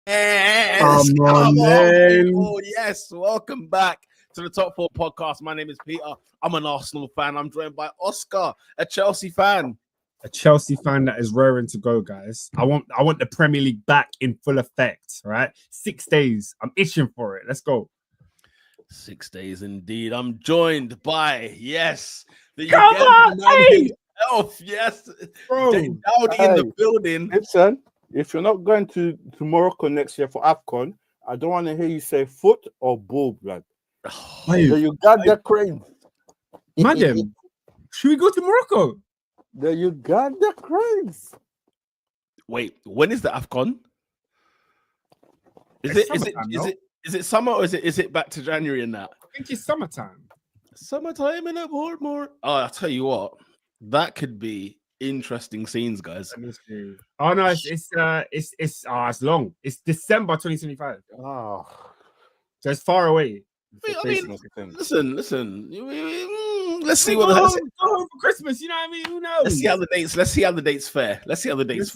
Yes, Come come on, on, man. people. Yes, welcome back to the Top 4 podcast. My name is Peter. I'm an Arsenal fan. I'm joined by Oscar, a Chelsea fan. A Chelsea fan that is raring to go, guys. I want the Premier League back in full effect, right? 6 days. I'm itching for it. Let's go. 6 days indeed. I'm joined by, yes, the Come on, Ugandan man hey! himself. Yes, Bro. Dowdy in the building. Listen, if you're not going to Morocco next year for AFCON, I don't want to hear you say foot or ball, blood. Hey, The Uganda cranes. Madam, should we go to Morocco? The Uganda cranes. Wait, when is the AFCON? Is it summer or is it back to January and that? I think it's summertime. Summertime in a Portmore. Oh, I'll tell you what, that could be interesting scenes, guys. Oh no, it's long. It's December 2025. Oh. So it's far away. I mean, listen. Let's see what go home for Christmas. You know what I mean? Who knows? Let's see how the dates fare. See how it fares,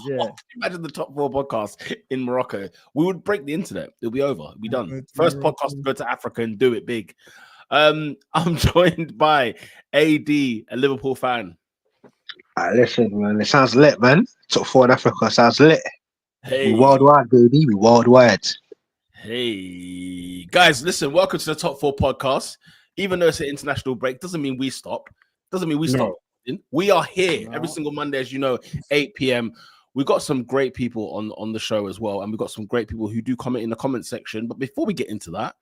yeah. Imagine the Top 4 podcast in Morocco. We would break the internet. It'll be over. It'll be done. First podcast to go to Africa and do it big. I'm joined by AD, a Liverpool fan. Listen, man, it sounds lit, man. Top 4 in Africa sounds lit. Hey, We worldwide, baby. We worldwide. Hey, guys, listen. Welcome to the Top 4 podcast. Even though it's an international break, doesn't mean we stop. Stop. We are here every single Monday, as you know, 8 p.m. We've got some great people on the show as well, and we've got some great people who do comment in the comment section. But before we get into that,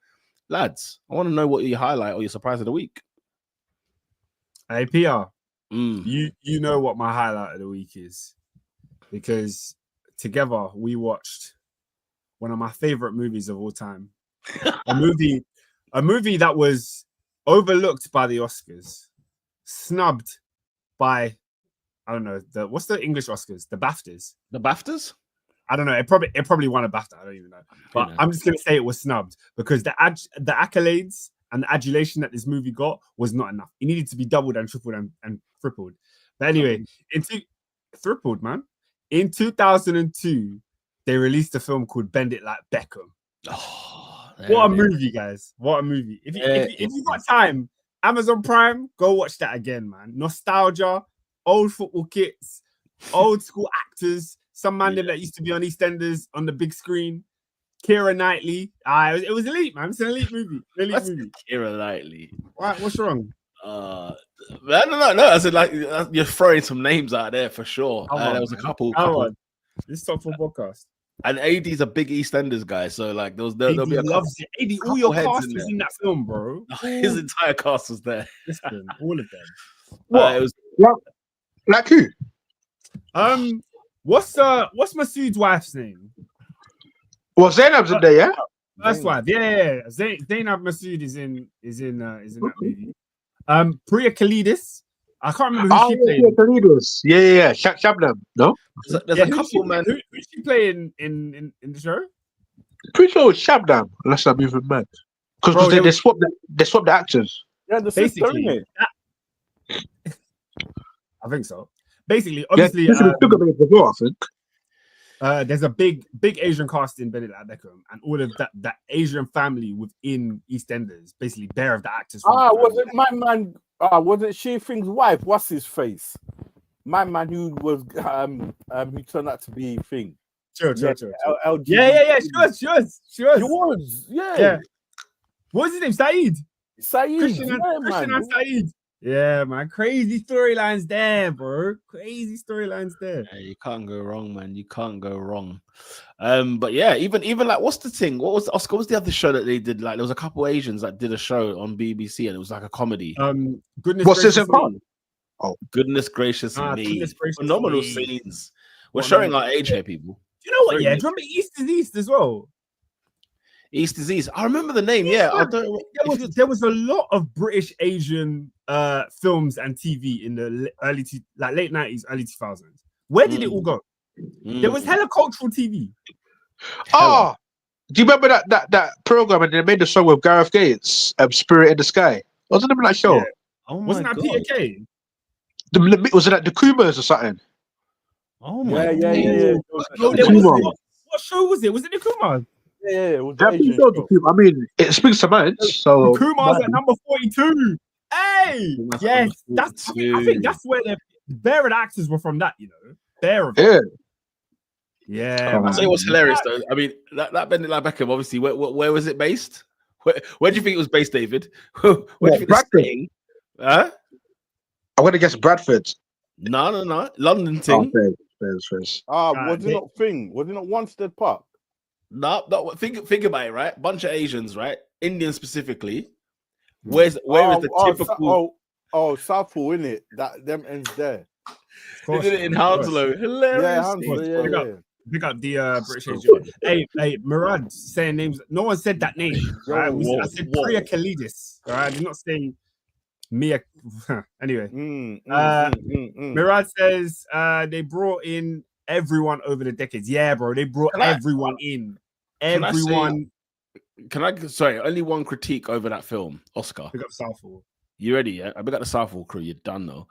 lads, I want to know what your highlight or your surprise of the week. Hey, PR. You know what my highlight of the week is, because together we watched one of my favorite movies of all time, a movie that was overlooked by the Oscars, snubbed by, I don't know, what's the English Oscars? The BAFTAs. The BAFTAs? I don't know. It probably won a BAFTA. I don't even know. But I'm just gonna say it was snubbed because the accolades and the adulation that this movie got was not enough. It needed to be doubled and tripled and tripled. But anyway, tripled, man. In 2002, they released a film called Bend It Like Beckham. Oh, what a movie, guys. What a movie. If you got time, Amazon Prime, go watch that again, man. Nostalgia, old football kits, old school actors, some man that used to be on EastEnders on the big screen. Keira Knightley. It was elite, man. It's an elite movie. Keira Knightley. Right, what's wrong? No. I said, like, you're throwing some names out there for sure. There was a couple. This Top 4 podcast. And AD's a big EastEnders guy, so like there'll be a loves it. AD, all your cast was in that film, bro. His entire cast was there. Listen, all of them. What? Like who? What's Masood's wife's name? Well, Zainab's in there, yeah. First wife, yeah. Zainab Masood is in that movie. Priya Kalidis. I can't remember who she played. Kalidis. Yeah. Shabnam, no? There's a couple, man. Who's she playing in the show? Pretty sure it's Shabnam, unless I'm even mad. Because they swapped the actors. Yeah, the sister, isn't it? I think so. Basically, obviously, I think. There's a big Asian cast in Bend It Like Beckham, and all of that Asian family within EastEnders, basically bare of the actors. Was it my man? Wasn't she Thing's wife? What's his face? My man who was who turned out to be Thing. Sure. Yeah. She was. Yeah. What's his name? Saeed. Christian and Saeed. Yeah, man. Crazy storylines there, bro. Crazy storylines there. Yeah, you can't go wrong, man. You can't go wrong. But yeah, even like, what's the thing? What was Oscar? What was the other show that they did? Like, there was a couple Asians that did a show on BBC, and it was like a comedy. What's this about? Oh, goodness gracious me! Goodness gracious Phenomenal scenes. We're showing our age here, people. Do you know what? Yeah, do you remember East is East as well? East is East. I remember the name. Yeah, there was a lot of British Asian films and TV in the late 90s, early 2000s. Where did it all go? There was hella cultural TV. Oh, do you remember that program? And they made the song with Gareth Gates, "Spirit in the Sky." Wasn't it that show? Yeah. Wasn't that Peter Kay? Was it like the Kumas or something? Oh my yeah. What show was it? Was it the Kumar? Yeah, it was I mean, it speaks to minds. So Kumar's at number 42. Hey, yes, I think that's where the bare of the actors were from. That bare of yeah. Yeah, I'll tell you what's hilarious though. I mean, that Bend It Like Beckham, obviously, where was it based? Where do you think it was based, David? Where do you think Bradford. Huh? I'm gonna guess Bradford. No. London thing. First. Was it not thing? Was it not Wanstead Park? No. Think about it, right? Bunch of Asians, right? Indians specifically. Where is the typical? Southall, innit? That them ends there. They did it in Hounslow. Hilarious. Yeah, Hounslow. Yeah. Pick up the British Asian. Hey, Murad saying names. No one said that name. Right? I said Priya Kalidis. All right, I did not say Mia. Anyway, Murad says they brought in everyone over the decades. Yeah, bro, they brought everyone in. Everyone. Sorry, only one critique over that film, Oscar. Pick up Southall. You ready? Yeah, I got the Southall crew. You're done though.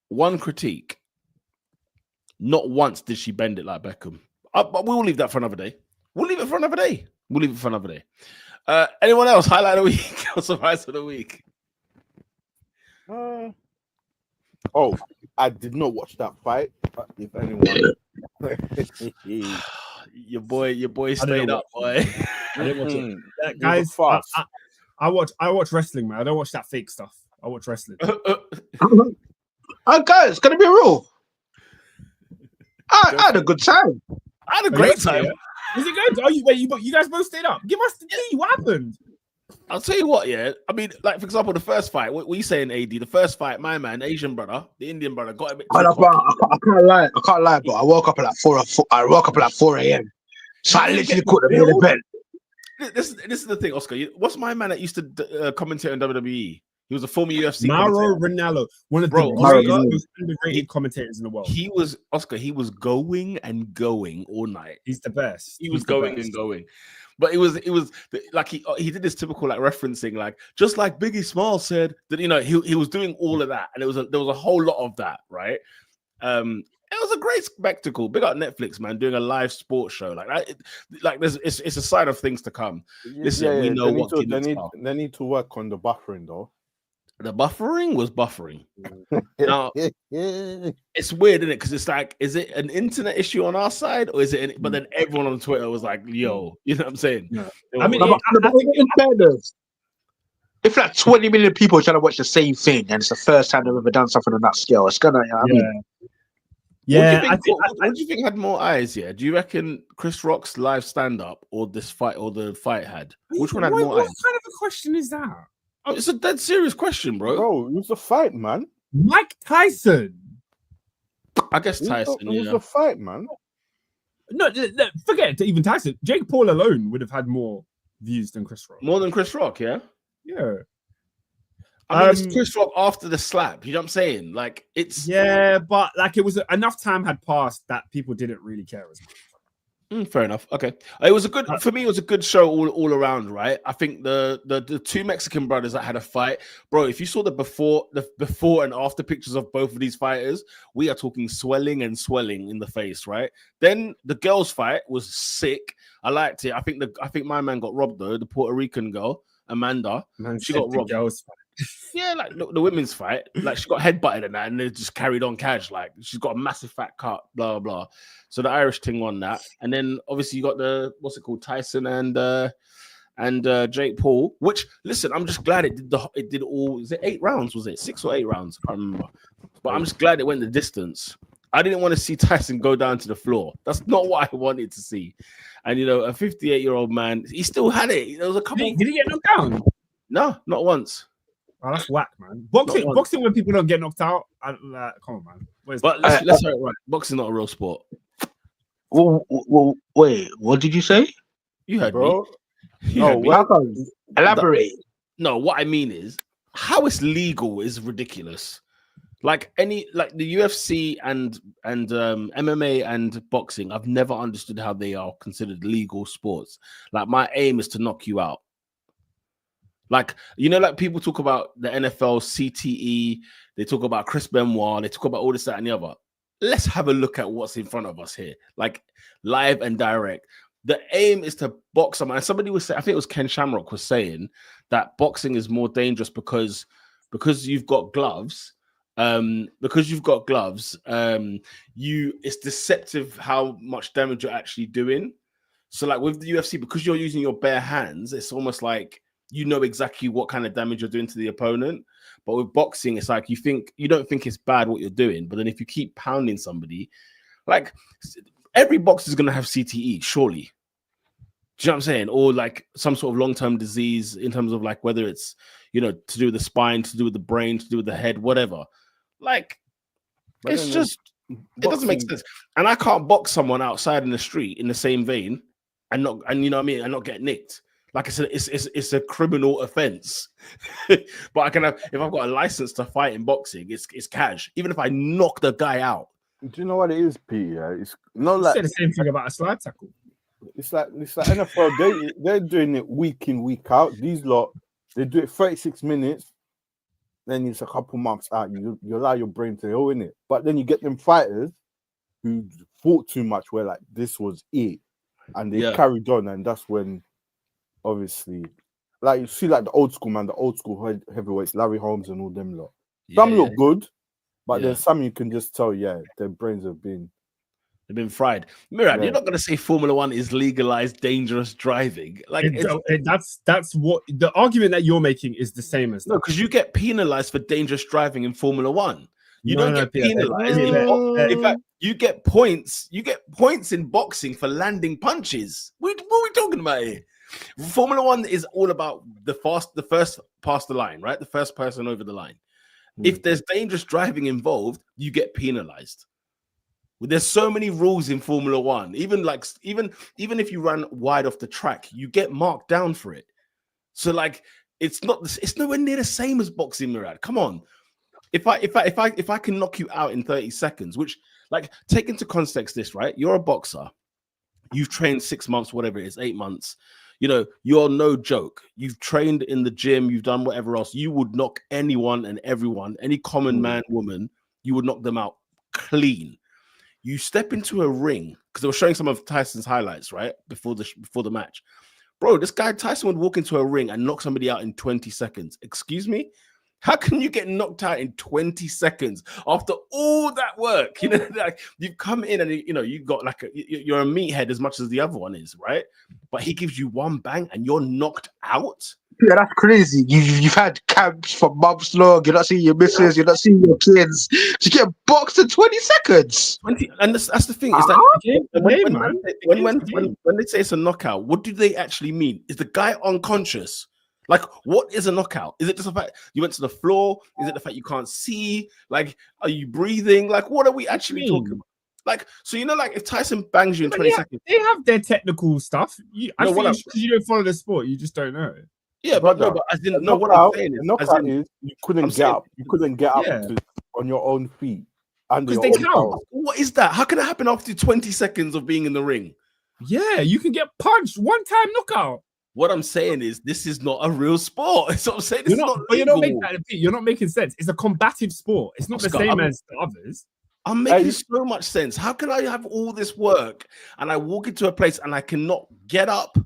One critique. Not once did she bend it like Beckham. But we'll leave that for another day. We'll leave it for another day. Anyone else? Highlight of the week or surprise of the week? I did not watch that fight. If anyone, your boy stayed up, boy. I didn't watch it. Guys, I watch wrestling, man. I don't watch that fake stuff. I watch wrestling. Guys, gonna be real. I had a good time. I had a great time. Was it good? You guys both stayed up. Give us the tea. What happened? I'll tell you what, yeah. I mean, like, for example, the first fight, what you saying, AD? The first fight, my man, Asian brother, the Indian brother, got a bit. I can't lie, but I woke up at like 4 a.m. So I literally couldn't be in the bed. This is the thing, Oscar. What's my man that used to commentate on WWE? He was a former UFC Mauro Ranallo, one of the most underrated commentators in the world. He was going and going all night. He's the best. He was going and going. But it was like he did this typical like referencing, like just like Biggie Smalls said that he was doing all of that, and there was a whole lot of that, right? It was a great spectacle. Big up Netflix, man, doing a live sports show like that. It's a sign of things to come. Listen, we know what they need to work on the buffering though. The buffering was buffering. Now, it's weird, isn't it? Because it's like, is it an internet issue on our side, or is it? But then everyone on Twitter was like, "Yo," you know what I'm saying? Yeah. I mean, if like 20 million people are trying to watch the same thing, and it's the first time they've ever done something on that scale, it's gonna. Yeah. What do you think had more eyes? Yeah, do you reckon Chris Rock's live stand-up or this fight or the fight had? Which one had more eyes? What kind of a question is that? Oh, it's a dead serious question, bro. Bro, it was a fight, man. Mike Tyson. I guess Tyson. It was a fight, man. No, forget even Tyson. Jake Paul alone would have had more views than Chris Rock. More than Chris Rock, yeah. Yeah. I mean, it's Chris Rock after the slap. You know what I'm saying? Like it's but like it was enough time had passed that people didn't really care as much. Fair enough. Okay, it was a good for me. It was a good show all around, right? I think the two Mexican brothers that had a fight, bro. If you saw the before and after pictures of both of these fighters, we are talking swelling in the face, right? Then the girls' fight was sick. I liked it. I think my man got robbed though. The Puerto Rican girl, Amanda, she got robbed. Yeah, like the women's fight, like she got headbutted and that, and they just carried on cash. Like she's got a massive fat cut, blah blah. So the Irish thing won that, and then obviously you got the Tyson and Jake Paul. Which listen, I'm just glad it did all. Is it 8 rounds? Was it 6 or 8 rounds? I can't remember. But I'm just glad it went the distance. I didn't want to see Tyson go down to the floor. That's not what I wanted to see. And a 58-year-old man, he still had it. There was a couple. Did he get knocked down? No, not once. Oh, that's whack, man. Boxing when people don't get knocked out. Come on, man. But let's say it right. Boxing not a real sport. Well, wait. What did you say? You heard bro. Me. Elaborate. No, what I mean is how it's legal is ridiculous. Like the UFC and MMA and boxing, I've never understood how they are considered legal sports. Like my aim is to knock you out. Like, like people talk about the NFL, CTE, they talk about Chris Benoit, they talk about all this, that, and the other. let's have a look at what's in front of us here, like live and direct. The aim is to box someone. And somebody was saying, I think it was Ken Shamrock was saying that boxing is more dangerous because you've got gloves. It's deceptive how much damage you're actually doing. So like with the UFC, because you're using your bare hands, it's almost like you know exactly what kind of damage you're doing to the opponent. But with boxing, it's like you don't think it's bad what you're doing, but then if you keep pounding somebody, like every boxer is gonna have CTE, surely. Do you know what I'm saying? Or like some sort of long-term disease in terms of like whether it's to do with the spine, to do with the brain, to do with the head, whatever. Like But it's just it doesn't make sense. And I can't box someone outside in the street in the same vein and not get nicked. Like I said, it's a criminal offense. But I can have, if I've got a license to fight in boxing, it's cash. Even if I knock the guy out. Do you know what it is, P? It's not like the same thing about a slide tackle. It's like NFL. They're doing it week in, week out. These lot, they do it 36 minutes. Then it's a couple months out. You allow your brain to heal in it. But then you get them fighters who fought too much, where like this was it, and they carried on, and that's when, obviously, like you see, like the old school heavyweights, Larry Holmes and all them lot. Some look good, but then some you can just tell, their brains have been. They've been fried. Murad, you're not going to say Formula One is legalized dangerous driving. Like that's what the argument that you're making is the same as that. No, because you get penalized for dangerous driving in Formula One. You don't get penalized. In fact, you get points. You get points in boxing for landing punches. What are we talking about here? Formula One is all about the first past the line, right? The first person over the line. If there's dangerous driving involved, you get penalized. There's so many rules in Formula One. Even if you run wide off the track, you get marked down for it. So like it's nowhere near the same as boxing, Murad. Come on. If I can knock you out in 30 seconds, which like take into context this, right? You're a boxer. You've trained 6 months, whatever it is, 8 months. You're no joke. You've trained in the gym, you've done whatever else. You would knock anyone and everyone, any common man, woman, you would knock them out clean. You step into a ring, because they were showing some of Tyson's highlights, right? Before the match. Bro, this guy Tyson would walk into a ring and knock somebody out in 20 seconds. Excuse me? How can you get knocked out in 20 seconds after all that work? Like you've come in and you've got like you're a meathead as much as the other one is, right? But he gives you one bang and you're knocked out. Yeah, that's crazy. You've had camps for months long. You're not seeing your missus. You're not seeing your kids. You get boxed in 20 seconds. 20, and that's the thing. Is that when they say it's a knockout, what do they actually mean? Is the guy unconscious? Like, what is a knockout? Is it just the fact you went to the floor? Is it the fact you can't see? Like, are you breathing? Like, what are we actually talking about? Like, so like if Tyson bangs you in 20 seconds, they have their technical stuff. Because you don't follow the sport, you just don't know. Yeah, but I didn't know what I'm saying. Knockout is you couldn't get up. You couldn't get up on your own feet. Because they count. What is that? How can it happen after 20 seconds of being in the ring? Yeah, you can get punched one time knockout. What I'm saying is this is not a real sport. That's what I'm saying. You're not making sense. It's a combative sport. It's not the same as the others. I'm making so much sense. How can I have all this work and I walk into a place and I cannot get up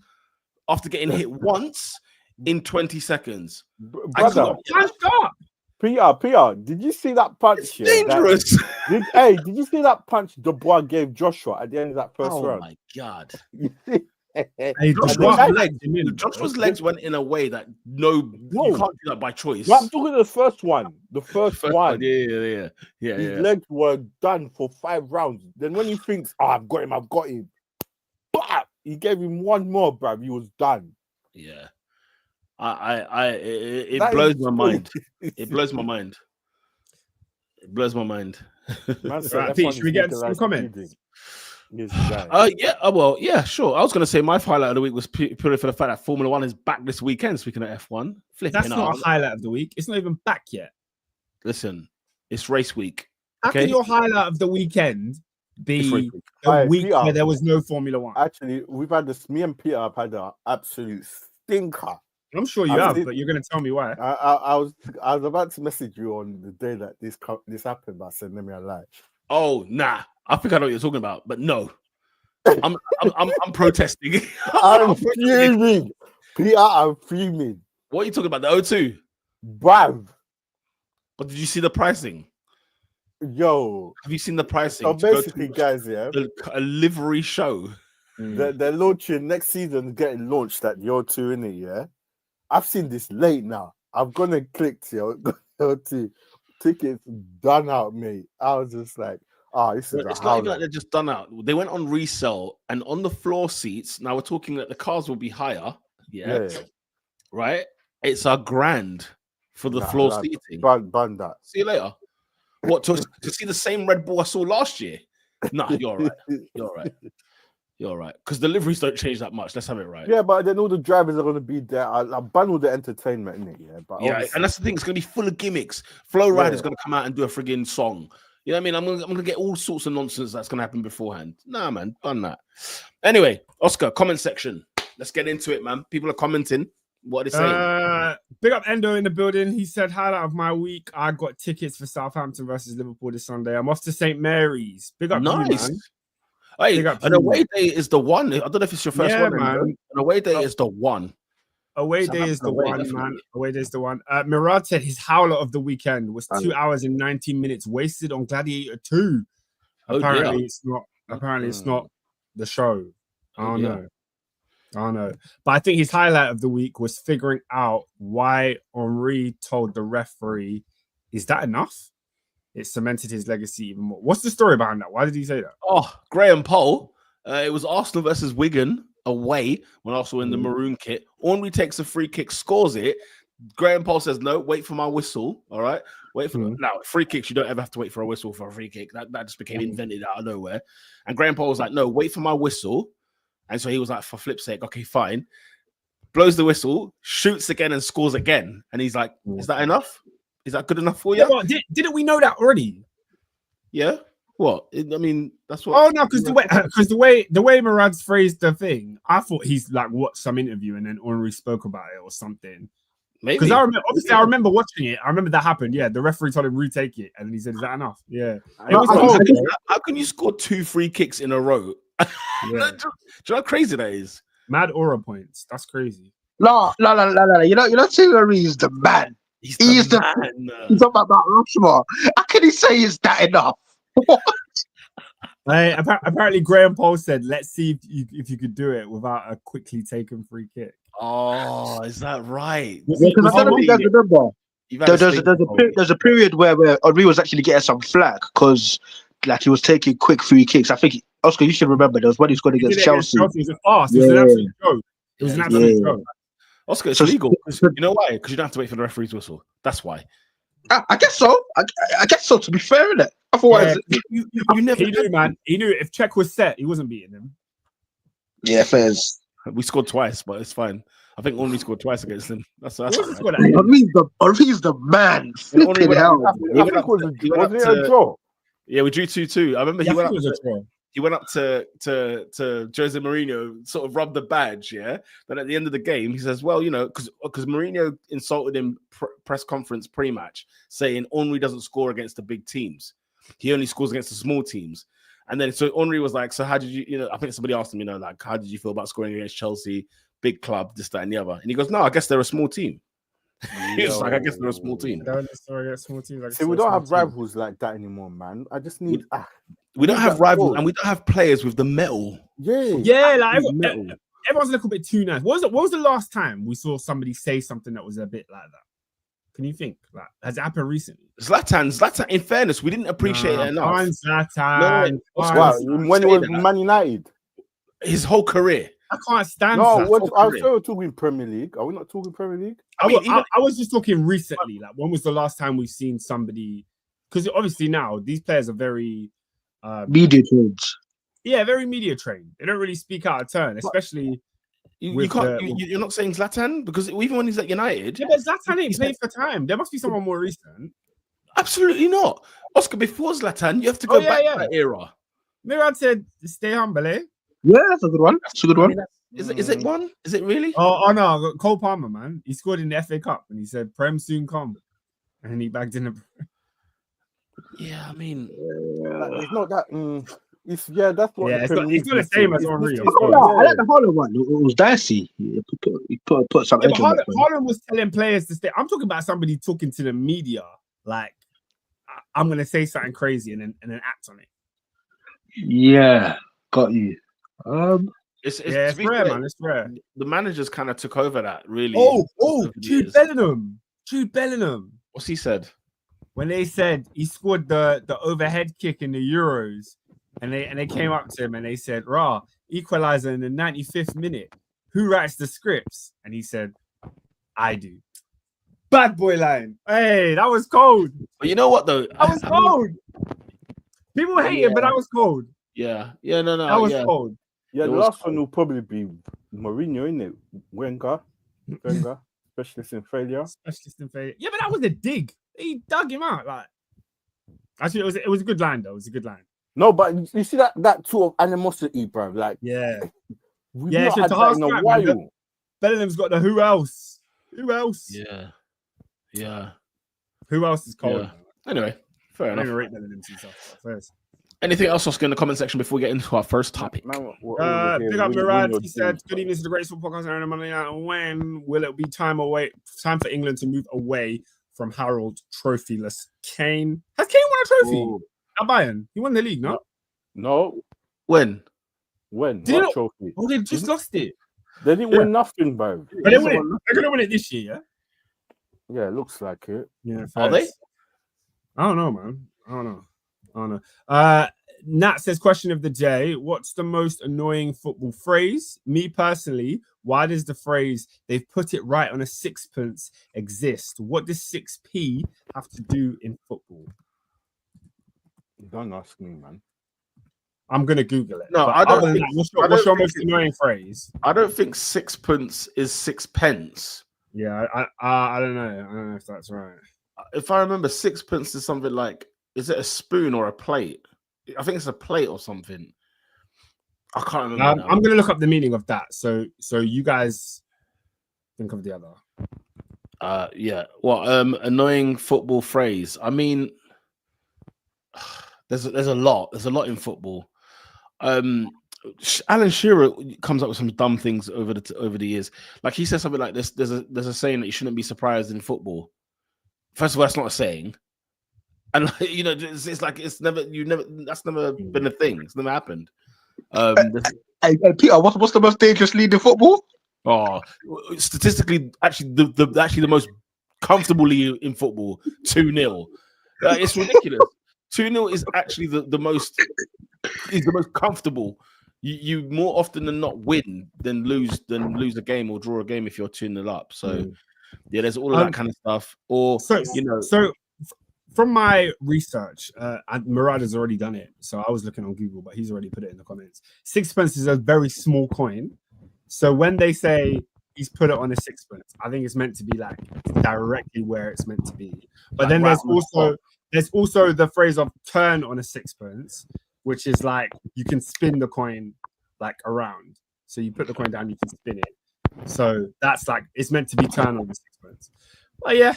after getting hit once in 20 seconds? Brother, PR, did you see that punch? It's dangerous. Did you see that punch Dubois gave Joshua at the end of that first round? Oh my God. Joshua's legs went in a way that you can't do that by choice. I'm talking the first one. The first one. Yeah. His legs were done for 5 rounds. Then when he thinks, I've got him. But he gave him one more, bruv. He was done. Yeah. It blows my mind. It blows my mind. It blows my mind. Right, Pete, should we get some comments? Yeah, sure. I was going to say my highlight of the week was purely for the fact that Formula One is back this weekend. Speaking of F1, that's not a highlight of the week. It's not even back yet. Listen, it's race week. How can your highlight of the weekend be a week where there was no Formula One? Actually, we've had this. Me and Peter have had an absolute stinker. I'm sure you have, but you're going to tell me why. I was about to message you on the day that this happened, but I said, let me lie. Oh, nah. I think I know what you're talking about, but no. I'm protesting. I'm fuming. Peter, I'm fuming. What are you talking about? The O2? Bruv. But did you see the pricing? Yo. Have you seen the pricing? So basically, guys, yeah. A livery show. They're launching next season, getting launched at the O2, innit, yeah? I've seen this late now. I've gone and clicked, yo. O2. Tickets done out, mate. I was just like, this is it's not even like they're just done out. They went on resale, and on the floor seats, now we're talking that the cars will be higher. Yeah. Right? It's $1,000 for the floor seating. Ban that. See you later. What, to see the same Red Bull I saw last year? Nah, you're all right. You're all right. You're all right. Because the liveries don't change that much. Let's have it right. Yeah, but then all the drivers are going to be there. I'll ban all the entertainment in it, yeah. But and that's the thing. It's going to be full of gimmicks. Flow Rider's going to come out and do a friggin' song. You know what I mean? I'm gonna get all sorts of nonsense that's gonna happen beforehand. Nah, man, done that. Anyway, Oscar, comment section. Let's get into it, man. People are commenting. What are they saying? Big up Endo in the building. He said, highlight of my week, I got tickets for Southampton versus Liverpool this Sunday. I'm off to St. Mary's. Big up nice. You, man. Hey, an away day is the one. I don't know if it's your first one, man. An away day is the one. Away day is the one, definitely. Man. Away day is the one. Mirad said his howler of the weekend was 2 hours and 19 minutes wasted on Gladiator 2. Apparently, it's not. Apparently, it's not the show. I don't know. But I think his highlight of the week was figuring out why Henry told the referee, "Is that enough?" It cemented his legacy even more. What's the story behind that? Why did he say that? Oh, Graham Poll. It was Arsenal versus Wigan away when Arsenal in the maroon kit. Henry takes a free kick, scores it. Graham Poll says, "No, wait for my whistle." All right, wait for now. Free kicks, you don't ever have to wait for a whistle for a free kick. That just became invented out of nowhere. And Graham Poll was like, "No, wait for my whistle." And so he was like, for flip's sake, okay, fine. Blows the whistle, shoots again and scores again. And he's like, "Is that enough? Is that good enough for you?" Yeah, well, didn't we know that already? Yeah. What? I mean, that's what. Oh no, because the way Murad's phrased the thing, I thought he's like watched some interview and then Henry spoke about it or something. Maybe because I remember watching it. I remember that happened. Yeah, the referee told him retake it, and he said, "Is that enough?" Yeah. How can you score 2 free kicks in a row? Do you know how crazy that is? Mad aura points. That's crazy. No. You know, Thierry is the man. He's the man. He's talking about Rushmore. How can he say is that enough? What? Apparently, Graham Poll said, "Let's see if you could do it without a quickly taken free kick." Oh, is that right? Yeah, because I don't know if you guys remember. There's a period where Henry was actually getting some flack because like he was taking quick free kicks. I think Oscar, you should remember there was one he scored against Chelsea. It was a fast. It was an absolute joke. It was an absolute joke. Oscar, it's legal. You know why? Because you don't have to wait for the referee's whistle. That's why. I guess so. I guess so. To be fair, innit? Otherwise, you never. He knew, man. He knew if Czech was set, he wasn't beating him. Yeah, fairs. We scored twice, but it's fine. I think only scored twice against him. That's Henry's the man. Flipping hell. Was it a draw? Yeah, we drew 2-2. I remember he went up to Jose Mourinho, sort of rubbed the badge, yeah. Then at the end of the game, he says, "Well, you know, because Mourinho insulted him press conference pre-match, saying Henry doesn't score against the big teams; he only scores against the small teams." And then so Henry was like, "So how did you I think somebody asked him, like, how did you feel about scoring against Chelsea, big club, this, that, and the other?" And he goes, "No, I guess they're a small team." He was like, "I guess they're a small team." See, we don't have rivals like that anymore, man. I just need. We don't have rivals, and we don't have players with the metal. Yeah, like everyone's a little bit too nice. What was the last time we saw somebody say something that was a bit like that? Can you think? Like, has it happened recently? Zlatan. In fairness, we didn't appreciate it enough. Zlatan. When it was Man United, his whole career. I can't stand. No, I was still talking Premier League. Are we not talking Premier League? I was just talking recently. Like, when was the last time we've seen somebody? Because obviously now these players are very media trained. Yeah, very media trained. They don't really speak out of turn, especially. You can't. You're not saying Zlatan because even when he's at United, yeah, but Zlatan ain't played for time. There must be someone more recent. Absolutely not, Oscar. Before Zlatan, you have to go back to that era. Mirad said, "Stay humble, eh?" Yeah, that's a good one. That's a good one. Is it one? Is it really? Oh no, Cole Palmer, man. He scored in the FA Cup and he said, "Prem soon come," and he bagged in the. Yeah, I mean, like, there's not that. That's what. Yeah, the it's Premier not the League same is. as Henry. I like the Haaland one. It was dicey. He put some edge on that. Haaland was telling players to stay. I'm talking about somebody talking to the media, like I'm gonna say something crazy and then act on it. Yeah, got you. it's rare, man. It's rare. The managers kind of took over that, really. Jude Bellingham. What's he said? When they said he scored the overhead kick in the Euros, and they came up to him and they said, "Rah, equalizer in the 95th minute. Who writes the scripts?" And he said, "I do." Bad boy line. Hey, that was cold. But you know what though? That was cold. People hate it, but that was cold. Yeah, no. That was cold. Yeah, the last one will probably be Mourinho, isn't it? Wenger, specialist in failure. Yeah, but that was a dig. He dug him out. Like, actually, it was a good line though. It was a good line. No, but you see that sort of animosity, bro. Like, we've not had that in a while. Bellingham's got the who else? Who else? Yeah. Who else is cold? Yeah. Anyway, fair enough. Rate Bellingham first. Anything else, Oscar, in the comment section before we get into our first topic? Big up Murad. He said, "Good evening to the Great Sport Podcast on Monday night. When will it be time for England to move away from Harold trophyless Kane? Has Kane won a trophy at Bayern? He won the league, no? No. When? What trophy? Oh, they just lost it. They didn't win nothing, bro. But they win it. They're gonna win it this year, yeah? Yeah, it looks like it. Yeah. Are they? I don't know, man. I don't know. Nat says, question of the day: what's the most annoying football phrase? Me personally, why does the phrase "they've put it right on a sixpence" exist? What does 6p have to do in football? Don't ask me, man. I'm gonna Google it. No, I don't think. What's your most annoying phrase? I don't think sixpence is 6 pence. Yeah, I don't know. I don't know if that's right. If I remember, sixpence is something like, is it a spoon or a plate? I think it's a plate or something. I can't remember. I'm going to look up the meaning of that. So you guys think of the other. Yeah. Well, annoying football phrase. I mean, there's a lot. There's a lot in football. Alan Shearer comes up with some dumb things over the years. Like he says something like this. There's a saying that you shouldn't be surprised in football. First of all, that's not a saying. And you know, it's like that's never been a thing. It's never happened. Hey, Peter, what's the most dangerous lead in football? Oh, statistically, actually, the most comfortable lead in football, 2-0. It's ridiculous. 2-0 is actually the most comfortable. You more often than not win than lose a game or draw a game if you're 2-0 up. So yeah, there's all of that kind of stuff. Or so from my research, and Murad has already done it. So I was looking on Google, but he's already put it in the comments. Sixpence is a very small coin. So when they say he's put it on a sixpence, I think it's meant to be like directly where it's meant to be. But then there's also the phrase of turn on a sixpence, which is like you can spin the coin like around. So you put the coin down, you can spin it. So that's like it's meant to be turned on the sixpence. But yeah,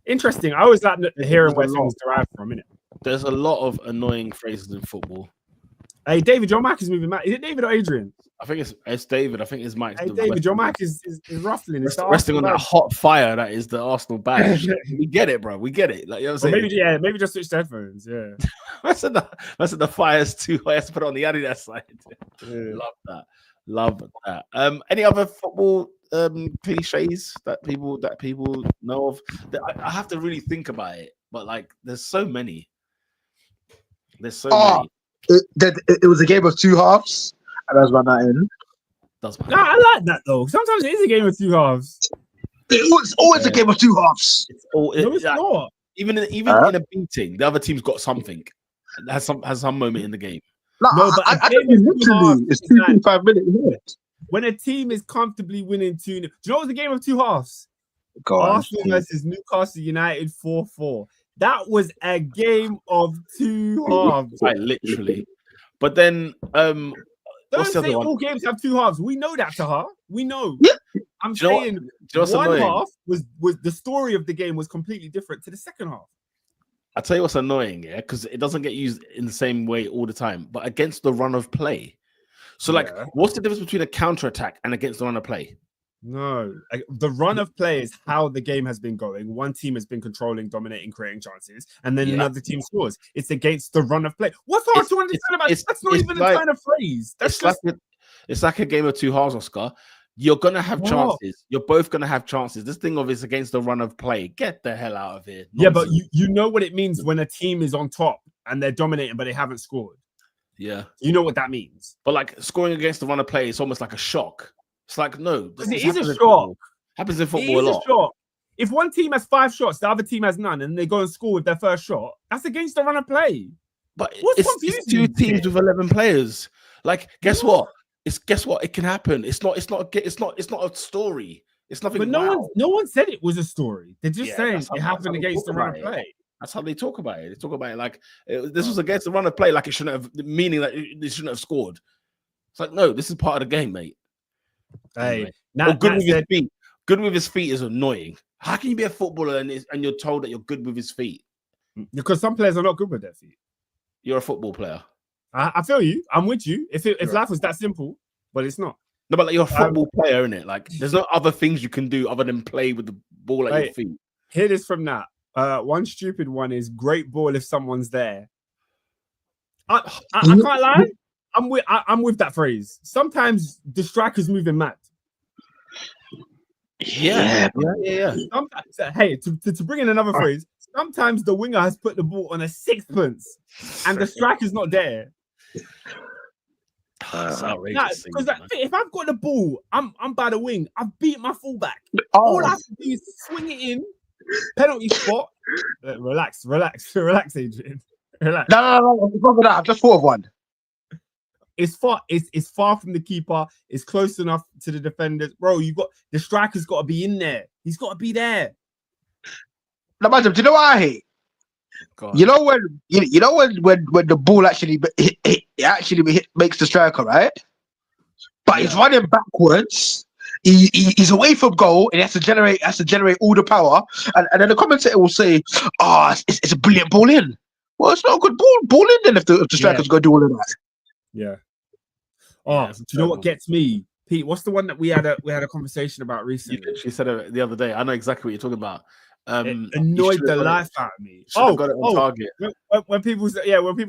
interesting. I always like hearing where things derive from, innit? There's a lot of annoying phrases in football. Hey, David, your mic is moving. Is it David or Adrian? I think it's David. I think his mic. Hey, David, your mic is ruffling. It's resting on that hot fire that is the Arsenal badge. We get it, bro. We get it. Like you know what I'm saying? Maybe just switch to headphones. Yeah. That's the fire's too high. I have to put it on the Adidas side. Yeah. Love that. Any other football cliches that people know of? I have to really think about it, but like, there's so many. Many. It was a game of two halves, and that's about that in. I like that though. Sometimes it is a game of two halves. It's always a game of two halves. It's not. Even in a beating, the other team's got something. Has some moment in the game. No, but I think it's 2.5 minutes. When a team is comfortably winning 2-0, do you know what's the game of two halves? Arsenal versus Newcastle United 4-4. That was a game of two halves. Like literally. But then don't say all games have two halves. We know that, Taha. We know. Yeah. I'm saying one half was the story of the game was completely different to the second half. I tell you what's annoying, yeah, because it doesn't get used in the same way all the time, but against the run of play. So, like, what's the difference between a counter attack and against the run of play? No, the run of play is how the game has been going. One team has been controlling, dominating, creating chances, and then another team scores. It's against the run of play. What's hard to understand about it? That's not even a kind of phrase. That's it's like a game of two halves, Oscar. You're gonna have chances. You're both gonna have chances. This thing of it's against the run of play. Get the hell out of here. Nonsense. Yeah, but you know what it means when a team is on top and they're dominating, but they haven't scored. Yeah, you know what that means. But like scoring against the run of play, it's almost like a shock. It's like no, because it is a shock. Happens in football a lot. Shock. If one team has 5 shots, the other team has none, and they go and score with their first shot, that's against the run of play. But it's 2 teams with 11 players. Like, guess what? Guess what? It can happen. It's not a story. It's nothing. But no one said it was a story. They're just saying it happened against the run of play. That's how they talk about it. They talk about it like this was against the run of play, like it shouldn't have, meaning that they shouldn't have scored. It's like, no, this is part of the game, mate. Hey, good with his feet. Good with his feet is annoying. How can you be a footballer and you're told that you're good with his feet? Because some players are not good with their feet. You're a football player. I feel you. I'm with you. If life was that simple, but it's not. No, but like, you're a football player, innit? Like, there's no other things you can do other than play with the ball at your feet. Hear this from that. One stupid one is great ball if someone's there. I can't lie. I'm with that phrase. Sometimes the striker's moving mad. Yeah. Hey, to bring in another phrase, sometimes the winger has put the ball on a sixpence and the striker's not there. It's outrageous. Because if I've got the ball, I'm by the wing. I've beat my fullback. All I have to do is swing it in, penalty spot. Relax, Adrian. Relax. No. I've just thought of one. It's far from the keeper. It's close enough to the defenders, bro. The striker's got to be in there. He's got to be there. No, do you know what I hate? God. You know when the ball actually makes the striker, right? But he's running backwards. He's away from goal and he has to generate all the power. And then the commentator will say, it's a brilliant ball in. Well, it's not a good ball in then if the striker's going to do all of that. Yeah. Do you know what gets me, Pete? What's the one that we had a conversation about recently? She said it the other day. I know exactly what you're talking about. It annoyed the life out of me. Got it on target. When people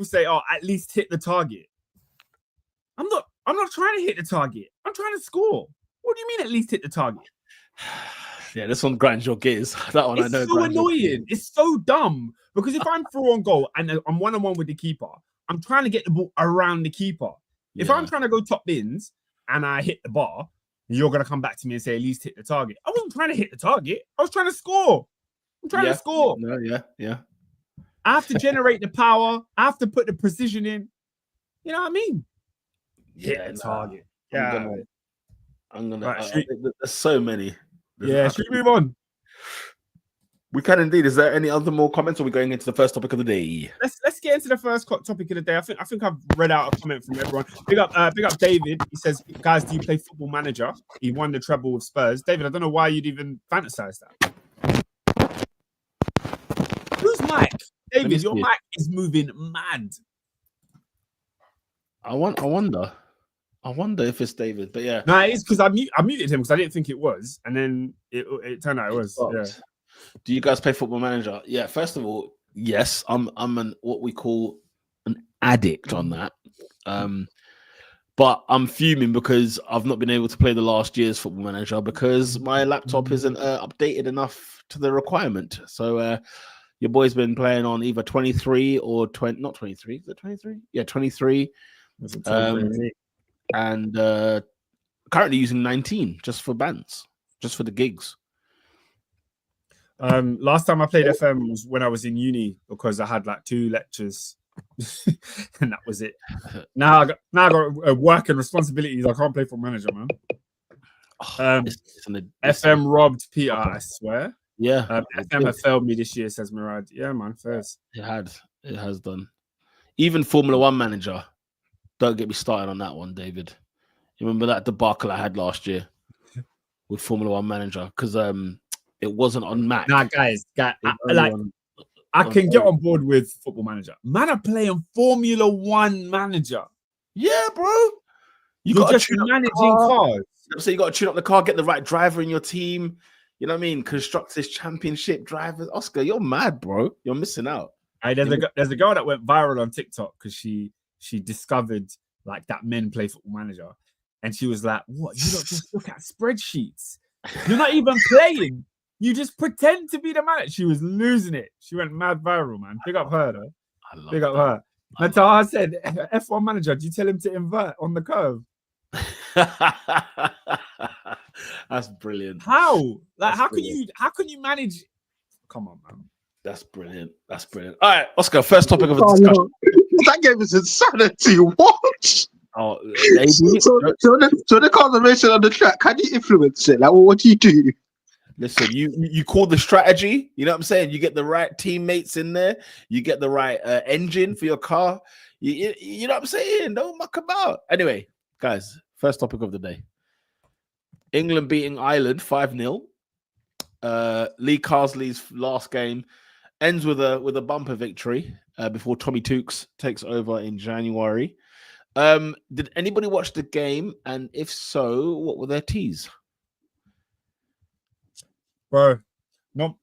say, at least hit the target. I'm not trying to hit the target. I'm trying to score. What do you mean at least hit the target? Yeah, this one grinds your gears. That one I know. It's so annoying. It's so dumb because if I'm through on goal and I'm 1-on-1 with the keeper, I'm trying to get the ball around the keeper. Yeah. If I'm trying to go top bins and I hit the bar, you're gonna come back to me and say at least hit the target. I wasn't trying to hit the target. I was trying to score. I'm trying to score. No, yeah. I have to generate the power. I have to put the precision in. You know what I mean? Yeah, target. I'm gonna. There's so many. Should we move on? We can indeed. Is there any other more comments, or are we going into the first topic of the day? Let's get into the first topic of the day. I think I've read out a comment from everyone. Big up David. He says, "Guys, do you play Football Manager? He won the treble with Spurs." David, I don't know why you'd even fantasize that. Who's mic? David, your mic is moving mad. I wonder if it's David, but yeah. No, it is because I muted him because I didn't think it was, and then it turned out it was. Yeah. Do you guys play Football Manager? Yeah. First of all, yes, I'm what we call an addict on that. But I'm fuming because I've not been able to play the last year's Football Manager because my laptop isn't updated enough to the requirement. So your boy's been playing on either 23 or 20, not 23. Is it 23? Yeah, 23. And currently using 19 just for bands, just for the gigs. Last time I played FM was when I was in uni because I had like 2 lectures and that was it. Now I got work and responsibilities. I can't play for manager, man. FM robbed Peter, I swear. Yeah. FM have failed me this year, says Murad. Yeah, man, first. It has done. Even Formula 1 manager. Don't get me started on that one, David. You remember that debacle I had last year with Formula 1 manager? Because it wasn't on Mac. Nah, guys, I I can get on board with Football Manager. Man, are playing Formula 1 Manager. Yeah, bro. You're just managing cars. So you got to tune up the car, get the right driver in your team. You know what I mean? Constructors Championship drivers. Oscar, you're mad, bro. You're missing out. There's a girl that went viral on TikTok because she discovered like that men play Football Manager, and she was like, "What? You don't just look at spreadsheets. You're not even playing. You just pretend to be the manager." She was losing it. She went mad viral, man. Big up her, though. Big up her. Nataha said, "F1 manager, do you tell him to invert on the curve?" That's brilliant. How? Like, how can you manage? Come on, man. That's brilliant. All right, Oscar. First topic of the discussion. That game is insanity. What? Oh, so the cars are racing on the track. How do you influence it? Like, well, what do you do? Listen, you call the strategy. You know what I'm saying? You get the right teammates in there. You get the right engine for your car. You know what I'm saying? Don't muck about. Anyway, guys, first topic of the day. England beating Ireland 5-0. Lee Carsley's last game ends with a bumper victory before Tommy Tuchel takes over in January. Did anybody watch the game? And if so, what were their teas? Bro, not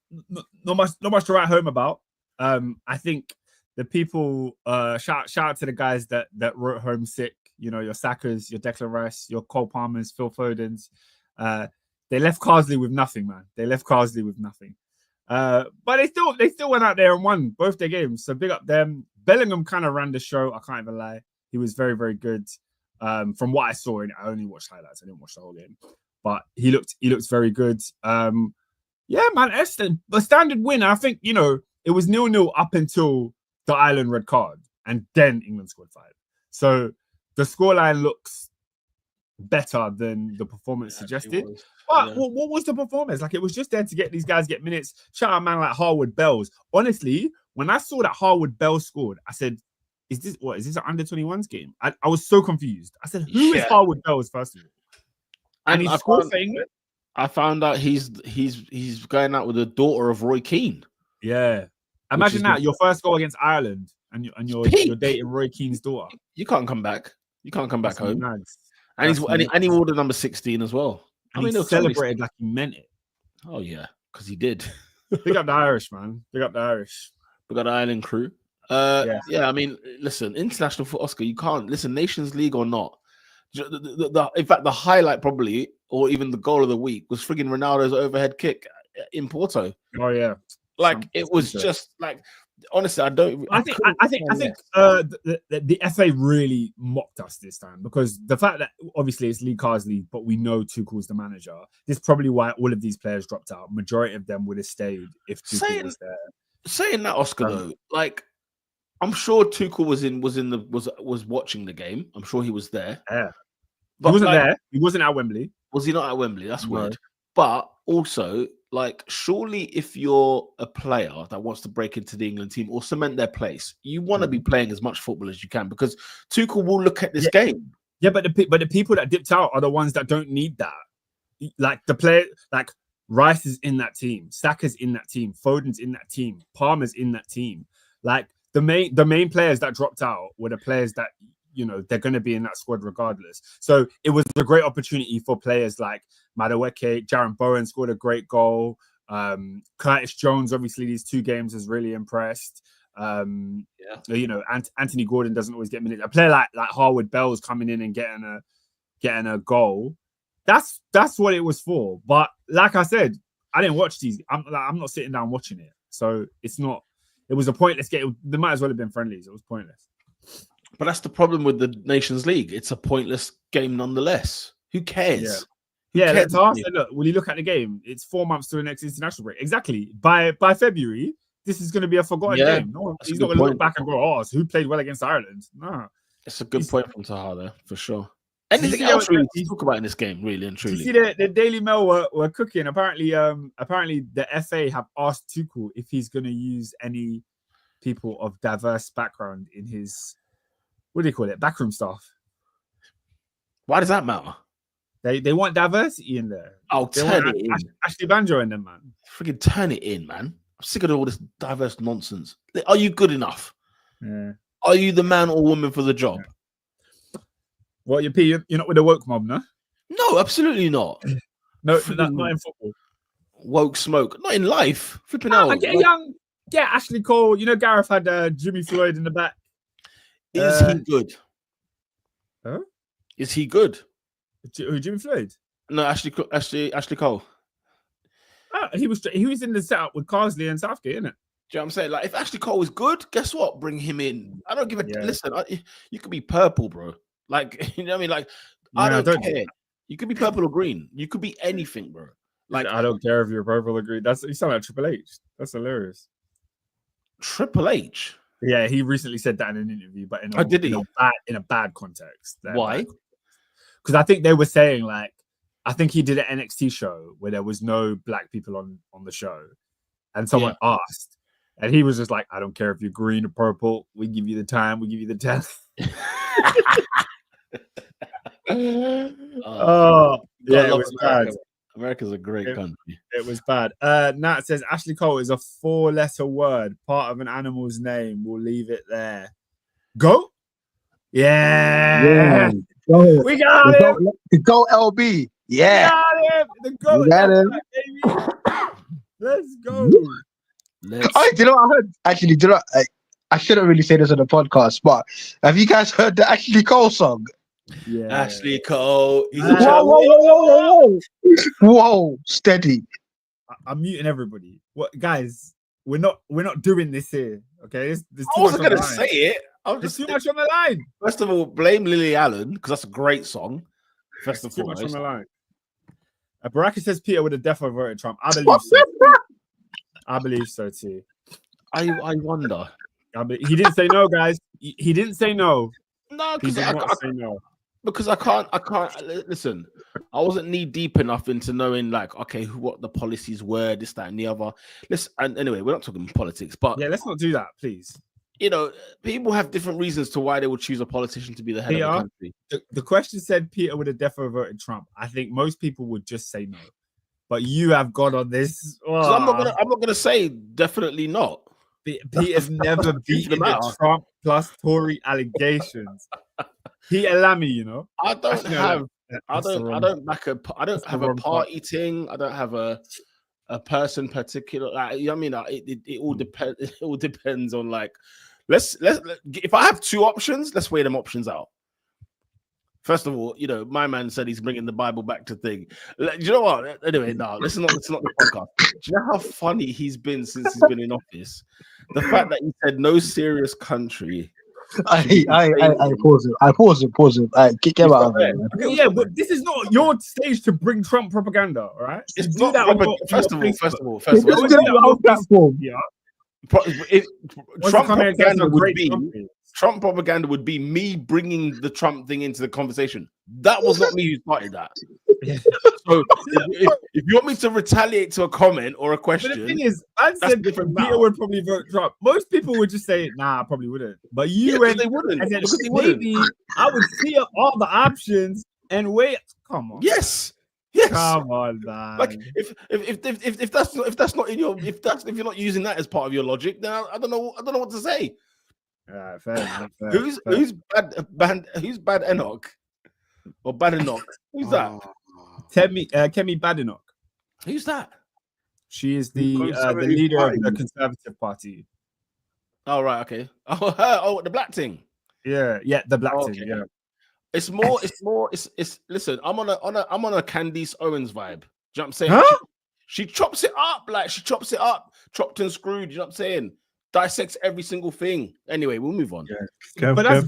much to write home about. I think the people shout out to the guys that wrote home sick. You know, your Sakas, your Declan Rice, your Cole Palmers, Phil Fodens. They left Carsley with nothing, man. But they still went out there and won both their games. So big up them. Bellingham kind of ran the show. I can't even lie. He was very, very good. From what I saw in it, I only watched highlights. I didn't watch the whole game. But he looked very good. Yeah, man, the standard win. I think, you know, it was 0-0 up until the Ireland red card, and then England scored 5. So the scoreline looks better than the performance suggested. But what was the performance? Like, it was just there to get these guys get minutes. Shout out, man, like Harwood Bells. Honestly, when I saw that Harwood Bells scored, I said, is this an under-21s game? I was so confused. I said, who is Harwood Bells, first of all? And he scored for England. I found out he's going out with the daughter of Roy Keane. Yeah, imagine that your first goal against Ireland, and you're dating Roy Keane's daughter. You can't come back. You can't come back home. Nice. And he wore the number 16 as well. And he celebrated like he meant it. Oh yeah, because he did. Big up the Irish, man. Big up the Irish. We got the Ireland crew. Yeah. I mean, listen, international for Oscar. You can't listen. Nations League or not. In fact, the highlight probably, or even the goal of the week, was frigging Ronaldo's overhead kick in Porto. Oh yeah, like it was just like, honestly, I think the FA really mocked us this time, because the fact that obviously it's Lee Carsley, but we know Tuchel's the manager. This is probably why all of these players dropped out. Majority of them would have stayed if Tuchel was there. Saying that, Oscar, though, like, I'm sure Tuchel was watching the game. I'm sure he was there. Yeah. But he wasn't there. He wasn't at Wembley. Was he not at Wembley? That's weird. But also, like, surely if you're a player that wants to break into the England team or cement their place, you want to be playing as much football as you can, because Tuchel will look at this game. Yeah, but the people that dipped out are the ones that don't need that. Like the player, like Rice is in that team, Saka's in that team, Foden's in that team, Palmer's in that team. Like the main players that dropped out were the players that, you know, they're going to be in that squad regardless. So it was a great opportunity for players like Madueke. Jaron Bowen scored a great goal. Curtis Jones, obviously, these 2 games has really impressed. You know, Anthony Gordon doesn't always get minutes. A player like Harwood Bells coming in and getting a goal. That's what it was for. But like I said, I didn't watch these. I'm not sitting down watching it. So it's not. It was a pointless game. There might as well have been friendlies. It was pointless. But that's the problem with the Nations League. It's a pointless game nonetheless. Who cares? Yeah. That's how I said, look, when you look at the game, it's 4 months to the next international break. Exactly. By February, this is going to be a forgotten game. He's not going to look back and go, "Oh, so who played well against Ireland?" No. It's a good point from Taha there, for sure. Anything else really to talk about in this game, really and truly? You see, the Daily Mail were cooking. Apparently the FA have asked Tuchel if he's going to use any people of diverse background in his, what do you call it, backroom staff. Why does that matter? They want diversity in there. Turn it in. Ashley Banjo in them, man. Freaking turn it in, man. sick of all this diverse nonsense. Are you good enough? Yeah. Are you the man or woman for the job? Yeah. What, you're not with the woke mob, no? No, absolutely not. No, not in football. Woke smoke. Not in life. Flipping out. Get Ashley Cole. You know, Gareth had Jimmy Floyd in the back. Is he good? Huh? Is he good? Who, Jimmy Floyd? No, Ashley Cole. He was in the setup with Carsley and Southgate, isn't it? Do you know what I'm saying? Like, if Ashley Cole is good, guess what? Bring him in. I don't give a listen. You could be purple, bro. Like, you know what I mean? Like, I don't care. You could be purple or green. You could be anything, bro. Like, I don't care if you're purple or green. You sound like Triple H. That's hilarious. Triple H. Yeah, he recently said that in an interview, but in a bad context. Why? Because I think they were saying, like, I think he did an NXT show where there was no black people on the show, and someone asked, and he was just like, "I don't care if you're green or purple. We give you the time. We give you the talent." Yeah, it was bad. America's a great country. It was bad. Nat says Ashley Cole is a 4-letter word, part of an animal's name. We'll leave it there. Go. Yeah. Go. We got him. Go LB. Yeah. We got him. The goat. Got him. Baby. Let's go. Oh, do you know what I heard? Actually, I shouldn't really say this on the podcast, but have you guys heard the Ashley Cole song? Yeah. Ashley Cole. Whoa, steady. I'm muting everybody. What, guys? We're not doing this here. Okay, there's I wasn't gonna say it. There's too much on the line. First of all, blame Lily Allen because that's a great song. First of Too all, much on the line. Baraka says Peter would have definitely voted Trump. I believe so. I believe so too. I wonder. He didn't say no, guys. He didn't say no. No, because I can't listen. I wasn't knee deep enough into knowing, like, okay, what the policies were, this, that, and the other. Listen, and anyway, we're not talking politics, but yeah, let's not do that, please. You know, people have different reasons to why they would choose a politician to be the head of the country. The question said Peter would have definitely voted Trump. I think most people would just say no, but you have gone on this. I'm not gonna say definitely not. Peter's never beaten the Trump plus Tory allegations. He allow me, you know. I don't have a party thing. I don't have a person particular. Like, you know what I mean? It all depends. It all depends on, like, let's if I have two options, let's weigh them options out. First of all, you know, my man said he's bringing the Bible back to thing. Do you know what? Anyway, no, this is not the podcast. Do you know how funny he's been since he's been in office? The fact that he said no serious country. I pause it. I pause it. Get out of here. Okay, yeah, but this is not your stage to bring Trump propaganda, all right? It's do not that. First of all, Trump propaganda would be me bringing the Trump thing into the conversation. That was not me who started that. So if you want me to retaliate to a comment or a question, but the thing is, I said Peter would probably vote Trump. Most people would just say, "Nah, I probably wouldn't." But you went, they wouldn't. And then maybe I would see all the options and wait. Come on, yes. Come on, man. Like if that's not in your if you're not using that as part of your logic, then I don't know what to say. Fair. Who's bad Enoch or bad Enoch? Who's that? Kemi Badenoch. Who's that? She is the leader of the Conservative Party. Oh, right, okay. Oh, her. Oh, the black thing. Yeah, the black thing. Yeah. It's more. Listen, I'm on a Candice Owens vibe. Do you know what I'm saying? Huh? She chops it up, chopped and screwed. You know what I'm saying? Dissects every single thing. Anyway, we'll move on. Yeah. But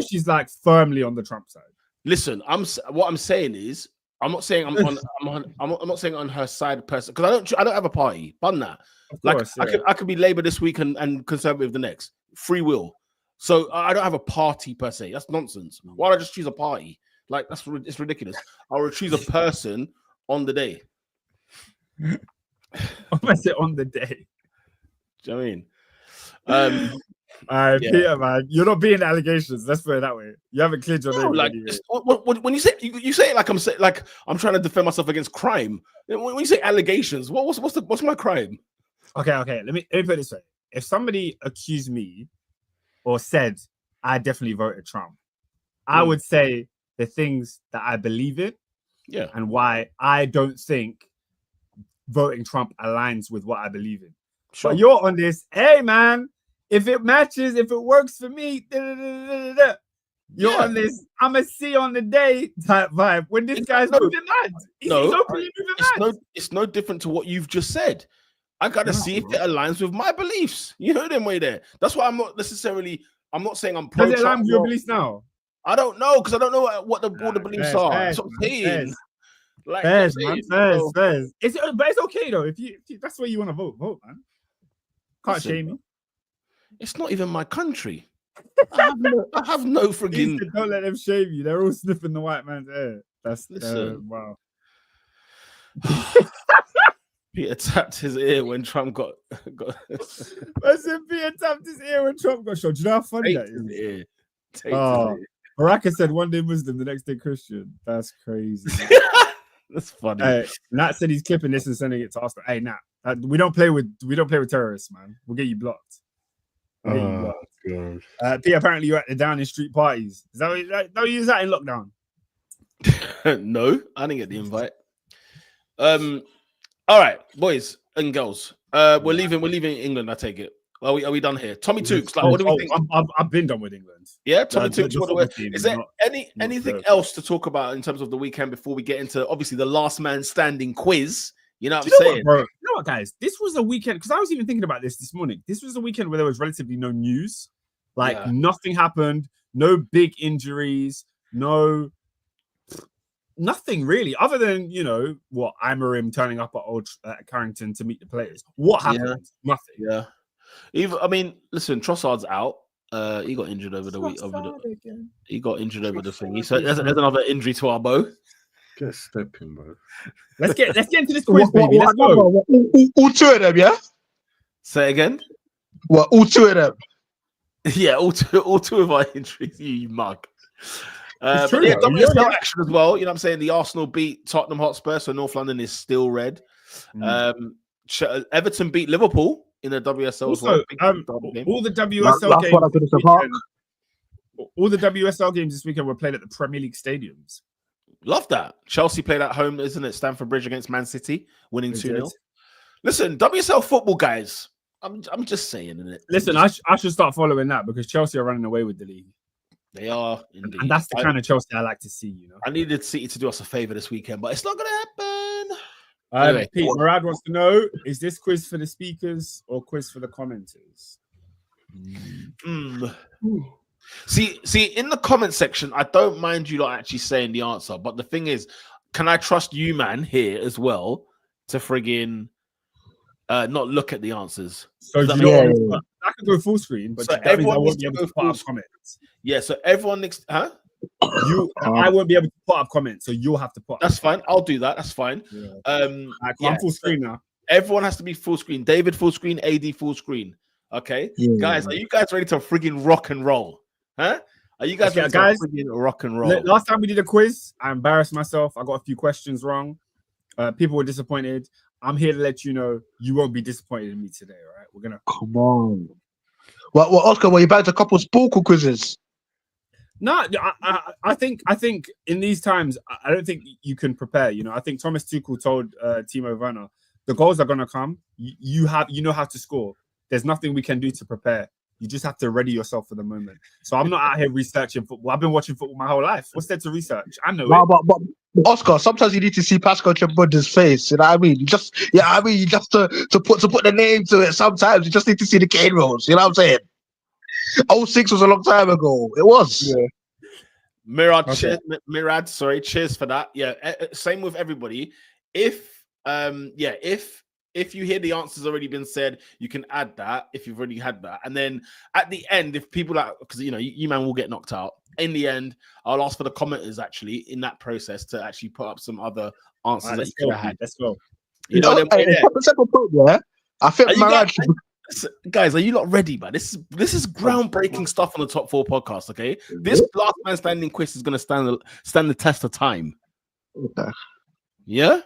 she's like firmly on the Trump side. Listen, what I'm saying is, I'm not saying I'm not saying on her side person, because I don't have a party. Bun that. I could be Labour this week and Conservative the next. Free will. So I don't have a party per se. That's nonsense. Why don't I just choose a party? Like, it's ridiculous. I'll choose a person on the day. I said on the day. Do you know what I mean? Peter, man, you're not being allegations. Let's put it that way. You haven't cleared your name. Like, when you say it like I'm trying to defend myself against crime. When you say allegations, what's my crime? Okay. Let me put it this way: if somebody accused me or said I definitely voted Trump, I would say the things that I believe in, and why I don't think voting Trump aligns with what I believe in. Sure. But you're on this, hey man, if it matches, if it works for me, you're on this, I'm a see on the day type vibe. When this guy's moving mad, he's openly moving mad. It's no different to what you've just said. I gotta see if it aligns with my beliefs. You heard him way there. That's why I'm not saying I'm pro. Does it align with your beliefs now? I don't know, because I don't know what the beliefs are. That's what I'm saying. Like, fairs. But it's okay though. If that's where you want to vote, man. Can't shame me. It's not even my country. I have no friggin'. Don't let them shame you. They're all sniffing the white man's hair. That's wow. Peter tapped his ear when Trump got. Listen, Peter tapped his ear when Trump got shot. Do you know how funny that is? Baraka said one day Muslim, the next day Christian. That's crazy. That's funny. Nat said he's clipping this and sending it to Arsenal. Hey, Nat, we don't play with terrorists, man. We'll get you blocked. God. Peter, apparently you're at the Downing Street parties. Is that no? You was that in lockdown? No, I didn't get the invite. All right, boys and girls. We're leaving England. I take it. Are we done here? Tommy Tuchel. Like, what do we think? I've been done with England. Yeah, Tommy Tuchel. Is there anything else to talk about in terms of the weekend before we get into obviously the last man standing quiz? You know what I'm saying? You know what, guys? This was a weekend because I was even thinking about this morning. This was a weekend where there was relatively no news. Nothing happened. No big injuries. No. Nothing really, other than Amarim turning up at Carrington to meet the players. What happened? Nothing. Yeah. Listen, Trossard's out. He got injured over the week. He got injured over the thing. So there's another injury to our bow. Get stepping, bro. Let's get into this quiz, baby. Let's go. All two of them, yeah. Say again. What? All two of them. Yeah, all two of our injuries. You mug. WSL action as well. You know what I'm saying? The Arsenal beat Tottenham Hotspur, so North London is still red. Everton beat Liverpool in the WSL as well. All the WSL games. All the WSL games this weekend were played at the Premier League stadiums. Love that. Chelsea played at home, isn't it? Stamford Bridge against Man City, winning 2-0. Listen, WSL football, guys. I'm just saying, isn't it? Listen, I should start following that because Chelsea are running away with the league. They are indeed, and that's the kind of Chelsea I like to see. I needed City to do us a favor this weekend, but it's not going to happen. Anyway, Pete Murad wants to know: is this quiz for the speakers or quiz for the commenters? See, in the comment section, I don't mind you not actually saying the answer, but the thing is, can I trust you, man, here as well to friggin' not look at the answers? So I can go full screen, but so everyone won't be able to put up comments. Yeah, so everyone next, huh? I won't be able to put up comments, so you'll have to put. That's fine. I'll do that. That's fine. Yeah. I'm full screen now. Everyone has to be full screen. David full screen. AD full screen. Okay, guys, are you guys ready to friggin' rock and roll? Huh? Are you guys ready to friggin' rock and roll? Last time we did a quiz, I embarrassed myself. I got a few questions wrong. People were disappointed. I'm here to let you know you won't be disappointed in me today. All right, we're gonna come on. Well, Oscar, were you back to a couple of Sporkle quizzes? No, I think in these times, I don't think you can prepare. I think Thomas Tuchel told Timo Werner, the goals are gonna come. You know how to score. There's nothing we can do to prepare. You just have to ready yourself for the moment. So I'm not out here researching football. I've been watching football my whole life. What's there to research? I know it. But Oscar, sometimes you need to see Pascal Chambunda's face. You know what I mean? You just to put the name to it. Sometimes you just need to see the cane rolls. You know what I'm saying? 06 was a long time ago. It was. Yeah. Mirad, sorry, cheers for that. Yeah, same with everybody. If you hear the answers already been said, you can add that if you've already had that. And then at the end, if people because you man will get knocked out. In the end, I'll ask for the commenters actually in that process to actually put up some other answers that you could have had. Let's go. I think guys, are you not ready, man? This is groundbreaking stuff on the Top 4 podcast. Okay, this last man standing quiz is going to stand the test of time. Okay. Yeah.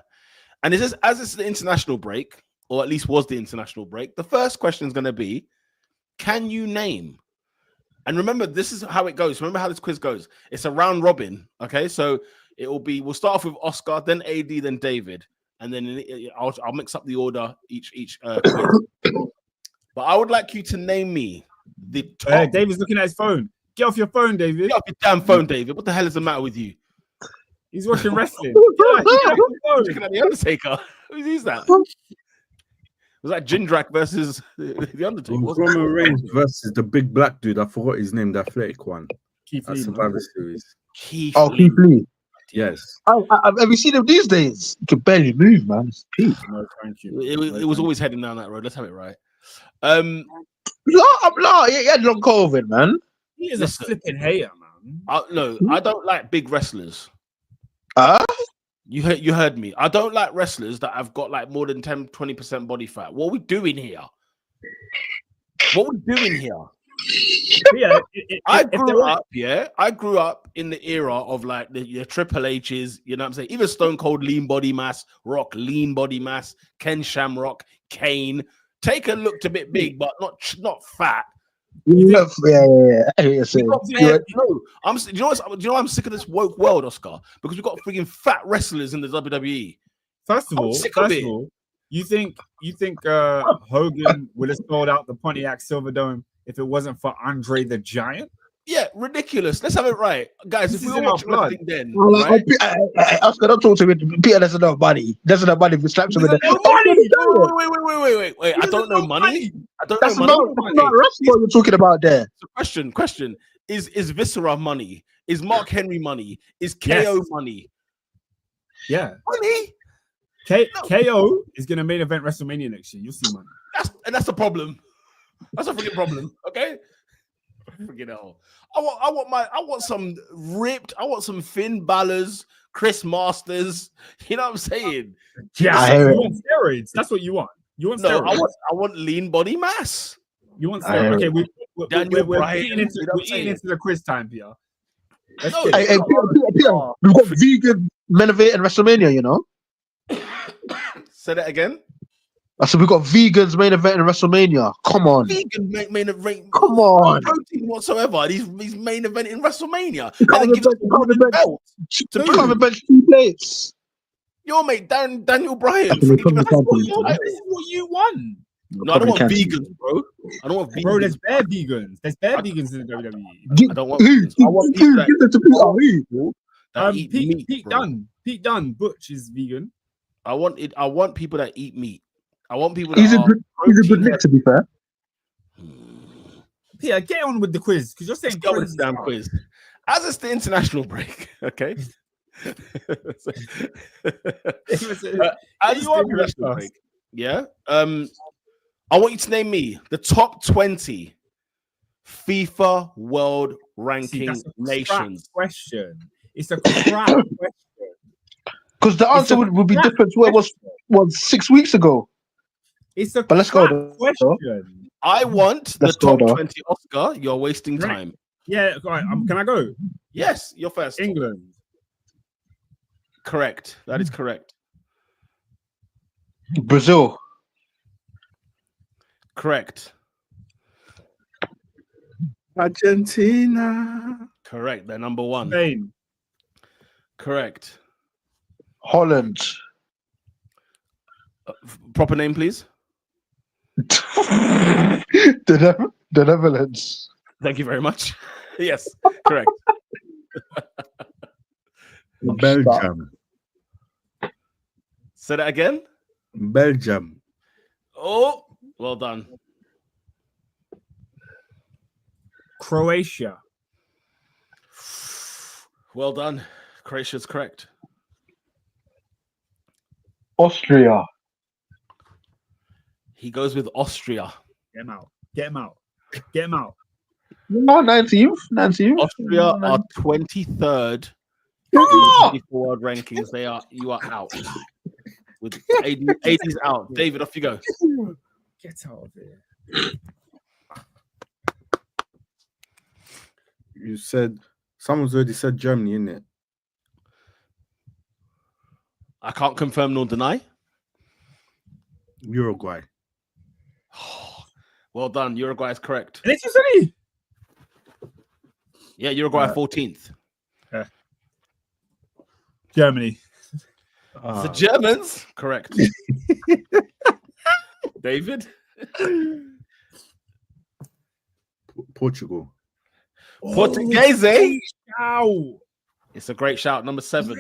And it's just, as it's the international break, or at least was the international break. The first question is going to be, can you name? And remember, this is how it goes. Remember how this quiz goes. It's a round robin. Okay, so we'll start off with Oscar, then AD, then David, and then I'll mix up the order each quiz. But I would like you to name me the top. David's looking at his phone. Get off your phone, David. Get off your damn phone, David. What the hell is the matter with you? He's watching wrestling. Looking at the Undertaker. Who's that? Was that Jindrak versus the Undertaker? Roman Reigns versus the big black dude. I forgot his name. The athletic one. Keith Lee. Survivor Series. Keith Keith Lee. Yes. Have you seen him these days? He can barely move, man. It's peak. No, thank you. It was always heading down that road. Let's have it right. No, he had long COVID, man. He is a flipping hater, man. No, I don't like big wrestlers. You heard me. I don't like wrestlers that have got like more than 10-20% body fat. What are we doing here? I grew up in the era of like the Triple H's, you know what I'm saying? Even Stone Cold, lean body mass, Rock, lean body mass, Ken Shamrock, Kane. Taker looked a bit big, but not fat. Yeah. Do you know I'm sick of this woke world, Oscar? Because we've got freaking fat wrestlers in the WWE. First of all, you think Hogan would have sold out the Pontiac Silverdome if it wasn't for Andre the Giant? Yeah, ridiculous. Let's have it right, guys. If we were watching wrestling then, right? Oscar, don't talk to me. Peter doesn't have money. We slapped him with Wait. I don't know money. That's not what you're talking about there. So question: Is Viscera money? Is Mark Henry money? Is KO money? Yeah, money. KO is going to main event WrestleMania next year. You'll see money. That's a problem. That's a freaking problem. Okay. Freaking hell. I want some ripped. I want some Finn Balor's, Chris Masters. You know what I'm saying? Yeah, you want steroids. That's what you want. You want steroids. I want lean body mass. You want steroids. Okay, we're eating into the quiz time, Peter. Peter, we've got vegan main event in WrestleMania, you know? Say that again. I said we got vegans main event in WrestleMania. Come on, vegan main event. Come on, no protein whatsoever. He's main event in WrestleMania. You can't even bench 2 plates. Your mate Daniel Bryan. This is what you want. No, I don't want vegans, bro. I don't want vegans. Bro, there's bare vegans. There's bare vegans in the WWE. I don't want vegans. I want people that eat meat. Pete Dunne. Butch is vegan. I want people that eat meat. I want people. He's a good mix, to be fair. Yeah, get on with the quiz because you're saying go with the damn quiz. As it's the international break, okay. As it's the international break, yeah. I want you to name me the top 20 FIFA World Ranking nations. Question. It's a crap question. Because the answer would be different to what it was 6 weeks ago. But let's go. Question. I want the top 20. Oscar, you're wasting time. Yeah, all right. Can I go? Yes, you're first. England. Correct. That is correct. Brazil. Correct. Argentina. Correct. They're number 1. Spain. Correct. Holland. Proper name, please. The Netherlands. Thank you very much. Yes, correct. Belgium. Say that again. Belgium. Oh, well done. Croatia. Well done. Croatia's correct. Austria. He goes with Austria. Get him out. No, 19th. Austria are 23rd in world rankings. You are out. With 80s out. David, off you go. Get out of here. You said someone's already said Germany, innit? I can't confirm nor deny. Uruguay. Well done. Uruguay is correct. And it's Italy. Yeah, Uruguay 14th. Germany. The Germans, correct. David. Portugal. Portuguese. Ow. It's a great shout. Number 7.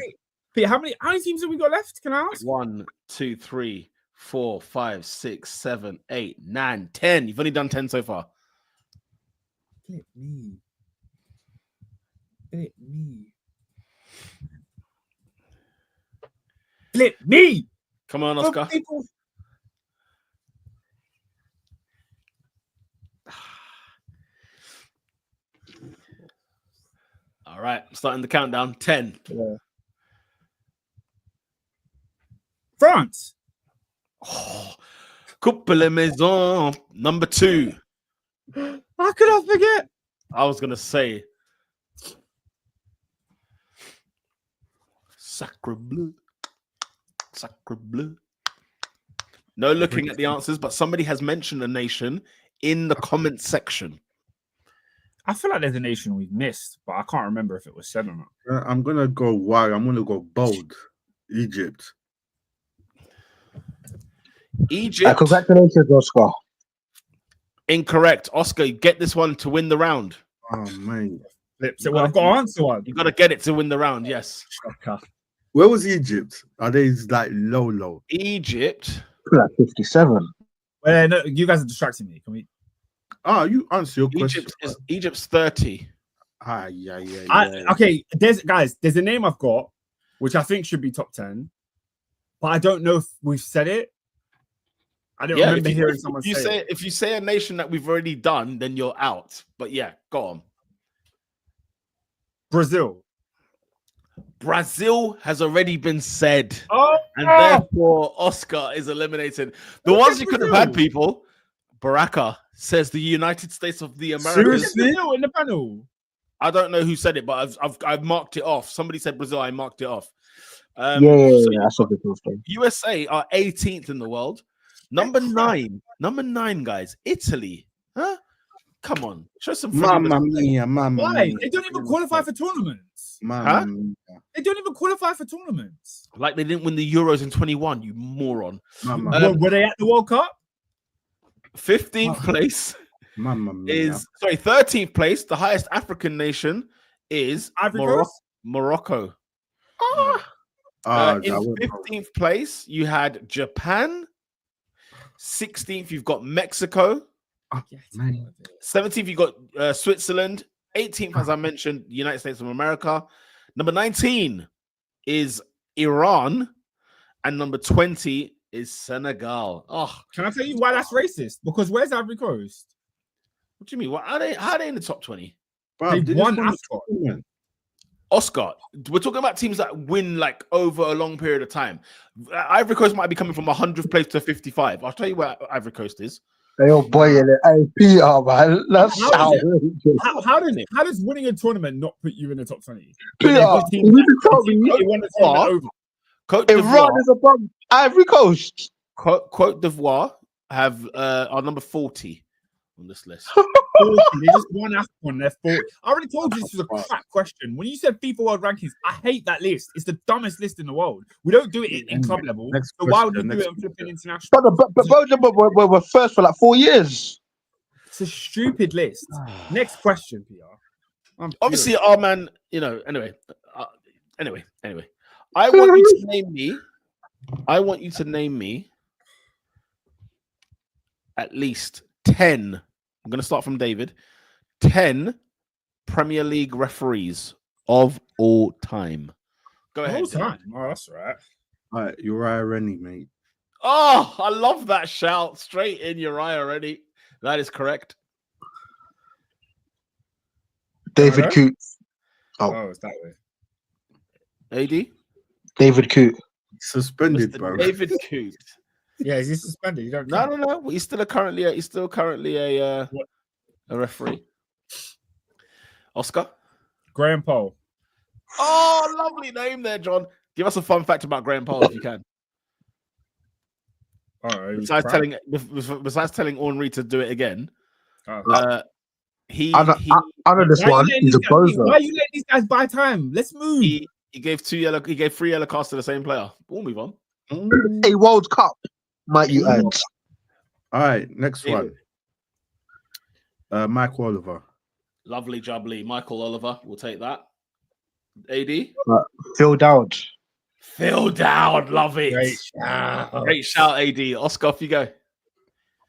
Pete, how many teams have we got left? Can I ask? 1, 2, 3, 4, 5, 6, 7, 8, 9, 10. You've only done 10 so far. Flip me. Flip me. Come on, Oscar. All right, starting the countdown. 10. Yeah. France. Oh, Coupe les Maisons. Number 2. How could I forget? I was gonna say Sacre Bleu. Sacre Bleu. No looking at the answers, but somebody has mentioned a nation in the comment section. I feel like there's a nation we've missed, but I can't remember if it was said or not. I'm gonna go wild. I'm gonna go bold. Egypt. Egypt. Congratulations, Oscar. Incorrect. Oscar, you get this one to win the round. Oh man. So I've got to answer one. You got to get it to win the round. Yes. Where was Egypt? Are they like low? Egypt. Like 57. Well, no, you guys are distracting me. Can we? You answer your question. Egypt's 30. Yeah. Okay, there's a name I've got, which I think should be top 10, but I don't know if we've said it. I don't remember hearing someone say it. If you say a nation that we've already done, then you're out. But yeah, go on. Brazil. Brazil has already been said. Oh, and therefore Oscar is eliminated. The ones you could have had, people. Baraka says the United States of the Americas. Seriously? In the panel. I don't know who said it, but I've marked it off. Somebody said Brazil. I marked it off. I saw the USA are 18th in the world. Number 9, guys. Italy. Huh? Come on. Show some Mamma mia. Why? They don't even qualify for tournaments. Huh? They don't even qualify for tournaments. Like they didn't win the Euros in 21, you moron. Were they at the World Cup? 15th place is 13th place. The highest African nation is Morocco. In 15th place, you had Japan. 16th, you've got Mexico. 17th, you've got Switzerland. 18th, as I mentioned, United States of America. Number 19 is Iran. And number 20 is Senegal. Oh, can I tell you why that's racist? Because where's Ivory Coast? What do you mean? How are they in the top 20? They won AFCON. Oscar, we're talking about teams that win like over a long period of time. Ivory Coast might be coming from 100th place to 55. I'll tell you where Ivory Coast is. Hey, oh boy, hey, PR, man. That's how does winning a tournament not put you in the top 20? PR, Iran is above Ivory Coast. Cote d'Ivoire are number 40 on this list. 40. They just won AFCON. They're 40. I already told you this was a crap question. When you said FIFA World Rankings, I hate that list. It's the dumbest list in the world. We don't do it in club level. So why would we do it on flipping international? But Belgium were first for like 4 years. It's a stupid list. Next question, PR. Obviously, our man, anyway. I want you to name me at least 10. I'm going to start from David. 10 Premier League referees of all time. Go ahead. All time? Oh, that's right. All right, Uriah Rennie, mate. Oh, I love that shout. Straight in Uriah Rennie. That is correct. David Coote. Oh, it's that way. AD? David Coote. Suspended, bro. David Coote. Yeah, is he suspended? You don't No. He's still currently a referee. Oscar? Graham Poll. Oh, lovely name there, John. Give us a fun fact about Graham Poll if you can. Besides telling Henri to do it again, I know this one. He's a bozo. Why are you letting these guys buy time? Let's move. He gave 3 yellow cards to the same player. We'll move on. A World Cup, might you add? All right, next one. Michael Oliver. Lovely jubbly. Michael Oliver. We'll take that. AD? Phil Dowd. Phil Dowd. Love it. Great shout, AD. Oscar, off you go.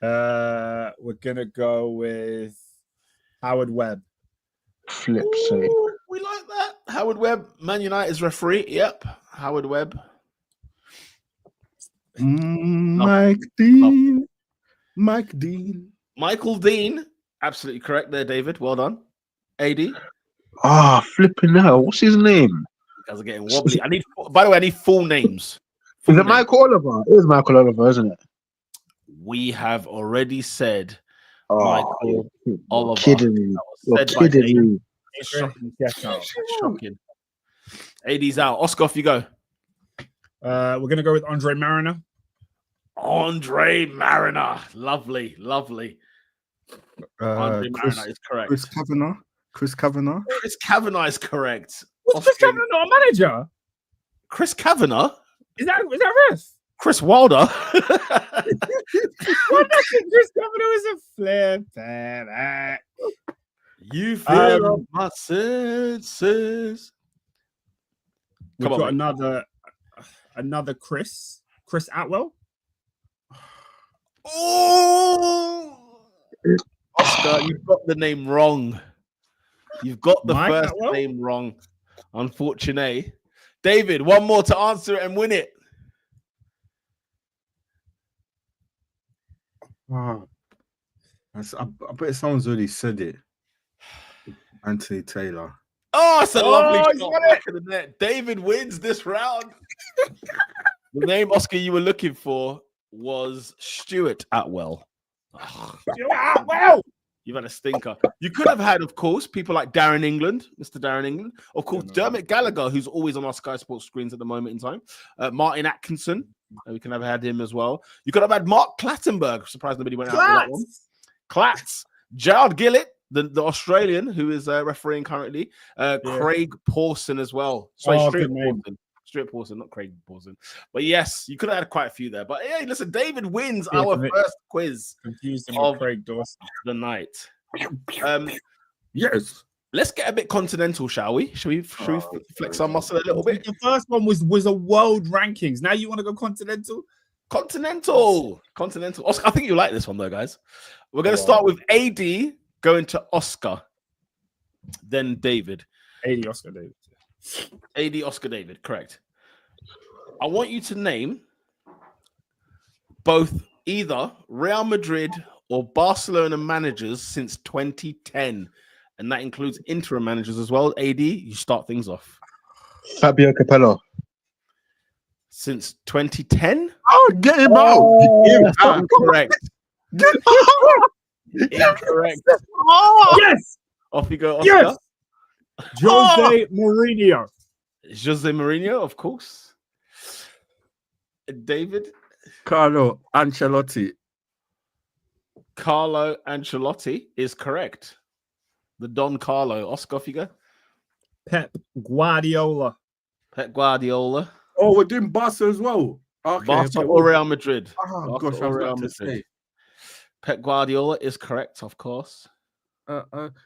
We're going to go with Howard Webb. Flip sake. We like that. Howard Webb, Man United's referee. Yep. Howard Webb. Mike Dean. Michael Dean. Absolutely correct there, David. Well done. AD. Flipping hell. What's his name? You guys are getting wobbly. I need full names. Is it Michael Oliver? It is Michael Oliver, isn't it? We have already said Michael Oliver. You're kidding me. Shocking. AD's out. Oscar, off you go. We're going to go with Andre Mariner. Andre Mariner. Lovely. Andre Mariner is correct. Chris Kavanagh. Chris Kavanagh is correct. Was Chris Kavanagh not a manager? Chris Kavanagh? Is that ref? Chris Wilder? Chris Kavanagh is a flip. You feel my senses. We've got another Chris Atwell. Oh, Oscar, you've got the name wrong. You've got the first name wrong. Unfortunate. David, one more to answer it and win it. I bet someone's already said it. Anthony Taylor. Oh, it's a lovely shot back in the net. David wins this round. The name, Oscar, you were looking for was Stuart Atwell. You've had a stinker. You could have had, of course, people like Darren England, Mr. Darren England. Of course, Dermot Gallagher, who's always on our Sky Sports screens at the moment in time. Martin Atkinson. We can have had him as well. You could have had Mark Clattenburg. Surprised nobody went out with that one. Clatts. Gerald Gillett, the Australian who is refereeing currently. Craig Pawson as well. Sorry, Stuart Pawson, not Craig Pawson. But yes, you could have had quite a few there. But hey, listen, David wins our first quiz of Craig Dawson the night. Yes. Let's get a bit continental, shall we? Should we flex our muscle a little bit? The first one was a world rankings. Now you want to go continental? Continental. Oscar, I think you like this one though, guys. We're going to start with AD going to Oscar, then David. AD, Oscar, David. AD, Oscar, David, correct. I want you to name both either Real Madrid or Barcelona managers since 2010. And that includes interim managers as well. AD, you start things off. Fabio Capello. Since 2010? Oh, get him out. Incorrect. Incorrect. Yes. Off you go, Oscar. Yes. Jose Mourinho. Jose Mourinho, of course. David? Carlo Ancelotti. Carlo Ancelotti is correct. The Don Carlo. Oscar, off you go. Pep Guardiola. Oh, we're doing Barca as well. Okay, Barca or Real Madrid. Oh, gosh, I was about to say. Pep Guardiola is correct, of course.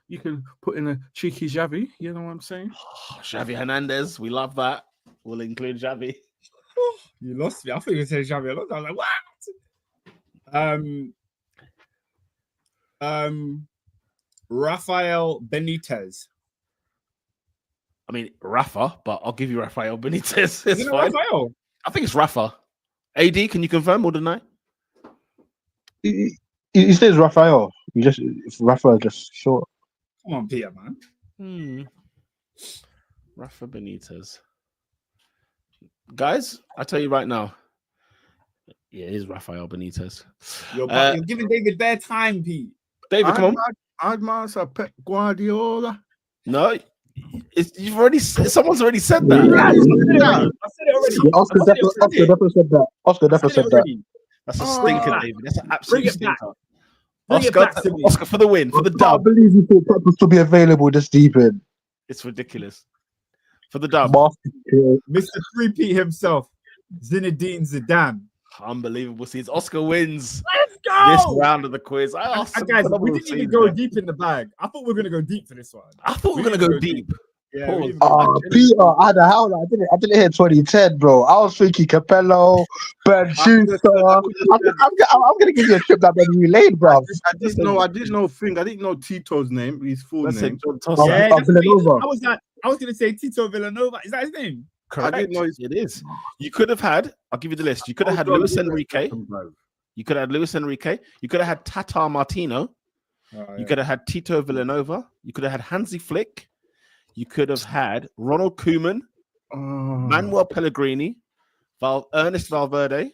You can put in a cheeky Xavi. You know what I'm saying? Oh, Xavi Hernandez. We love that. We'll include Xavi. You lost me. I thought you were saying Xavi. I was like, what? Rafael Benitez. I mean, Rafa, but I'll give you Rafael Benitez. It's fine. Rafael? I think it's Rafa. AD, can you confirm or deny? He says Rafael. Rafael just short. Come on, Peter, man. Rafa Benitez. Guys, I tell you right now. Yeah, it is Rafael Benitez. You're giving David bare time, Pete. David, come on. I'd answer Pep Guardiola. No, someone's already said that. Yeah, I said it already. Oscar definitely said that. Oscar definitely said that. That's a stinker, David. That's an absolute Bring it back. stinker. Bring it back to me. Oscar for the win, for the I dub. can't believe you thought Pep was to be available this deep in. It's ridiculous. For the dub. Mr. 3P himself, Zinedine Zidane. Unbelievable scenes. Oscar wins Let's go! this round of the quiz. I asked some Guys, we phenomenal didn't even scenes, go man. deep in the bag. I thought we were going to go deep for this one. I thought we were going to go deep. Yeah, Pause. we didn't go deep. Peter, I didn't hear 2010, bro. I was thinking Capello, Ben Schuster. I'm gonna give you a trip that Ben Lane, bro. I didn't know Tito's name. His full That's name. it, John Tosser. Yeah, Oh, Villanova. I was going to say Tito Villanova. Is that his name? Correct. I didn't know It is. You could have had, I'll give you the list. You could have had Luis Enrique. You could have had Luis Enrique. You could have had Tata Martino. You could have had Tito Villanova. You could have had Hansi Flick. You could have had Ronald Koeman, Manuel Pellegrini, Ernest Valverde,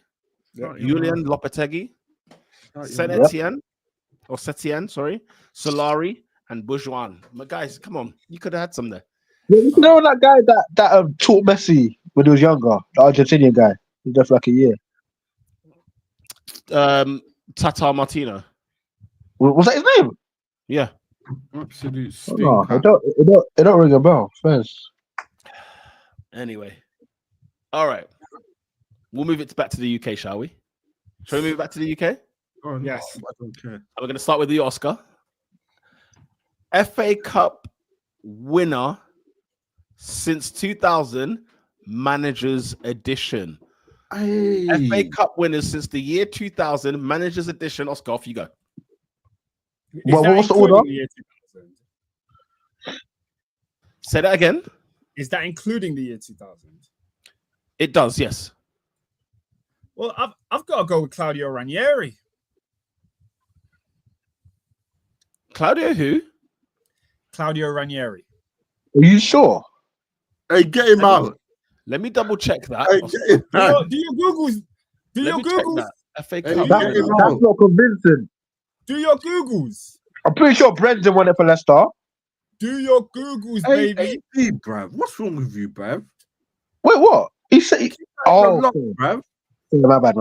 Julian Lopetegui, Setien, Solari, and Bourgeois. My guys, come on. You could have had some there. You know that guy that taught Messi when he was younger, the Argentinian guy. He was there for like a year. Tata Martino. Was that his name? Yeah. Absolute Oh, stinker. it don't ring a bell. First. Anyway. All right. We'll move it back to the UK, shall we? Shall we move it back to the UK? Oh, no, Yes. I don't care. We're going to start with the Oscar. FA Cup winner since 2000, Managers Edition. Hey. FA Cup winners since the year 2000, Managers Edition. Oscar, off you go. Well, what's the order? Say that again. Is that including the year 2000? It does, yes. Well, I've got to go with Claudio Ranieri. Claudio who? Claudio Ranieri. Are you sure? Hey, get him out. Let me double check that. Hey, get him out. Do your Googles. Do Let your me check Googles. that. FA Hey, Cup. that- winner. That's not convincing. Do your Googles. I'm pretty sure Brendan won it for Leicester. Do your Googles, Hey, baby. hey, bruv. What's wrong with you, bruv? Wait, what? He said. Oh, Look, bruv. my bad.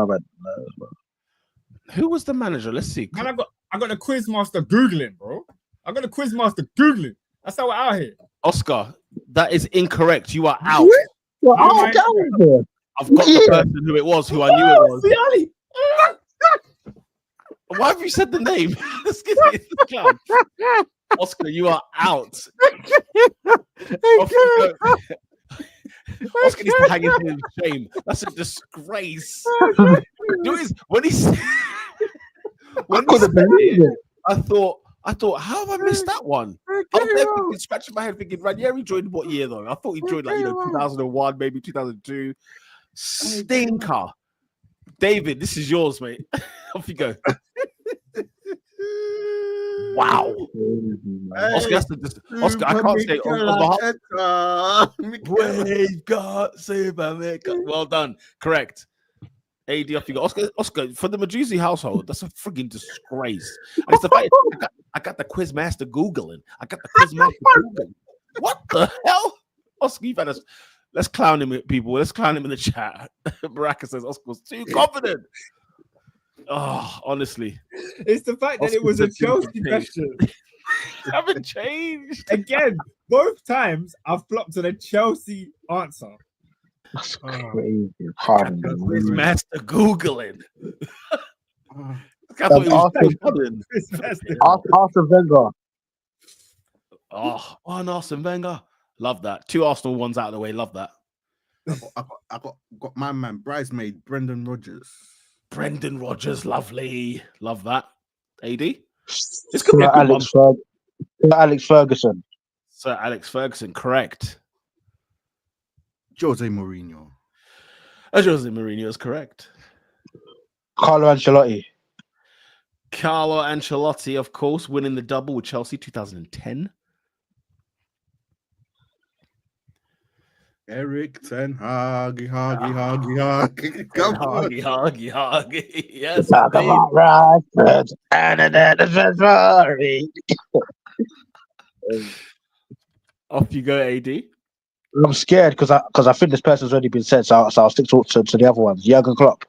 Who was the manager? Let's see. Man, I got the Quizmaster Googling, bro. I got the Quizmaster Googling. That's how we're out here. Oscar, that is incorrect. You are out. Well, Oh, oh, my that was there. I've got the person who it was, who I knew it was. Fiali. Why have you said the name? Oscar, you are out. Off you go. Oscar needs to hang his head in shame. That's a disgrace. When he said it, I thought, how have I missed that one? I was there thinking, scratching my head, thinking, Ranieri joined what year though? I thought he joined 2001, maybe 2002. Stinker. David, this is yours, mate. Off you go. Wow. Oscar, Oscar, I can't say on We've got Super Mega. Well done. Correct. AD, off you go. Oscar, for the Majuzzi household, that's a frigging disgrace. And it's the fact I got the Quizmaster Googling. What the hell? Oscar, you've had us. Let's clown him, people. Let's clown him in the chat. Baraka says Oscar was too confident. Oh, honestly. It's the fact that it was a Chelsea question. Haven't changed. Again, both times I've flopped to the Chelsea answer. That's crazy. Quizmaster Googling. I thought it was Arsene Wenger. Oh, one Arsene Wenger. Love that. 2 Arsenal ones out of the way. Love that. I got my man, bridesmaid, Brendan Rodgers. Brendan Rodgers, lovely. Love that. AD? This could be Alex Ferguson. Sir Alex Ferguson, correct. Jose Mourinho. Jose Mourinho is correct. Carlo Ancelotti. Carlo Ancelotti, of course, winning the double with Chelsea 2010. Eric Ten Hag. Come on. Huggy. Yes. Talk about Rashford and then Ferrari. Off you go, AD. I'm scared because I think this person's already been said, so I'll stick to the other ones. Jurgen Klopp.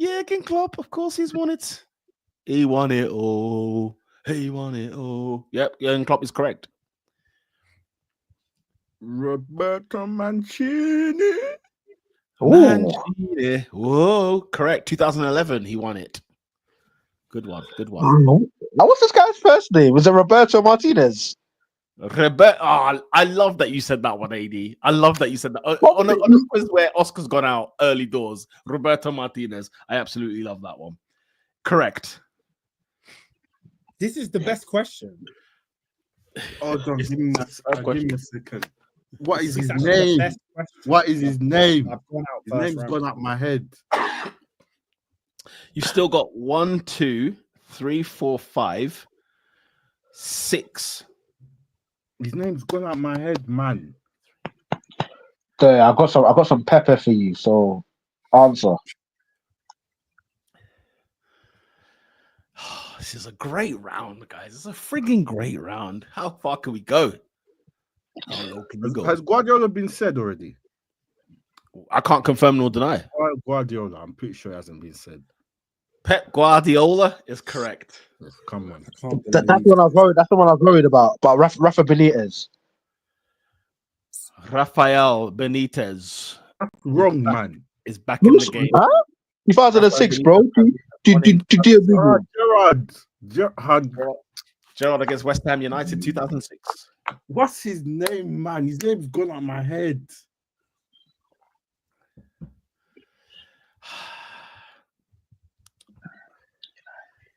Jurgen Klopp, of course, he's won it. He won it all. He won it all. Yep, Jurgen Klopp is correct. Roberto Mancini. Mancini. Whoa, correct. 2011, he won it. Good one. Good one. Now, what's this guy's first name? Was it Roberto Martinez? I love that you said that one, AD. I love that you said that. On a quiz where Oscar's gone out early doors, Roberto Martinez. I absolutely love that one. Correct. This is the best question. Oh, John, give me a second. What is his This actually name? the best question. What is his name? I've gone out His first name's round. gone up my head. You've still got 1, 2, 3, 4, 5, 6. His name's gone up my head, man. There, I got some pepper for you. So, answer. This is a great round, guys. It's a frigging great round. How far can we go? How low can you go? Has Guardiola been said already? I can't confirm nor deny. Guardiola, I'm pretty sure it hasn't been said. Pep Guardiola is correct. Come on. That's the one I was worried. That's the one I was worried about. But Rafa Benitez. Rafael Benitez Wrong, man. is back in the game. Huh? 2006, bro. Gerrard against West Ham United, 2006. What's his name, man? His name's gone out my head.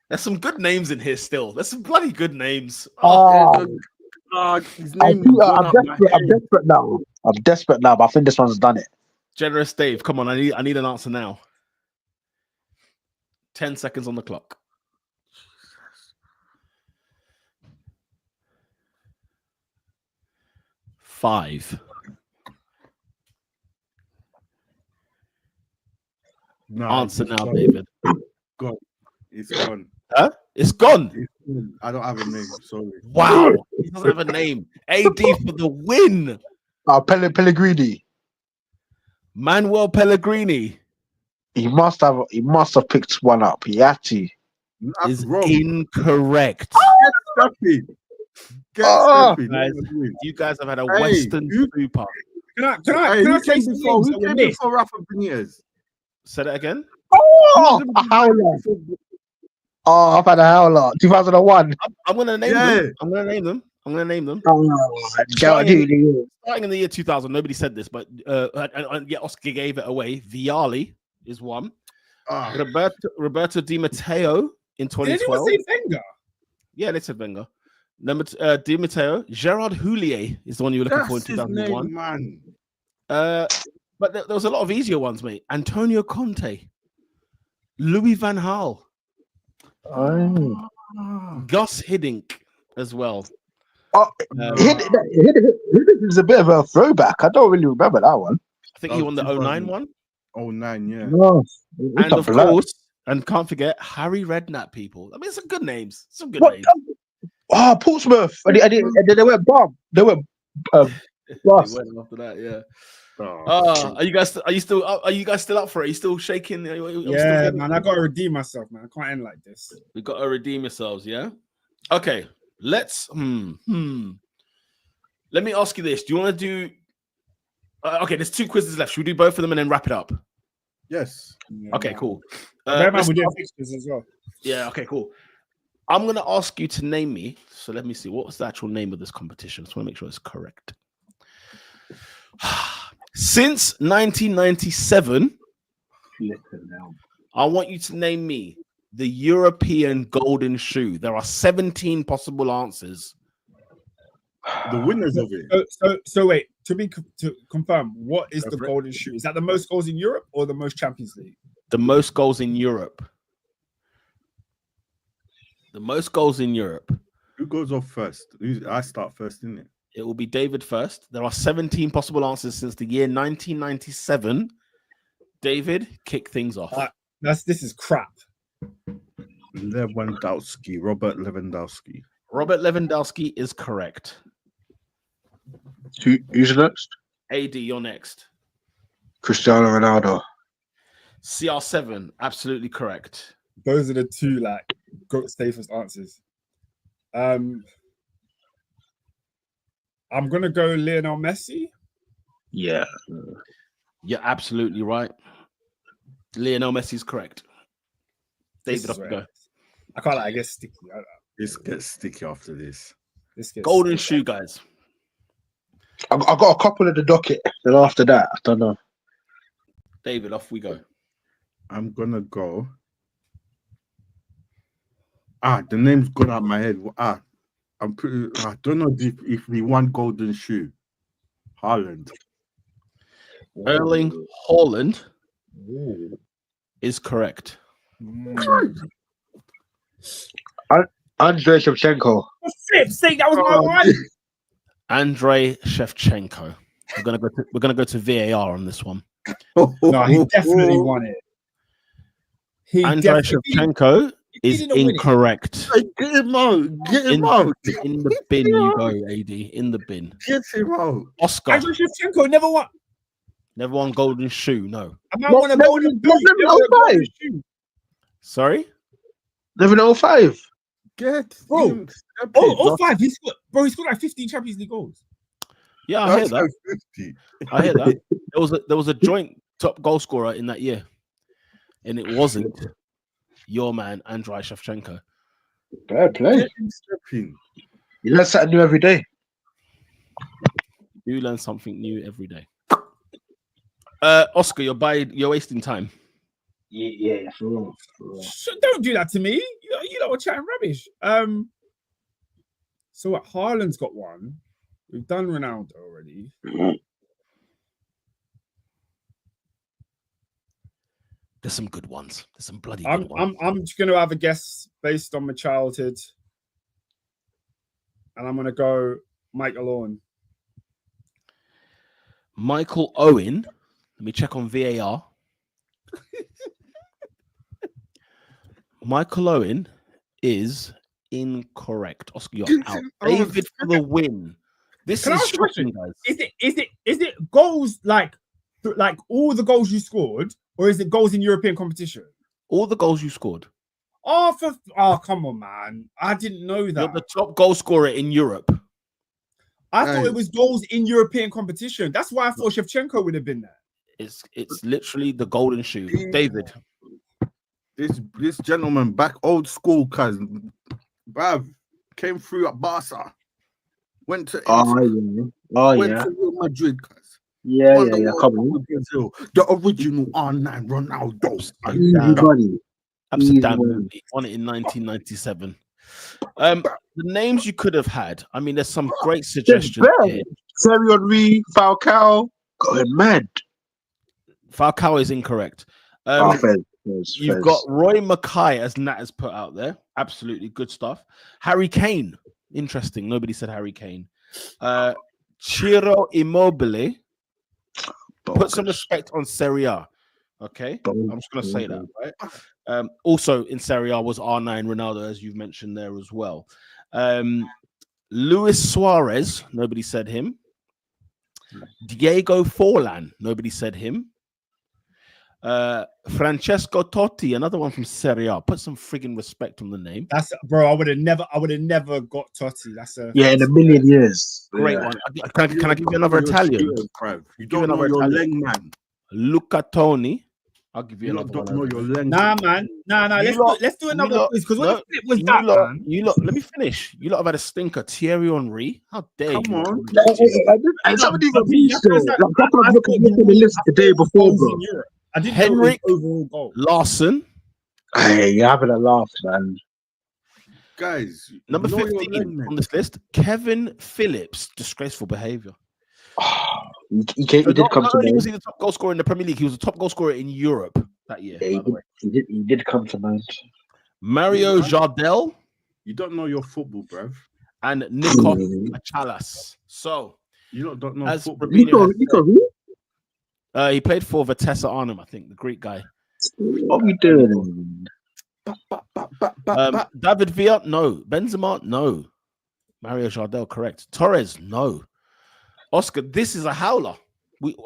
There's some good names in here still. There's some bloody good names. His name I'm desperate now. I'm desperate now, but I think this one's done it. Generous Dave, come on. I need an answer now. 10 seconds on the clock. 5. No, Answer it's now, gone. David. Gone. It's gone. Huh? It's gone. I don't have a name. Sorry. Wow. He doesn't have a name. AD for the win. Pellegrini. Manuel Pellegrini He must have picked one up. He had to. That's is wrong. incorrect. Stepping. Guys, you guys have had a Western super. Can I say some before? names Who that were came missed? before Rafa Benitez? Say that again. Oh, a howler. Oh, I've had a howler. 2001. I'm gonna name them. I'm gonna name them. Starting in the year 2000, nobody said this, but yeah, Oscar gave it away. Vialli is one. Roberto Di Matteo in 2012. Did anyone say Wenger? Yeah, they said Wenger. Number Di Matteo. Gerard Houllier is the one you were looking for in 2001. Name, man. But there was a lot of easier ones, mate. Antonio Conte, Louis van Gaal, Gus Hiddink as well. Hiddink is a bit of a throwback. I don't really remember that one. I think he won the 09 one. 09, yeah. No. And of course, and can't forget Harry Redknapp, people. I mean, some good names. Some good names. Oh, Portsmouth. And they went bomb. They went They went after that, yeah. Are you guys still up for it? Are you still shaking? Yeah, man, I gotta redeem myself, man. I can't end like this. We gotta redeem yourselves, yeah. Okay, let's. Let me ask you this: do you want to do? Okay, there's 2 quizzes left. Should we do both of them and then wrap it up? Yes. Okay, cool. We're doing fixtures as well. Yeah. Okay, cool. I'm gonna ask you to name me. So let me see. What was the actual name of this competition? I just want to make sure it's correct. Since 1997, I want you to name me the European Golden Shoe. There are 17 possible answers. The winners of it. So wait, to confirm, what is the Golden Shoe? Is that the most goals in Europe or the most Champions League? The most goals in Europe. The most goals in Europe. Who goes off first? I start first, isn't it? It will be David first. There are 17 possible answers since the year 1997. David, kick things off. This is crap. Lewandowski, Robert Lewandowski. Robert Lewandowski is correct. Who's next? AD, you're next. Cristiano Ronaldo. CR7, absolutely correct. Those are the two like safest answers. I'm gonna go Lionel Messi. Yeah. You're absolutely right. Lionel Messi's correct. David, off you go. I can't. I get sticky. This gets sticky after this. Golden shoe, guys. I got a couple of the docket. Then after that, I don't know. David, off we go. I'm gonna go. The name's gone out my head. I'm pretty. I don't know if he won golden shoe. Haaland. Erling Haaland is correct. Andrei Shevchenko. For flip's sake, that was my one. Andrei Shevchenko. We're gonna go to VAR on this one. No, he definitely won it. Andrei Shevchenko is incorrect. Get him out. Get him out. In the bin you go, AD. In the bin. Get him out. Oscar. Andrei Shevchenko never won. Never won golden shoe. No. I might want a golden boot. Sorry? 1105. Get Bro. him. 05. He scored like 15 Champions League goals. Yeah, I hear that. 50. I hear that. There was a joint top goal scorer in that year, and it wasn't your man Andrei Shevchenko. Bad play. You You learn something new every day. You learn something new every day. Oscar, you're wasting time. Yeah, for real. Don't do that to me. You know, we're chatting rubbish. So what? Haaland's got one. We've done Ronaldo already. There's some good ones. There's some bloody good ones. I'm just going to have a guess based on my childhood. And I'm going to go Michael Owen. Michael Owen. Let me check on VAR. Michael Owen is incorrect. Oscar, you're out. David for the win. This is shocking, guys. Is it goals like all the goals you scored, or is it goals in European competition? All the goals you scored. Oh, come on, man! I didn't know that. You're the top goal scorer in Europe. I thought it was goals in European competition. That's why I thought Shevchenko would have been there. It's literally the golden shoe. David. This gentleman back old school, cuz bruv, came through at Barca. Went to to Real Madrid, cuz. Yeah. Come on. Brazil, the original R9 Ronaldo. Amsterdam movie. Won it in 1997. The names you could have had. I mean, there's some great suggestions here. Thierry Henry, Falcao, going mad. Falcao is incorrect. You've got Roy Mackay, as Nat has put out there. Absolutely good stuff. Harry Kane. Interesting. Nobody said Harry Kane. Ciro Immobile. Put some respect on Serie A. Okay? I'm just going to say that, right? Also in Serie A was R9 Ronaldo, as you've mentioned there as well. Luis Suarez. Nobody said him. Diego Forlan. Nobody said him. Francesco Totti, another one from Serie A. Put some friggin' respect on the name. That's bro. I would have never got Totti. That's in a million years. Great one. Can I give you another Italian? You don't know your Italian man. Luca Toni. I'll give you another don't one. know your leng. Nah, man. Let's do another quiz because what the flip was that, man? Let me finish. You lot have had a stinker. Thierry Henry. How dare you? Come on. And some of these are beast, though. That's what I was looking at the list the day before, bro. I didn't Henrik overall goal. Larson. Hey, you're having a laugh, man. Guys, Number 15 on this list, Kevin Phillips. Disgraceful behavior. He did come not to only mind. was he the top goal scorer in the Premier League, he was the top goal scorer in Europe that year. Yeah, he did come to mind. Mario Jardel you don't know your football, bruv. and Nikos Machalas. So, You don't know as football. Rubinho has Nico, said, he played for Vitesse Arnhem, I think, the Greek guy. what are we doing? David Villa, no. Benzema, no. Mario Jardel, correct. Torres, no. Oscar, this is a howler.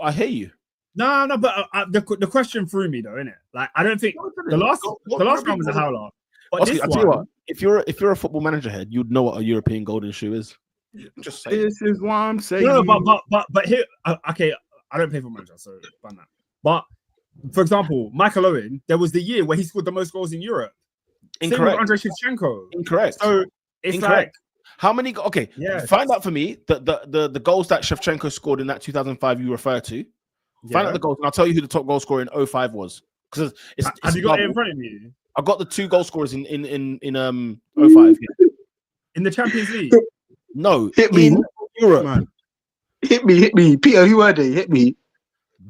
I hear you. No, but the question threw me though, innit? Like, I don't think the last one was a howler. But Oscar, this I'll tell you what, if you're a football manager head, you'd know what a European golden shoe is. Just say This is what I'm saying. No, but here, okay, I don't play for manager, so ban that. But for example, Michael Owen, there was the year where he scored the most goals in Europe. Incorrect. Same with Andrei Shevchenko. Incorrect. So it's Incorrect. like how many? Okay, find out for me the goals that Shevchenko scored in that 2005 you refer to. Find out the goals, and I'll tell you who the top goal scorer in 05 was. Because have you got it in front of you? I've got the 2 goal scorers in 05. Yeah. In the Champions League. No, hit me, Europe, man. Hit me, Peter. Who are they? Hit me.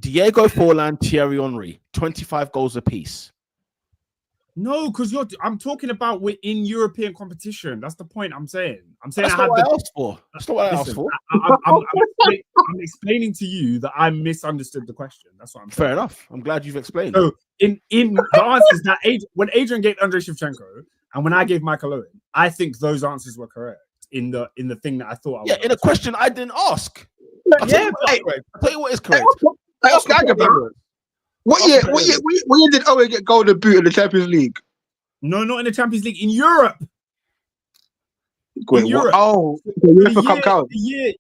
Diego Forlan, Thierry Henry, 25 goals apiece. No, because I'm talking about we're in European competition. That's the point I'm saying. That's not what I asked for. That's not what I asked for. I'm explaining to you that I misunderstood the question. That's what I'm saying. Fair enough. I'm glad you've explained. So in the answers that when Adrian gave Andrei Shevchenko and when I gave Michael Owen, I think those answers were correct in the thing that I thought. In a question I didn't ask. I'll tell you what is correct. What year did Owen get golden boot in the Champions League? No, not in the Champions League. In Europe. Wait, in Europe. Oh, the UEFA Cup count. The year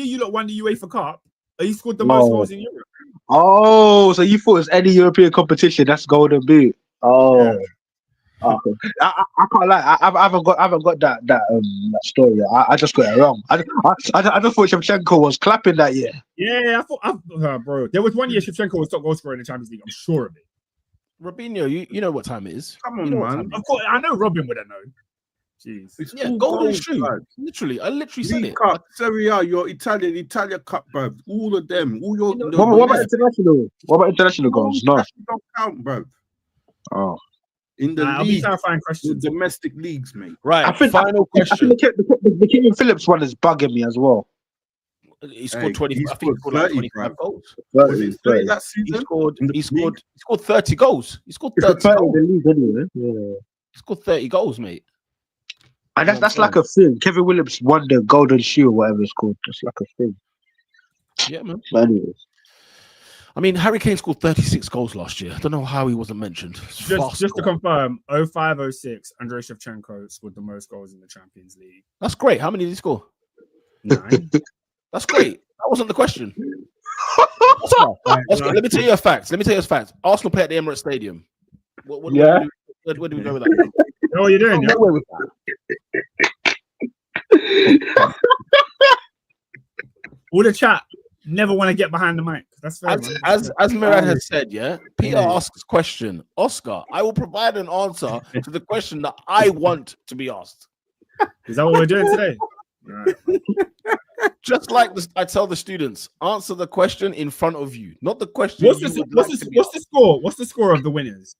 you lot won the UEFA Cup, he scored the most goals in Europe. Oh, so you thought it was any European competition? That's golden boot. Oh. Yeah. Okay. I can't lie. I haven't got that story. I just got it wrong. I just thought Shevchenko was clapping that year. Yeah, I thought, bro. There was one year Shevchenko was top goal scorer in the Champions League. I'm sure of it. Robinho, you know what time it is. Come on, man. Of course, I know Robin would have known. Jeez. Yeah, golden shoe. I literally said it. Cup, Serie A, your Italia Cup, bro. All of them. All your. What about international? What about international goals? No, don't count, bro. Oh. In the league, the domestic leagues, mate. Right. I think final question. I think the Kevin Phillips one is bugging me as well. He scored 20. I think he scored 30, 25 goals. 30 that season? He scored 30 goals. He scored 30 goals. In the league anyway. Yeah. He scored 30 goals, mate. And that's like a thing. Kevin Williams won the golden shoe or whatever it's called. That's like a thing. Yeah, man. But anyways. I mean, Harry Kane scored 36 goals last year. I don't know how he wasn't mentioned. Just to confirm, 05-06, Andrei Shevchenko scored the most goals in the Champions League. That's great. How many did he score? 9. That's great. That wasn't the question. Oscar, let me tell you a fact. Arsenal play at the Emirates Stadium. Where do we go with that? You know what you're doing? All the chat never want to get behind the mic. That's fair. As Mirad has said, Peter asks question. Oscar, I will provide an answer to the question that I want to be asked. Is that what we're doing today? Right. Just like this, I tell the students, answer the question in front of you, not the question. What's the score? What's the score of the winners?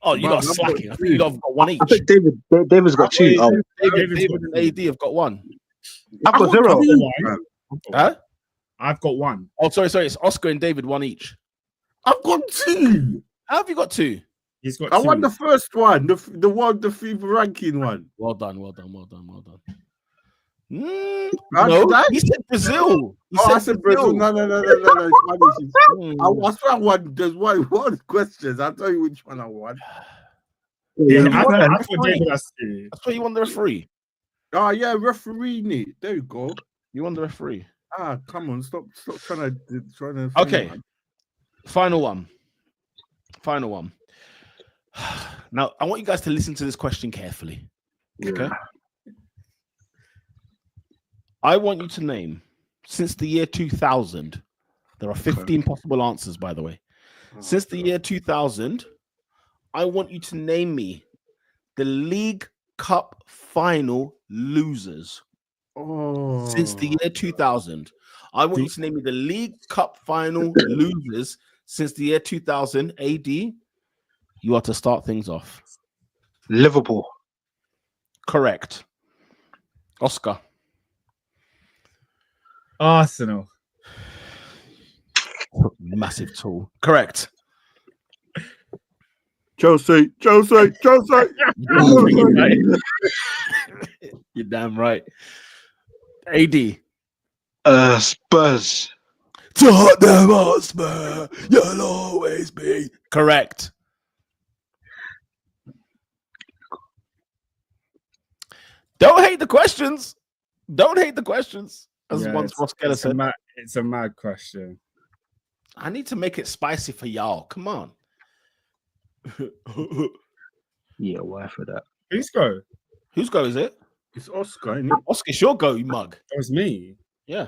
Oh, you got slacking. I think you got one each. I think David's got 2. David and AD have got 1. I've got 0. Huh? I've got 1. Oh, sorry. It's Oscar and David 1 each. I've got 2. How have you got 2? He's got 2. I won the first one, the FIFA ranking one. Well done. No, he said Brazil. I said Brazil. No. I swear I won. There's one question. I'll tell you which one I won. Yeah, That's why you won the referee. Oh yeah, referee Nick. There you go. You won the referee. Come on, stop trying to. Okay, final one. Now I want you guys to listen to this question carefully. Okay. I want you to name, since the year 2000, there are 15 possible answers, by the way. Since the year 2000, I want you to name me the League Cup final losers. Since the year 2000. I want you to name me the League Cup final losers since the year 2000 AD. You are to start things off. Liverpool. Correct. Oscar. Arsenal. Massive tool. Correct. Chelsea. You're damn right. AD. Spurs. Tottenham Hotspur, you'll always be. Correct. Don't hate the questions. Don't hate the questions. As once Ross Geller said. It's a mad question. I need to make it spicy for y'all. Come on. Yeah, why for that? Who's go? Whose go is it? It's Oscar, isn't it? Oscar, it's your go, you mug. That was me. Yeah.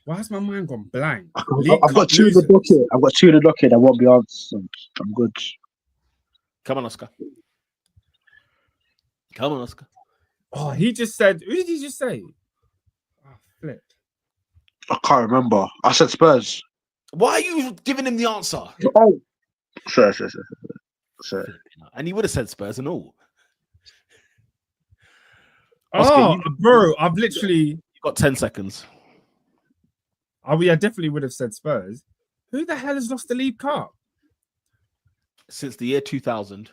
Why has my mind gone blank? I've got two in the docket. I've got two in the docket that won't be answered. I'm good. Come on, Oscar. Come on, Oscar. Oh, he just said. Who did he just say? Oh, flip. I can't remember. I said Spurs. Why are you giving him the answer? Oh, sorry. And he would have said Spurs and all. Oscar, bro, I've literally. You got 10 seconds. Oh, yeah, definitely would have said Spurs. Who the hell has lost the League Cup? Since the year 2000.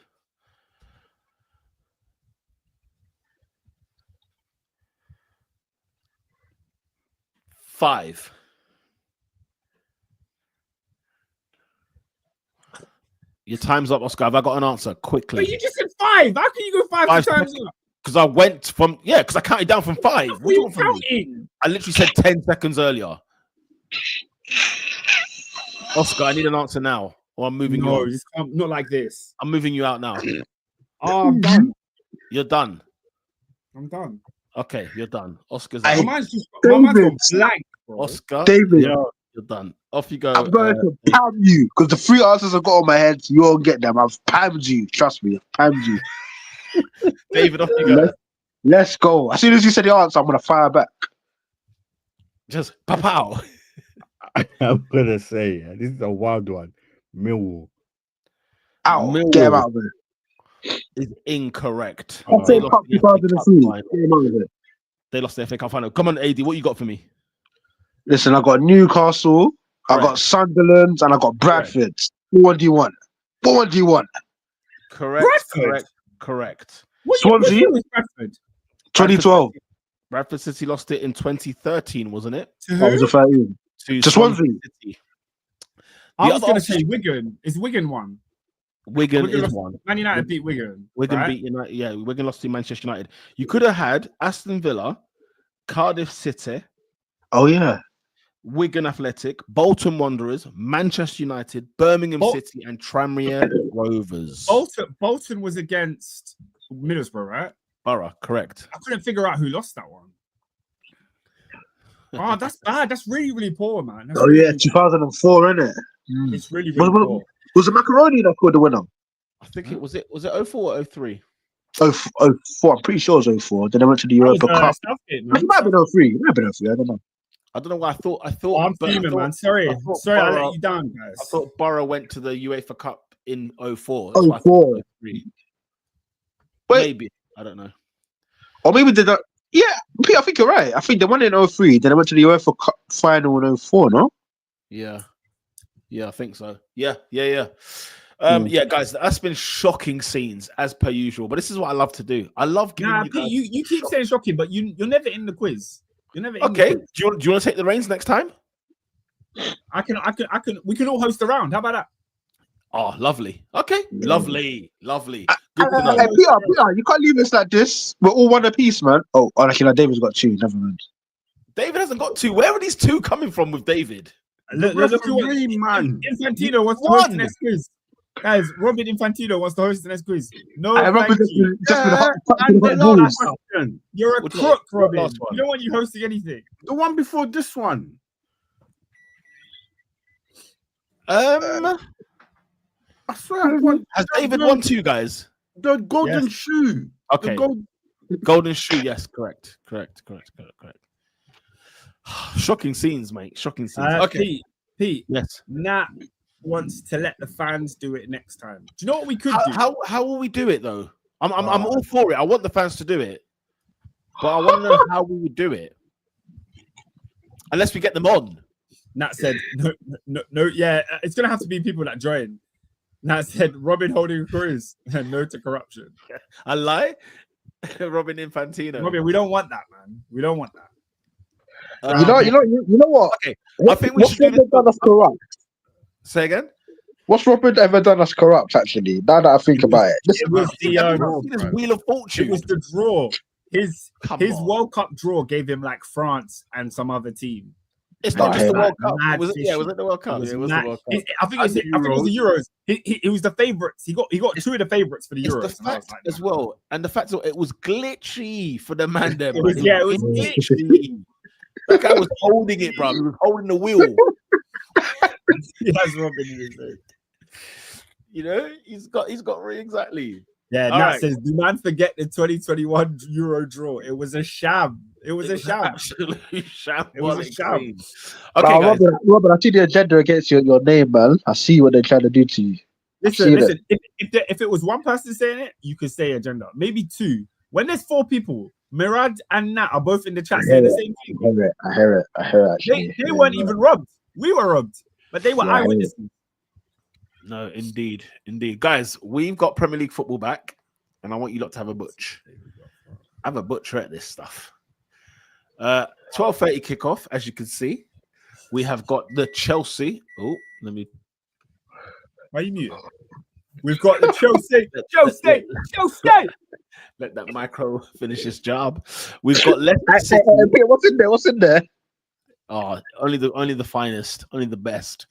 Five. Your time's up, Oscar. Have I got an answer? Quickly. But you just said 5. How can you go 5 times up? Because I went from, because I counted down from 5. What are you counting? I literally said 10 seconds earlier. Oscar, I need an answer now, or I'm moving you on. Not like this. I'm moving you out now. Oh, I'm done. You're done. I'm done. Okay, you're done. Oscar's Hey, out. My mind's gone blank, bro. Oscar, David, you're done. Off you go. I'm going to pam you because the 3 answers I've got on my head, you won't get them. I've pammed you. Trust me, I've pammed you. David, off you go. Let's go. As soon as you said the answer, I'm going to fire back. Just pow. I'm gonna say this is a wild one. Millwall. Out. Millwall. Get him out of there. Is incorrect. I'll say Cup 2003. They lost their FA Cup final. Come on, AD, what you got for me? Listen, I got Newcastle, I got Sunderland, and I got Bradford. What do you want? What do you want? Correct. Bradford? Correct. Swansea? Bradford? 2012. Bradford City lost it in 2013, wasn't it? That was a 13. To Swansea. City. I was going to say Wigan. Is Wigan one? Wigan is lost, one. Man United beat Wigan. Wigan beat United. Yeah, Wigan lost to Manchester United. You could have had Aston Villa, Cardiff City. Oh, yeah. Wigan Athletic, Bolton Wanderers, Manchester United, Birmingham City, and Tranmere Rovers. Bolton was against Middlesbrough, right? Borough, correct. I couldn't figure out who lost that one. Oh, that's bad. That's really, really poor, man. That's really 2004, innit? It's really, really poor. Was it Macaroni that scored the winner? I think it was 04 or 03? 04, I'm pretty sure it was 04. Then I went to the Europa Cup. It might have been 03. It might have been 03. I don't know. I don't know why I thought. I'm fuming, man. Sorry, I let you down, guys. I thought Borough went to the UEFA Cup in 04. 04. Maybe. I don't know. Or maybe they don't. Yeah, Pete, I think you're right. I think they won in 03. Then I went to the UEFA Cup final in 04, no? Yeah, I think so. Yeah. Yeah, guys, that's been shocking scenes as per usual. But this is what I love to do. I love giving you guys... you keep saying shocking, but you're never in the quiz. You're never in okay. The quiz. Do you want to take the reins next time? I can. We can all host a round. How about that? Oh, lovely. Okay, lovely. Good to know. Hey, Peter, you can't leave us like this. We're all one apiece, man. Oh, actually, no, David's got 2. Never mind. David hasn't got 2. Where are these 2 coming from with David? Look who man. Infantino wants to host the next quiz. Guys, Robin Infantino wants to host the next quiz. No, I remember you're a crook, Robin. You don't want you hosting anything. The one before this one. I swear, has David won 2, guys? The golden shoe. Okay. Golden shoe. Yes, correct. Shocking scenes, mate. Shocking scenes. Okay, Pete. Yes. Nat wants to let the fans do it next time. Do you know what we could do? How will we do it though? I'm all for it. I want the fans to do it, but I want to know how we would do it. Unless we get them on. Nat said no. Yeah, it's gonna have to be people that join. Nat said Robin holding a cruise and no to corruption. I lie. Robin Infantino. Robin, we don't want that, man. We don't want that. You know what? Okay, I think we What's should do Robert done us corrupt? Say again. What's Robert ever done us corrupt? Actually, now that I think about it, It was the This Wheel of Fortune. it was the draw. His Come his on. World Cup draw gave him like France and some other team. It's And not it just the was World like Cup. mad Was it the World Cup? It Yeah, it was was the mad. World Cup. I think it was the Euros. He was the favourites. He got two of the favourites for the It's Euros. the And I was fact like, as well, and the fact that it was glitchy for the man there. It was glitchy. That guy was holding it, bro. He was holding the wheel. He has Robin in his head. You know, he's got exactly. Yeah, All Nat right. says, do man forget the 2021 Euro draw? It was a sham. It was a sham. Absolutely sham. It was a sham. Okay, guys. Robert, I see the agenda against your name, man. I see what they're trying to do to you. Listen. If it was one person saying it, you could say agenda. Maybe two. When there's four people, Mirad and Nat are both in the chat saying the same thing. I hear it. Actually, They weren't even robbed. We were robbed, but they were eyewitnesses. No, indeed. Guys, we've got Premier League football back, and I want you lot to have a butch. Have a butcher at this stuff. 12:30 kickoff, as you can see. We have got the Chelsea. Oh, let me. Why are you mute? We've got the Chelsea. Let that micro finish his job. We've got Leicester City. What's in there? Oh, only the finest, only the best.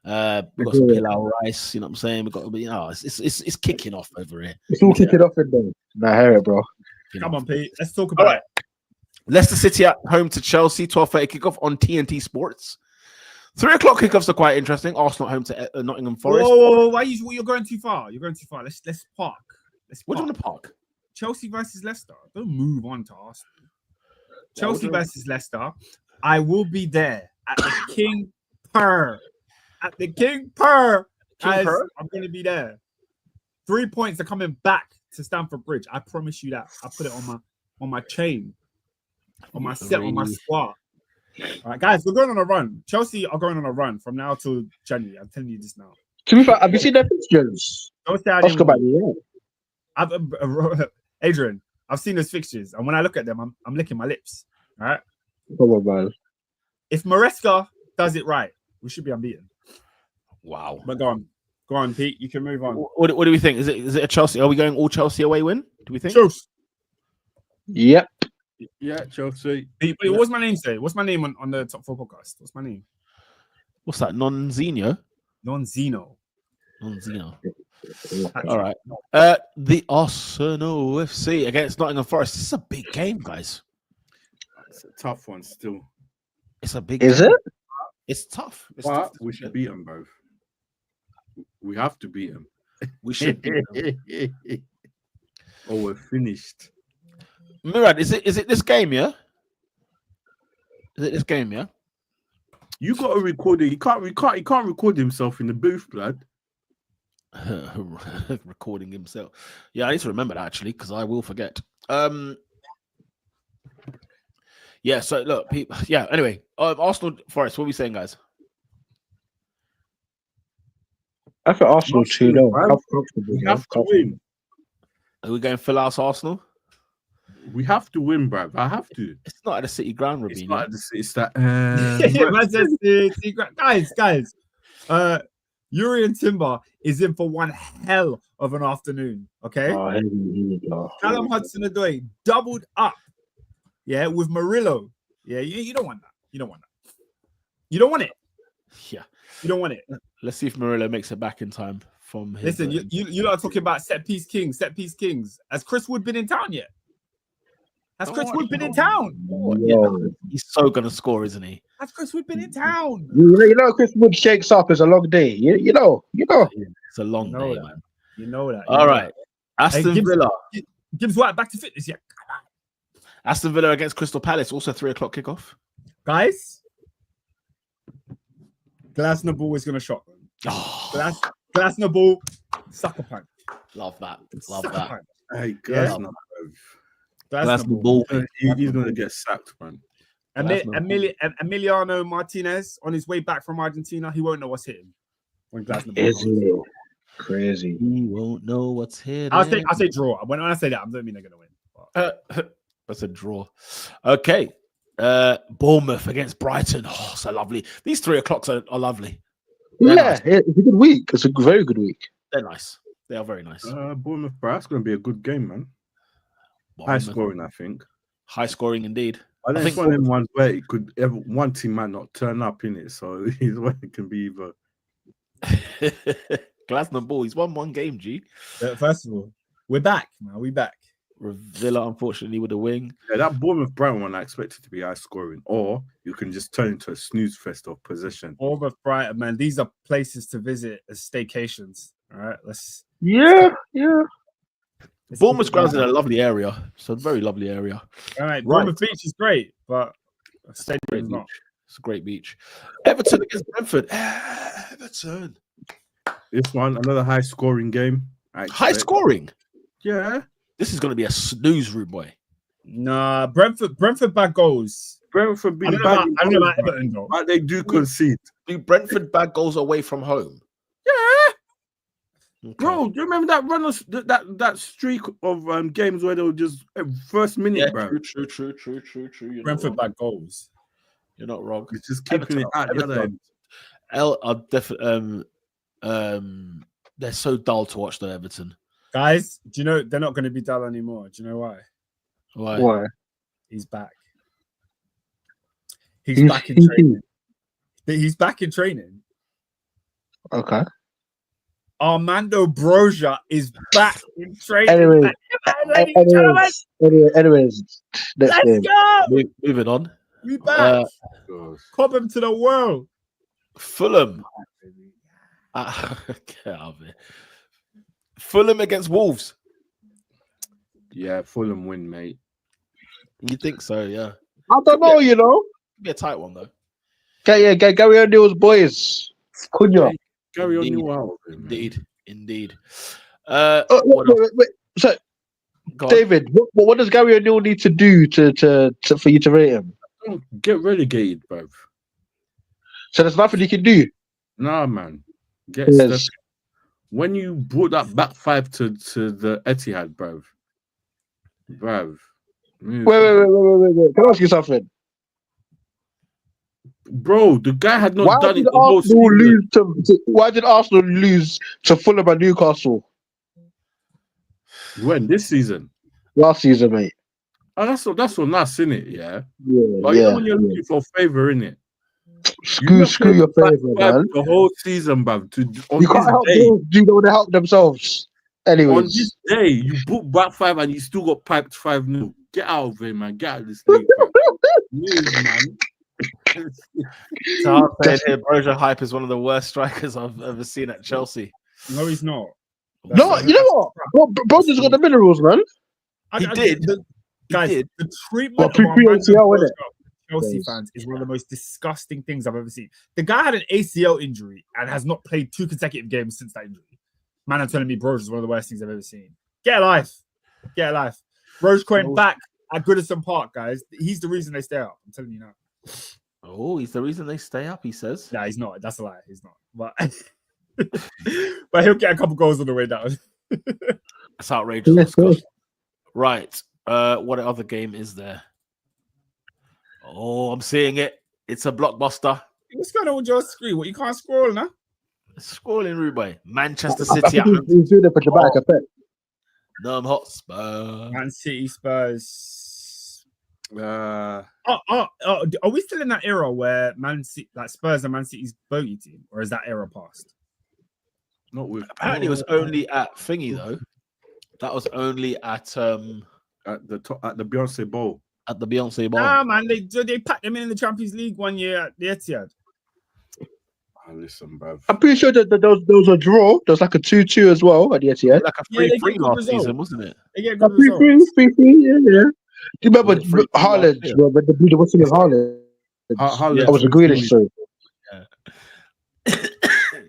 We've got some pilau rice, you know what I'm saying? We've got, it's kicking off over here. It's all kicking off in there. I hear it, bro. Come on, Pete. Let's talk about it. Leicester City at home to Chelsea, 12:30 kickoff on TNT Sports. 3 o'clock kickoffs are quite interesting. Arsenal at home to Nottingham Forest. Whoa, why you're going too far? You're going too far. Let's park. What do you want to park? Chelsea versus Leicester. Don't move on to Arsenal. Chelsea versus Leicester. I will be there at the King Per. At the King Per. I'm going to be there. 3 points are coming back to Stamford Bridge. I promise you that. I put it on my chain, on my set, on my squad. All right, guys, we're going on a run. Chelsea are going on a run from now till January. I'm telling you this now. To be fair, have you seen their fixtures? Adrian, I've seen those fixtures, and when I look at them, I'm licking my lips. All right. Come on, man. If Maresca does it right, we should be unbeaten. Wow. But go on, Pete. You can move on. What do we think? Is it a Chelsea? Are we going all Chelsea away win? Do we think? Chelsea. Yep. Yeah, Chelsea. Pete, what's my name say? What's my name on the Top 4 podcast? What's my name? What's that? Non-Zeno. All right. The Arsenal FC against Nottingham Forest. This is a big game, guys. It's a tough one still. It's a big Is game. it? It's tough. But we should beat them both. We have to beat them. We should beat them. Oh, we're finished. Murad, is it this game, yeah? Is it this game, yeah? You got to record it. He can't record himself in the booth, blood. Recording himself. Yeah, I need to remember that actually because I will forget. Yeah, so look, people. Yeah, anyway, Arsenal Forest. What are we saying, guys? I think Arsenal 2-0. We have to win. Are we going full house Arsenal? We have to win, bruv. I have to. It's not at the City ground, Rabin. It's not at the City. It's that. Guys. Yuri and Timber is in for one hell of an afternoon. Okay. Callum Hudson-Odoi doubled up. Yeah, with Murillo. Yeah, you don't want that. You don't want that. You don't want it. Yeah, you don't want it. Let's see if Murillo makes it back in time from his. Listen, you are talking about set piece kings. Has Chris Wood been in town yet? Has Chris Wood been in town? Yeah, he's so gonna score, isn't he? Has Chris Wood been in town? You know, Chris Wood shakes up. It's a long day. You know. It's a long day, man. You know that. All right, Aston Villa. Gibbs White back to fitness. Yeah. Aston Villa against Crystal Palace, also 3 o'clock kickoff. Guys, Glasner Ball is going to shock them. Oh. Glasner Ball, sucker punch. Love that. Hey, Glasner. Glasner Ball. He's going to get sacked, man. Emiliano Martinez, on his way back from Argentina, he won't know what's hitting. When Glasner Ball is it crazy? He won't know what's hitting. I'll say draw. When I say that, I don't mean they're going to win. That's a draw. Okay. Bournemouth against Brighton. Oh, so lovely. These 3 o'clocks are lovely. Nice. It's a good week. It's a very good week. They're nice. They are very nice. Bournemouth, bro. That's going to be a good game, man. High scoring, I think. High scoring indeed. I think it's one of them ones where it could one team might not turn up in it, so it can be either. Glasner Ball, he's won 1 game, G. First of all, we're back, man. We back. Villa, unfortunately, with a wing. Yeah, that Bournemouth Brighton one I expected to be high scoring, or you can just turn into a snooze fest of possession. Bournemouth Brighton, man. These are places to visit as staycations. All right, Yeah. Bournemouth's ground's in a lovely area. It's a very lovely area. All right, Bournemouth Beach is great, but stadium is not. It's a great beach. Everton against Brentford. Everton. This one, another high scoring game. High scoring? Yeah. This is going to be a snooze, rude boy. Nah, Brentford bag goals. Brentford being I don't know about Everton, though. but they do concede. Do Brentford bag goals away from home? Yeah. Okay. Bro, do you remember that run of that streak of games where they were just first minute, bro? True. Brentford bag goals. You're not wrong. It's just keeping it at the other end. They're so dull to watch, though, Everton. Guys, do you know they're not going to be dull anymore? Do you know why? Why? He's back. He's back in training. He's back in training. Okay. Armando Broja is back in training. Anyways, let's go. Moving on. We back. Cobham to the world. Fulham. Get out of it. Fulham against Wolves. Yeah, Fulham win, mate. You think so? Yeah. I don't know, you know. Be a tight one though. Gary O'Neill's boys. Cunha. Gary O'Neill out. Indeed. Wait. So, David, what does Gary O'Neill need to do to for you to rate him? Don't get relegated, bruv. So there's nothing you can do. Nah, man. Yes. When you brought that back 5 to the Etihad, bruv. Wait. Can I ask you something? Bro, the guy had not done it the whole season. Why did Arsenal lose to Fulham and Newcastle? When? This season? Last season, mate. Oh, that's on us, innit? Yeah. But you know when you're looking for favour, innit? Screw your favour, man. The whole season, bruv. You can't help them. You don't want to help themselves. Anyways. On this day, you put back 5 and you still got piped 5-0. Get out of here, man. Get out of this league, man. So I'm saying here, Broja Hype is one of the worst strikers I've ever seen at Chelsea. No, he's not. No, you know what? Broja's got the minerals, man. He did. Guys, the treatment of Chelsea fans is one of the most disgusting things I've ever seen. The guy had an ACL injury and has not played 2 consecutive games since that injury. Man, I'm telling me Broja is one of the worst things I've ever seen. Get a life. Broja going back at Goodison Park, guys. He's the reason they stay up. I'm telling you now. Oh, he's the reason they stay up, he says. Yeah, he's not. That's a lie. He's not. But he'll get a couple goals on the way down. That's outrageous. Right. What other game is there? Oh, I'm seeing it. It's a blockbuster. What's going on with your screen? What, you can't scroll now? Scrolling, Rubai. Manchester City. He's doing it for the back effect. Hotspur. Man City, Spurs. Are we still in that era where Man City, like Spurs and Man City's bogey team, or is that era past? Not with. Apparently, it was only at thingy though. That was only at the Beyonce Bowl. At the Beyonce Bowl. Nah, man, they packed them in the Champions League one year at the Etihad. Listen, bruv. I'm pretty sure that there was a draw. There was like a 2-2 as well at the Etihad. Like a 3-3 last season, wasn't it? They get good results. 3-3, yeah. Do you remember Haaland? What's in Haaland? Haaland. I was a Grealish, sorry.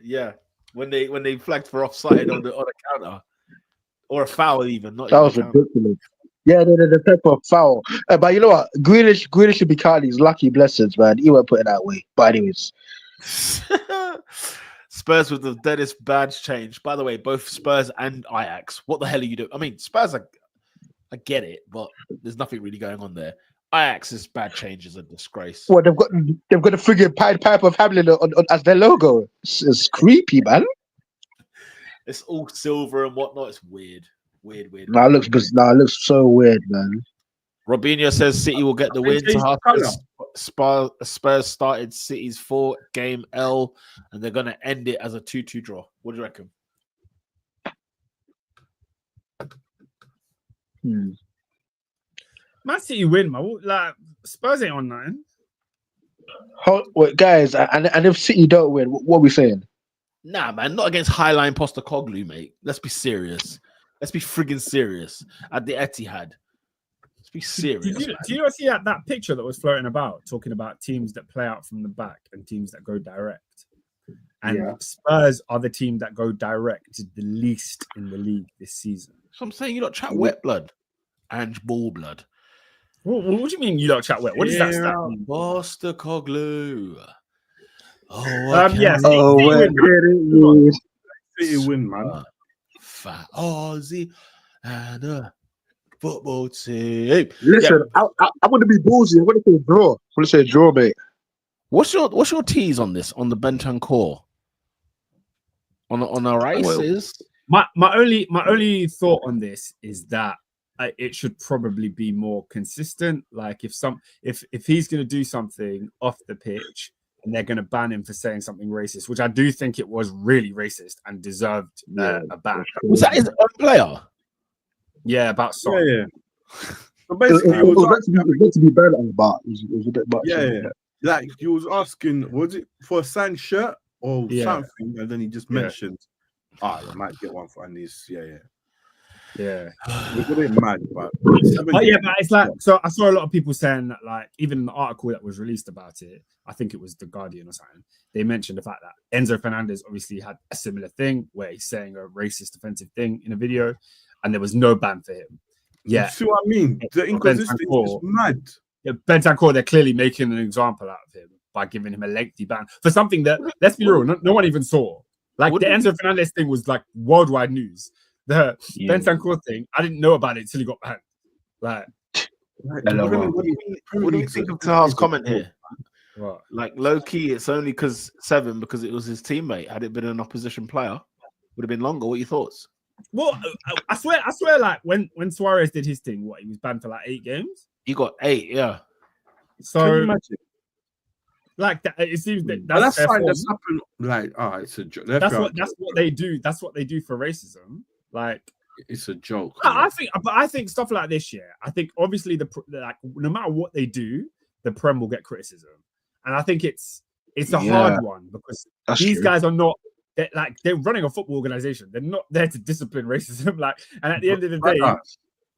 Yeah. When they flagged for offside on the counter. Or a foul even. Not that was ridiculous. Yeah, the type of foul. But you know what? Grealish should be counting his lucky blessings, man. He won't put it that way. But anyways. Spurs with the deadest badge change. By the way, both Spurs and Ajax. What the hell are you doing? I mean, Spurs, I get it, but there's nothing really going on there. Ajax's bad change is a disgrace. Well, they've got a friggin' Pied Piper of Hamelin on as their logo. It's creepy, man. It's all silver and whatnot. It's weird. Nah, it looks so weird, man. Robinho says City will get the win. Spurs started City's 4-game L, and they're going to end it as a 2-2 draw. What do you reckon? Man City win, man. Like Spurs ain't on nothing. Wait, guys, and if City don't win, what are we saying? Nah, man, not against Highline Postecoglou, mate. Let's be serious. Let's be friggin' serious. At the Etihad. Let's be serious. Do you see that picture that was floating about, talking about teams that play out from the back and teams that go direct? And Spurs are the team that go direct the least in the league this season. So I'm saying you don't chat wet blood and ball blood. What do you mean you don't chat wet? What does that stat mean? Postecoglou. City win, man. Fat Aussie and a football team. Listen, I want to be ballsy. I want to say draw. I want to say draw, mate. What's your tease on this? On the Bentancur? On our races? My only thought on this is that it should probably be more consistent. Like if he's going to do something off the pitch and they're going to ban him for saying something racist, which I do think it was really racist and deserved a ban. Was that his own player? Yeah, about Son. Yeah. So basically, it was meant to be better, but it was a bit much. Yeah. Like he was asking, was it for a signed shirt or something? And then he just mentioned, I might get one for Anis. Yeah. It was a bit mad, but it's like, so I saw a lot of people saying that, like, even in the article that was released about it, I think it was The Guardian or something, they mentioned the fact that Enzo Fernandez obviously had a similar thing where he's saying a racist, offensive thing in a video, and there was no ban for him. Yeah. You see what I mean? The inconsistency is mad. Yeah, Bentancur, they're clearly making an example out of him by giving him a lengthy ban for something that, let's be real, no one even saw. Like, the Enzo Fernandez thing was like worldwide news. The Bentancur thing, I didn't know about it until he got banned. Like, what do you think of Tahal's comment here? What? Like, low key, it's only because it was his teammate. Had it been an opposition player, would have been longer. What are your thoughts? Well, I swear, like when Suarez did his thing, he was banned for like 8 games. He got 8, yeah. So, like that, it seems that's fine. That's happened. Like, it's a joke. That's what they do. That's what they do for racism. Like, it's a joke. I think stuff like this. Yeah, I think obviously no matter what they do, the Prem will get criticism, and I think it's a hard one because these guys are not. They're running a football organization. They're not there to discipline racism. Like, and at the end of the day,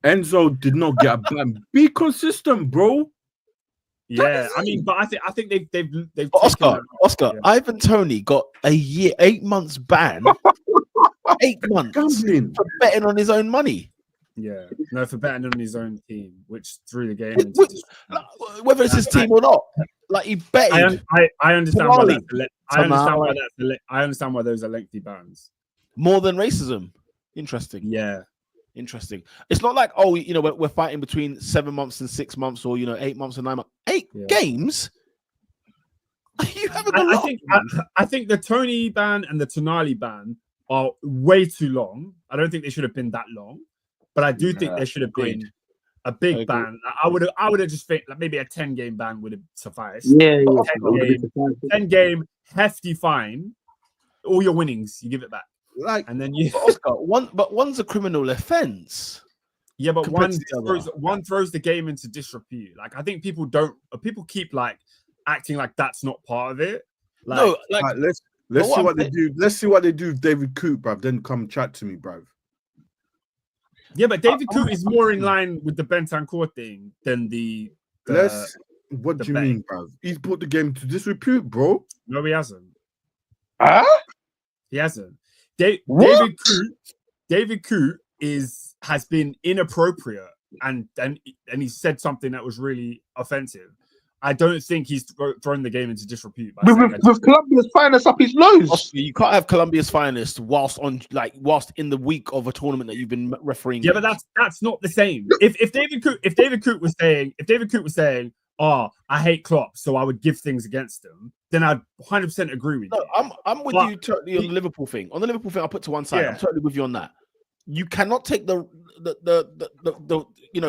Enzo did not get a ban. Be consistent, bro. Yeah, I mean, but I think they've Oscar. Ivan Toney got a year, 8 months ban. 8 months gambling for betting on his own money. Yeah, no, for betting on his own team, which threw the game. Whether it's his team or not, like he betted. I understand why that's. I understand why those are lengthy bans. More than racism. Interesting. Yeah. Interesting. It's not like, we're fighting between 7 months and 6 months, or 8 months and 9 months. 8 games. You haven't got I think the Tony ban and the Tonali ban are way too long. I don't think they should have been that long, but I do think there should have been a big ban. I would have just think like maybe a 10-game ban would have sufficed. Yeah. 10 game hefty fine. All your winnings, you give it back. Like, and then you Oscar, one's a criminal offense. Yeah, but one throws the game into disrepute. Like, I think people keep like acting like that's not part of it. Like, no, like let's see what they do. Let's see what they do with David Coote, bruv. Then come chat to me, bruv. Yeah, but David Coote is more in line with the Bentancur thing than the what do you mean, bruv? He's put the game to disrepute, bro. No, he hasn't. He hasn't. David Coote has been inappropriate and he said something that was really offensive. I don't think he's thrown the game into disrepute. With Colombia's finest up his nose. Oscar, you can't have Colombia's finest whilst in the week of a tournament that you've been refereeing. Yeah, but that's not the same. If David Coote was saying, "Oh, I hate Klopp, so I would give things against him," then I'd 100% agree with you. I'm with you totally on the Liverpool thing. On the Liverpool thing, I'll put to one side. Yeah. I'm totally with you on that. You cannot take the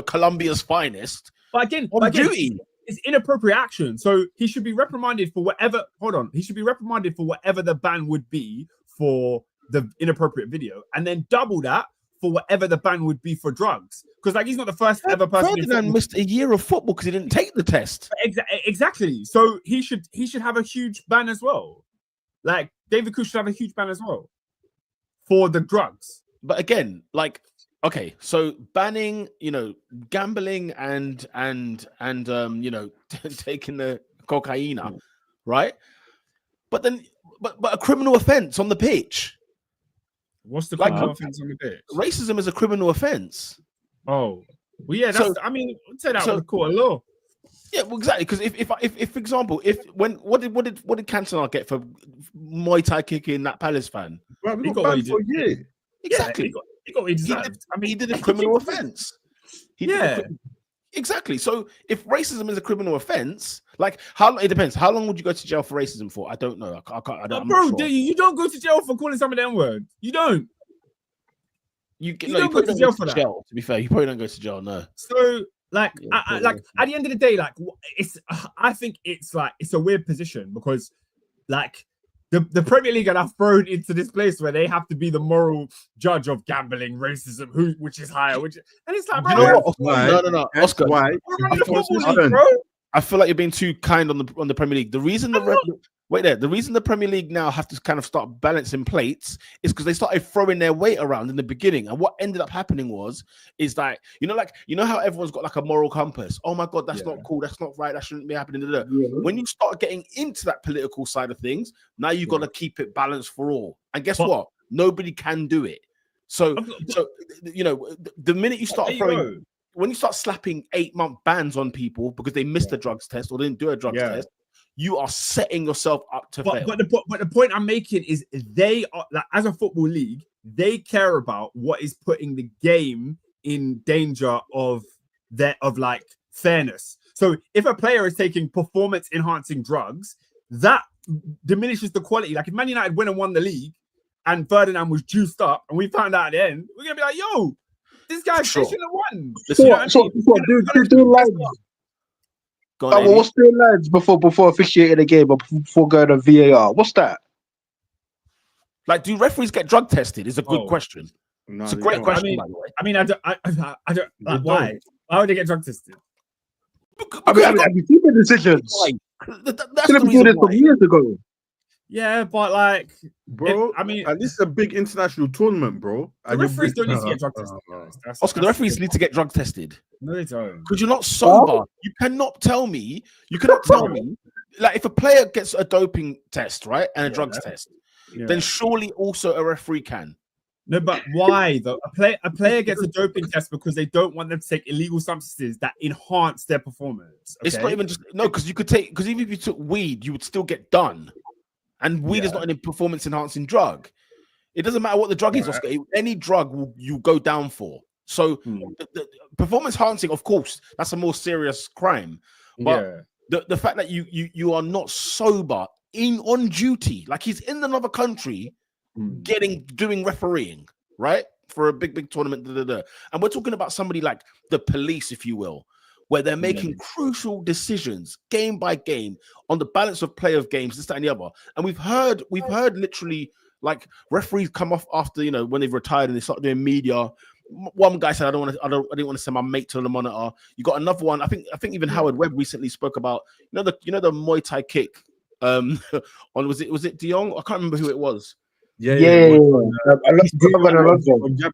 Colombia's finest. But again, duty. It's inappropriate action. So he should be reprimanded for whatever. Hold on. He should be reprimanded for whatever the ban would be for the inappropriate video, and then double that for whatever the ban would be for drugs. Because he's not the first ever person. Ferdinand missed a year of football because he didn't take the test. Exactly. So he should have a huge ban as well. Like David Coote should have a huge ban as well for the drugs. But again, okay, so banning, gambling and taking the cocaine, right? But then, but a criminal offense on the pitch. What's the criminal offense on the pitch? Racism is a criminal offense. Oh, well, yeah. I'd say that with the court of law. Yeah, well, exactly. Because if for example, what did Cantona get for Muay Thai kicking that Palace fan? Right, he got banned for a year. Exactly. He got what he deserved. He did a criminal offense. Exactly. So if racism is a criminal offense, it depends. How long would you go to jail for racism for? I don't know. I don't. Bro, you don't go to jail for calling someone the N-word. You don't. You don't go to jail for that. To be fair, you probably don't go to jail. No. So at the end of the day, I think it's a weird position because the Premier League are now thrown into this place where they have to be the moral judge of gambling, racism, which is higher, and it's like, bro, no, Oscar. Why? I feel like you're being too kind on the Premier League. The reason the reason the Premier League now have to kind of start balancing plates is because they started throwing their weight around in the beginning, and what ended up happening is how everyone's got a moral compass. Oh my God, that's not cool. That's not right. That shouldn't be happening. Yeah. When you start getting into that political side of things, now you've got to keep it balanced for all. And guess what? Nobody can do it. So the minute you start throwing. When you start slapping 8-month bans on people because they missed a drugs test or didn't do a drugs test, you are setting yourself up to fail. But the point I'm making is they are, as a football league, they care about what is putting the game in danger of fairness. So if a player is taking performance enhancing drugs, that diminishes the quality. Like if Man United won the league and Ferdinand was juiced up and we found out at the end, we're gonna be like, yo. This guy shouldn't have won. Do lads. What's doing lads before officiating a game or before going to VAR? What's that? Do referees get drug tested? Is a good question. No, it's a great question. By the way. I don't. Why? Why would they get drug tested? Have you seen the decisions? That's the reason why. Years ago. Yeah, but bro, and this is a big international tournament, bro. The referees don't need to get drug tested. Oscar, the referees need to get drug tested. No, they don't. Because you're not sober. You cannot tell me. If a player gets a doping test, right, and a drugs test, then surely also a referee can. No, but why though? A player gets a doping test because they don't want them to take illegal substances that enhance their performance. Okay? It's not even just because even if you took weed, you would still get done. And weed is not any performance-enhancing drug. It doesn't matter what the drug is, Oscar. Any drug you go down for. So the performance-enhancing, of course, that's a more serious crime. But the fact that you are not sober on duty, he's in another country, doing refereeing, right, for a big tournament, and we're talking about somebody like the police, if you will. Where they're making crucial decisions game by game on the balance of play of games, this, that, and the other. And we've heard literally referees come off after when they've retired and they start doing media. One guy said, I didn't want to send my mate to the monitor. You got another one. I think even Howard Webb recently spoke about the Muay Thai kick. Was it De Jong? I can't remember who it was.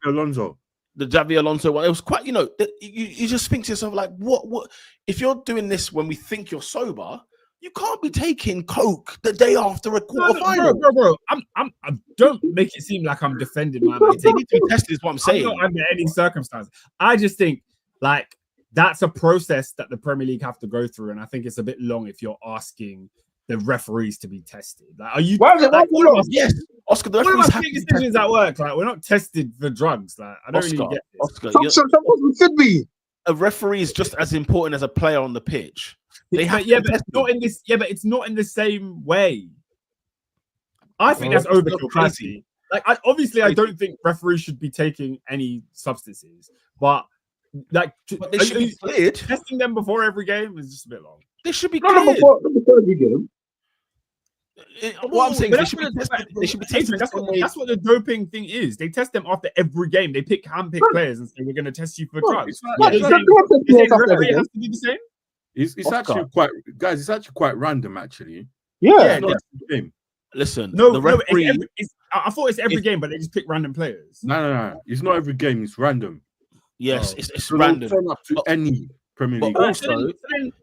Alonso. The Javi Alonso one, it was quite, you just think to yourself, what if you're doing this when we think you're sober, you can't be taking coke the day after a quarterfinal. Bro, I don't make it seem like I'm defending my mate. They need to be tested, is what I'm saying. I'm not under any circumstance. I just think that's a process that the Premier League have to go through, and I think it's a bit long if you're asking the referees to be tested. Like, are you? Why is it like, long? Yes, Oscar. The one of referees my have big to be decisions tested. at work, like we're not tested for drugs. Like I don't really get this. Oscar, Some should be. a referee is just as important as a player on the pitch. They have but it's not in this. Yeah, but it's not in the same way. I think that's overkill. Crazy. Like, I don't think referees should be taking any substances, but like, they should be cleared. Testing them before every game is just a bit long. They should be Not cleared. before every game. What I'm saying is they should be tested. That's what the doping thing is. They test them after every game. They handpick players and say, we're going to test you for drugs. Referee has to do the same. It's actually quite, guys. It's actually quite random, actually. Yeah. Listen, no, the referee. I thought it's every game, but they just pick random players. No. It's not every game. It's random. Yes, it's random. Turn up to any Premier League. But also,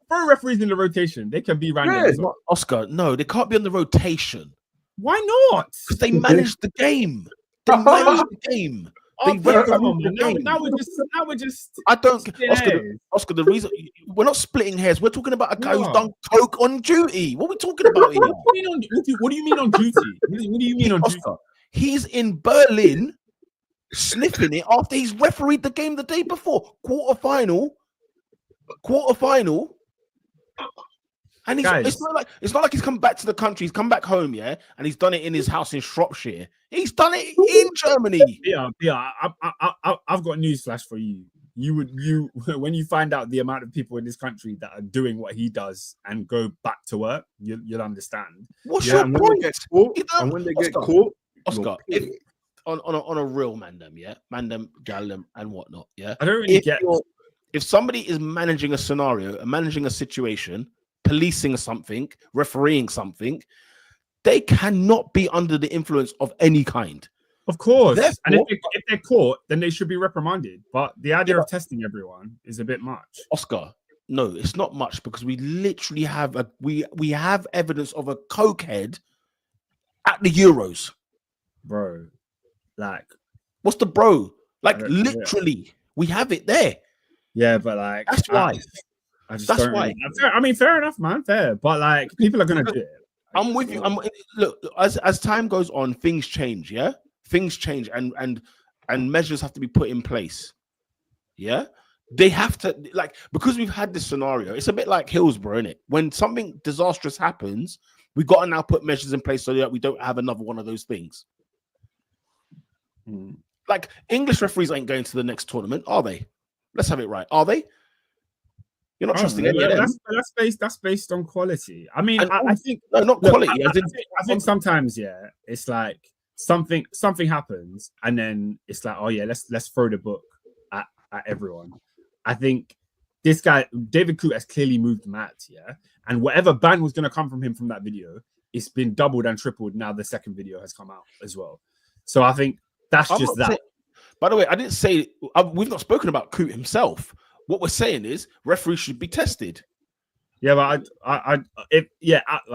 throw referees in the rotation. They can be random. Yeah, Oscar, no, they can't be on the rotation. Why not? Because they manage the game. They manage the game. Now we're just. I don't, Oscar. The reason we're not splitting hairs. We're talking about a guy who's done coke on duty. What are we talking about here? What do you mean on duty? What do you mean on duty? He's in Berlin, sniffing it after he's refereed the game the day before, quarterfinal, and it's not like he's come back to the country. He's come back home, yeah, and he's done it in his house in Shropshire. He's done it in Germany. Yeah. I've got a newsflash for you. You when you find out the amount of people in this country that are doing what he does and go back to work, you'll understand. What's your point? And when they get caught, Oscar, on a real mandem, yeah, gallem, and whatnot, yeah. I don't really get. If somebody is managing a scenario, managing a situation, policing something, refereeing something, they cannot be under the influence of any kind. Of course. And if they're caught, then they should be reprimanded. But the idea of testing everyone is a bit much. Oscar, no, it's not much, because we literally have we have evidence of a cokehead at the Euros. Bro, like, what's the bro? Like, literally, we have it there. Yeah, but like, that's why. That's why. I mean, fair enough, man. Fair, but like, people are gonna do it. I'm with you. Look, as time goes on, things change. Yeah, things change, and measures have to be put in place. Yeah, they have to, like, because we've had this scenario. It's a bit like Hillsborough, innit? When something disastrous happens, we got to now put measures in place so that we don't have another one of those things. Like, English referees ain't going to the next tournament, are they? Let's have it right. Are they? You're not trusting any of them. That's based on quality. I mean, I think not quality. I think sometimes, yeah, it's like something happens, and then it's like, oh yeah, let's throw the book at everyone. I think this guy David Coote has clearly moved mad, yeah, and whatever ban was going to come from him from that video, it's been doubled and tripled. Now the second video has come out as well, so I think that's just that. By the way, I didn't say we've not spoken about Coote himself. What we're saying is referees should be tested. Yeah, but I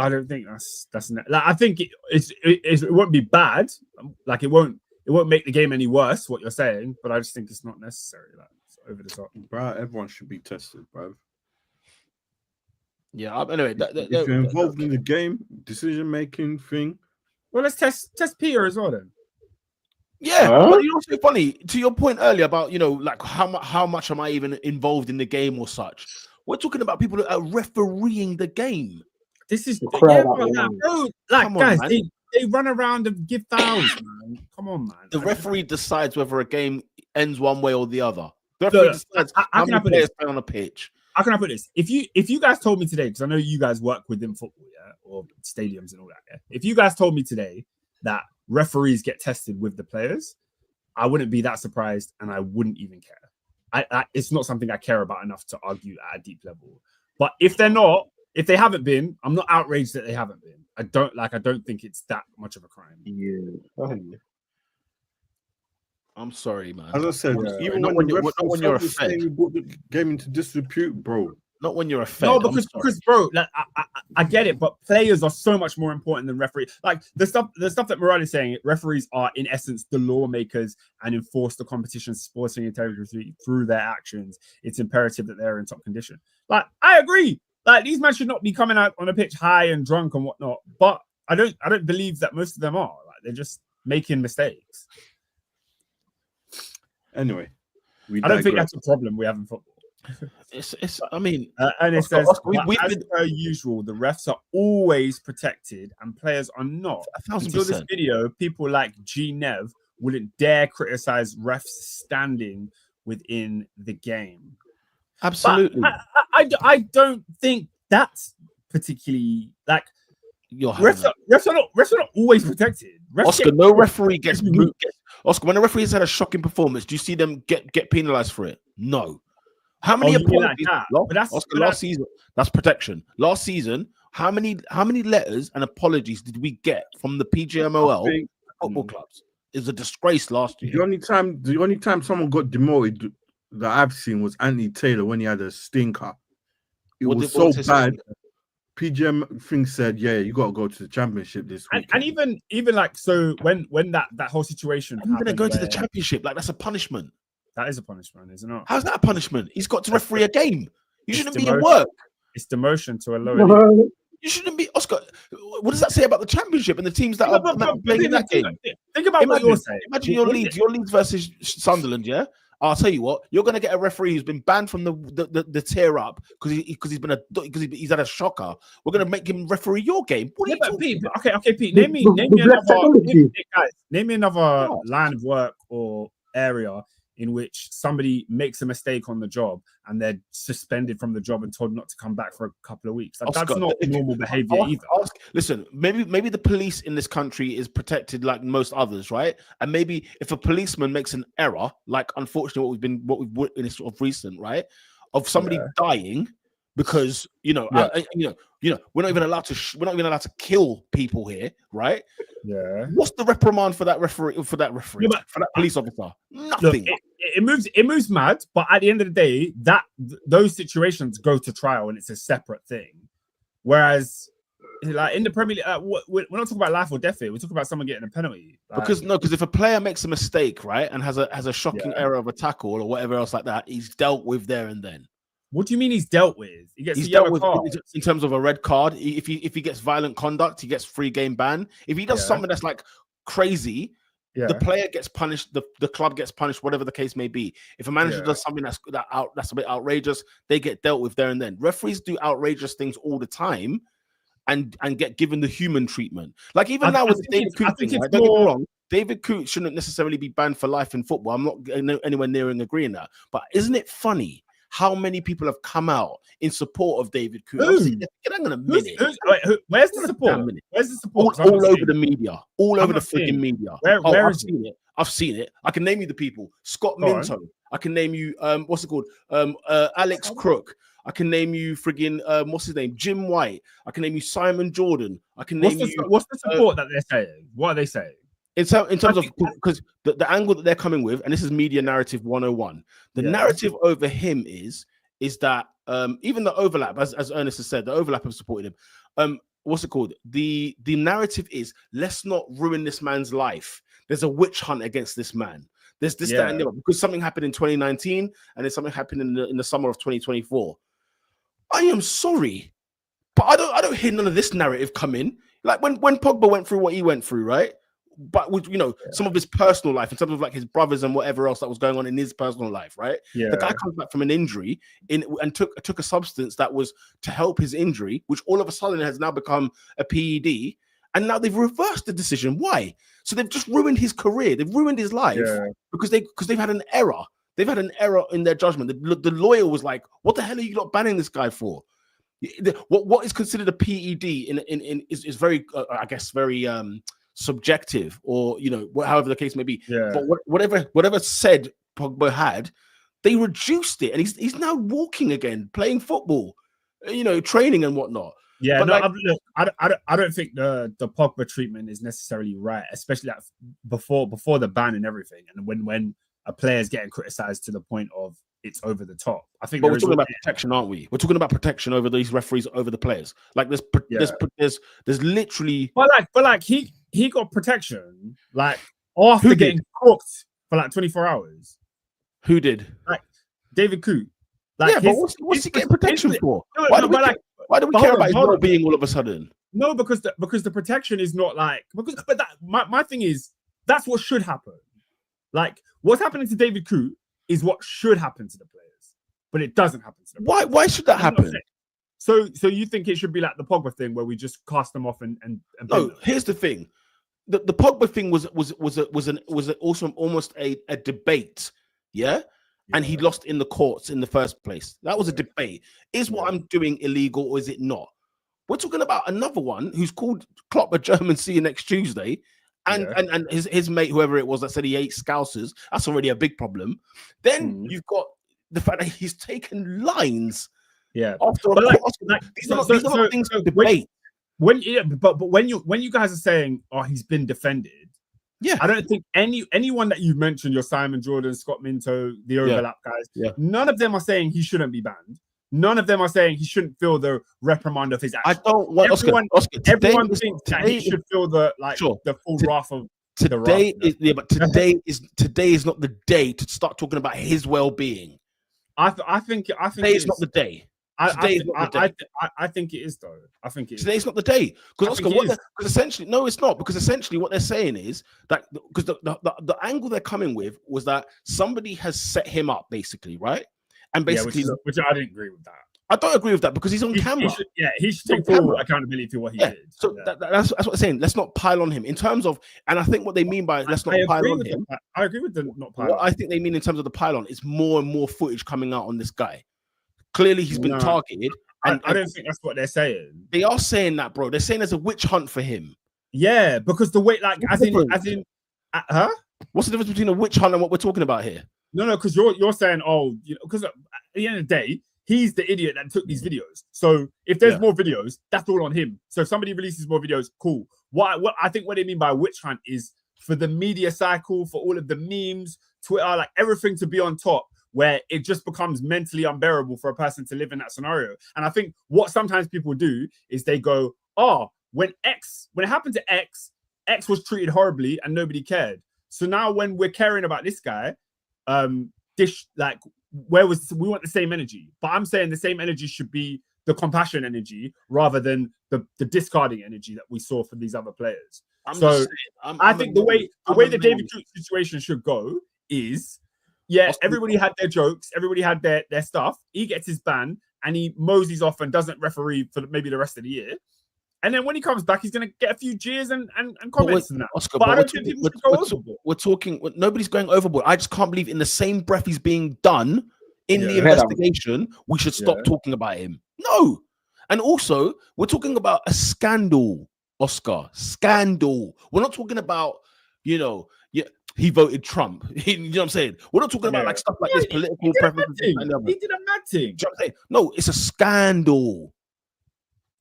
don't think that's like, I think it won't be bad. Like, it won't make the game any worse, what you're saying, but I just think it's not necessary. Like, it's over the top. Bro, everyone should be tested, bro. Yeah, anyway, if you're involved in the game, decision making thing. Well, let's test Peter as well then. Yeah, but you know what's so funny? To your point earlier about, like, how much am I even involved in the game or such? We're talking about people that are refereeing the game. This is bro. Like, guys, they run around and give fouls, man. Come on, man. The referee decides whether a game ends one way or the other. The referee decides how many players play on a pitch. How can I put this? If you guys told me today, because I know you guys work within football, yeah, or stadiums and all that, yeah. If you guys told me today that referees get tested with the players, I wouldn't be that surprised, and I wouldn't even care. It's not something I care about enough to argue at a deep level. But if they haven't been, I'm not outraged that they haven't been. I don't think it's that much of a crime. Yeah. I'm sorry, man. As I said, even when you're a fed, you brought the game into disrepute, bro. Not when you're a fed. No, because bro, like, I get it, but players are so much more important than referees. Like the stuff that Murad is saying, referees are in essence the lawmakers and enforce the competition's sporting integrity through their actions. It's imperative that they're in top condition. Like, I agree. Like, these men should not be coming out on a pitch high and drunk and whatnot. But I don't believe that most of them are. Like, they're just making mistakes. Anyway, I don't think that's a problem we have in football. I mean, and it says, as per usual, the refs are always protected and players are not. 1,000%. Until this video, people like G Nev wouldn't dare criticize refs standing within the game. Absolutely. I don't think that's particularly like refs are not always protected. Oscar, no referee gets moved. Oscar, when a referee has had a shocking performance, do you see them get penalized for it? No. How many apologies? Last season, that's protection. Last season, how many letters and apologies did we get from the PGMOL football clubs? It's a disgrace last year. The only time someone got demoted that I've seen was Anthony Taylor when he had a stinker. It was so bad. PGM thing said, "Yeah, you got to go to the championship this week." And even like so, when that whole situation, I'm going to go to the championship. Like, that's a punishment. That is a punishment, isn't it? How's that a punishment? He's got to referee a game. You shouldn't be at work. It's demotion to a lower league. You shouldn't be, Oscar. What does that say about the championship and the teams that are playing in that game? Think about what you're saying. Imagine your Leeds versus Sunderland. Yeah, I'll tell you what. You're going to get a referee who's been banned from the tier up because he's had a shocker. We're going to make him referee your game. What are you talking about? Okay, Pete. Name me another line of work or area in which somebody makes a mistake on the job and they're suspended from the job and told not to come back for a couple of weeks. That's not normal behavior either. Listen, maybe the police in this country is protected like most others, right? And maybe if a policeman makes an error, like unfortunately what we've witnessed sort of recent, right, of somebody dying because we're not even allowed to kill people here, right? Yeah. What's the reprimand for that referee? For that police officer? Nothing. Look, it moves mad, but at the end of the day, those situations go to trial and it's a separate thing. Whereas, like in the Premier League, we're not talking about life or death here. We're talking about someone getting a penalty. Because if a player makes a mistake, right, and has a shocking error of a tackle or whatever else like that, he's dealt with there and then. What do you mean he's dealt with? He's dealt with in terms of a red card. If he gets violent conduct, he gets 3 game ban. If he does something that's like crazy, the player gets punished. The club gets punished, whatever the case may be. If a manager does something that's a bit outrageous, they get dealt with there and then. Referees do outrageous things all the time, and get given the human treatment. Like even now with David Coote thing, right? Don't get me wrong. David Coote shouldn't necessarily be banned for life in football. I'm not anywhere near agreeing that. But isn't it funny how many people have come out in support of David Coote? Hang on a minute. Where's the support? Where's the support? All over the media. All over the freaking media. Where I've seen it. I've seen it. I can name you the people. Scott Minto. I can name you what's it called? Alex Crook. I can name you friggin' what's his name? Jim White. I can name you Simon Jordan. I can name what's the support that they're saying? What are they saying? In terms of, because the angle that they're coming with, and this is media narrative 101, the narrative over him is that even the overlap, as Ernest has said, the overlap have supported him. What's it called? The narrative is, let's not ruin this man's life. There's a witch hunt against this man. There's this, that, and the other, because something happened in 2019 and then something happened in the summer of 2024. I am sorry, but I don't hear none of this narrative come in. Like when Pogba went through what he went through, right? But with some of his personal life, in terms of like his brothers and whatever else that was going on in his personal life, right? Yeah. The guy comes back from an injury and took a substance that was to help his injury, which all of a sudden has now become a PED, and now they've reversed the decision. Why? So they've just ruined his career. They've ruined his life because they've had an error. They've had an error in their judgment. The lawyer was like, "What the hell are you not banning this guy for?" What is considered a PED is very, I guess, very subjective, or however the case may be. But whatever said Pogba had, they reduced it, and he's now walking again, playing football, training and whatnot. Yeah, I don't think the Pogba treatment is necessarily right, especially before the ban and everything, and when a player's getting criticized to the point of it's over the top. I think, but we're talking about protection, aren't we? We're talking about protection over these referees, over the players. Like there's literally. But he got protection like after getting cooked for like 24 hours. Who did? Like David Coote. Like but what's he getting protection for? Why do we care about his well-being all of a sudden? No, because the protection is not like my thing is that's what should happen. Like what's happening to David Coote is what should happen to the players, but it doesn't happen to them. Why should that happen? So you think it should be like the Pogba thing where we just cast them off and no? Here's the thing: the Pogba thing was also almost a debate, yeah. And he lost in the courts in the first place. That was a debate. Is what I'm doing illegal or is it not? We're talking about another one who's called Klopp a German see you next Tuesday. And his mate, whoever it was that said he ate Scousers, that's already a big problem. Then you've got the fact that he's taken lines. Yeah. After these are not things to debate. But when you guys are saying, oh, he's been defended. Yeah, I don't think anyone that you've mentioned, your Simon Jordan, Scott Minto, the overlap guys, none of them are saying he shouldn't be banned. None of them are saying he shouldn't feel the reprimand of his actions. I don't want everyone thinks that he should feel the full wrath of today. But today is not the day to start talking about his well-being. I think today is not the day. I think it is though. I think it is. Today's not the day because essentially no, it's not because essentially what they're saying is that because the angle they're coming with was that somebody has set him up basically, right? And basically, which I didn't agree with that. I don't agree with that because he's on camera. He should take full accountability for what he did. So that's what I'm saying. Let's not pile on him in terms of, and I think what they mean by let's not pile on him. I agree with the not pile. What I think they mean in terms of the pylon is more and more footage coming out on this guy. Clearly, he's been targeted. And I don't think that's what they're saying. They are saying that, bro. They're saying there's a witch hunt for him. Yeah, because the way, like, as in, huh? What's the difference between a witch hunt and what we're talking about here? No, because you're saying, oh, because at the end of the day, he's the idiot that took these videos. So if there's more videos, that's all on him. So if somebody releases more videos, cool. What I think what they mean by witch hunt is for the media cycle, for all of the memes, Twitter, like everything to be on top, where it just becomes mentally unbearable for a person to live in that scenario. And I think what sometimes people do is they go, oh, when it happened to X was treated horribly and nobody cared. So now when we're caring about this guy, we want the same energy. But I'm saying the same energy should be the compassion energy rather than the discarding energy that we saw for these other players. I think the way the David Coote situation should go is, everybody had their jokes, everybody had their stuff. He gets his ban and he moseys off and doesn't referee for maybe the rest of the year. And then when he comes back, he's going to get a few jeers and comments and that. Oscar, but I don't think people should go overboard. We're talking, nobody's going overboard. I just can't believe in the same breath he's being done in the investigation, we should stop talking about him. No. And also, we're talking about a scandal, Oscar. Scandal. We're not talking about, he voted Trump. You know what I'm saying? We're not talking about like stuff like this, political preferences. He did a mad thing. You know what I'm saying? No, it's a scandal.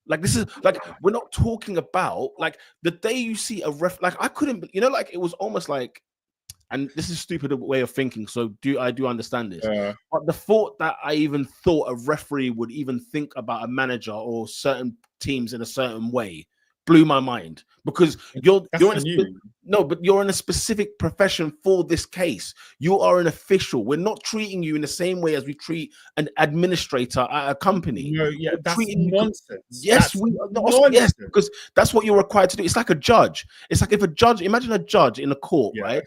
Like this is like we're not talking about like the day you see a ref. Like I couldn't, like it was almost like, and this is a stupid way of thinking. So I do understand this, but the thought that I even thought a referee would even think about a manager or certain teams in a certain way blew my mind because you're in a specific profession for this case. You are an official. We're not treating you in the same way as we treat an administrator at a company. No, that's nonsense. Yes, yes, because that's what you're required to do. It's like a judge. It's like if a judge, imagine a judge in a court, right,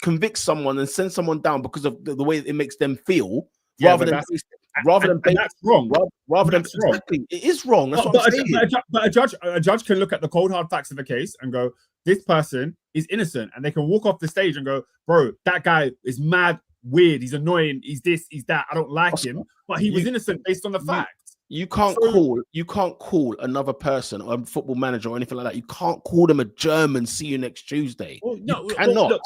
convicts someone and sends someone down because of the way it makes them feel, rather than that's wrong. Exactly, it is wrong. That's what I'm saying. But a judge can look at the cold hard facts of the case and go, this person is innocent, and they can walk off the stage and go, bro, that guy is mad, weird, he's annoying, he's this, he's that. I don't like him, but he was innocent based on the facts. You can't call another person or a football manager or anything like that. You can't call them a German. See you next Tuesday. Well, no, you cannot.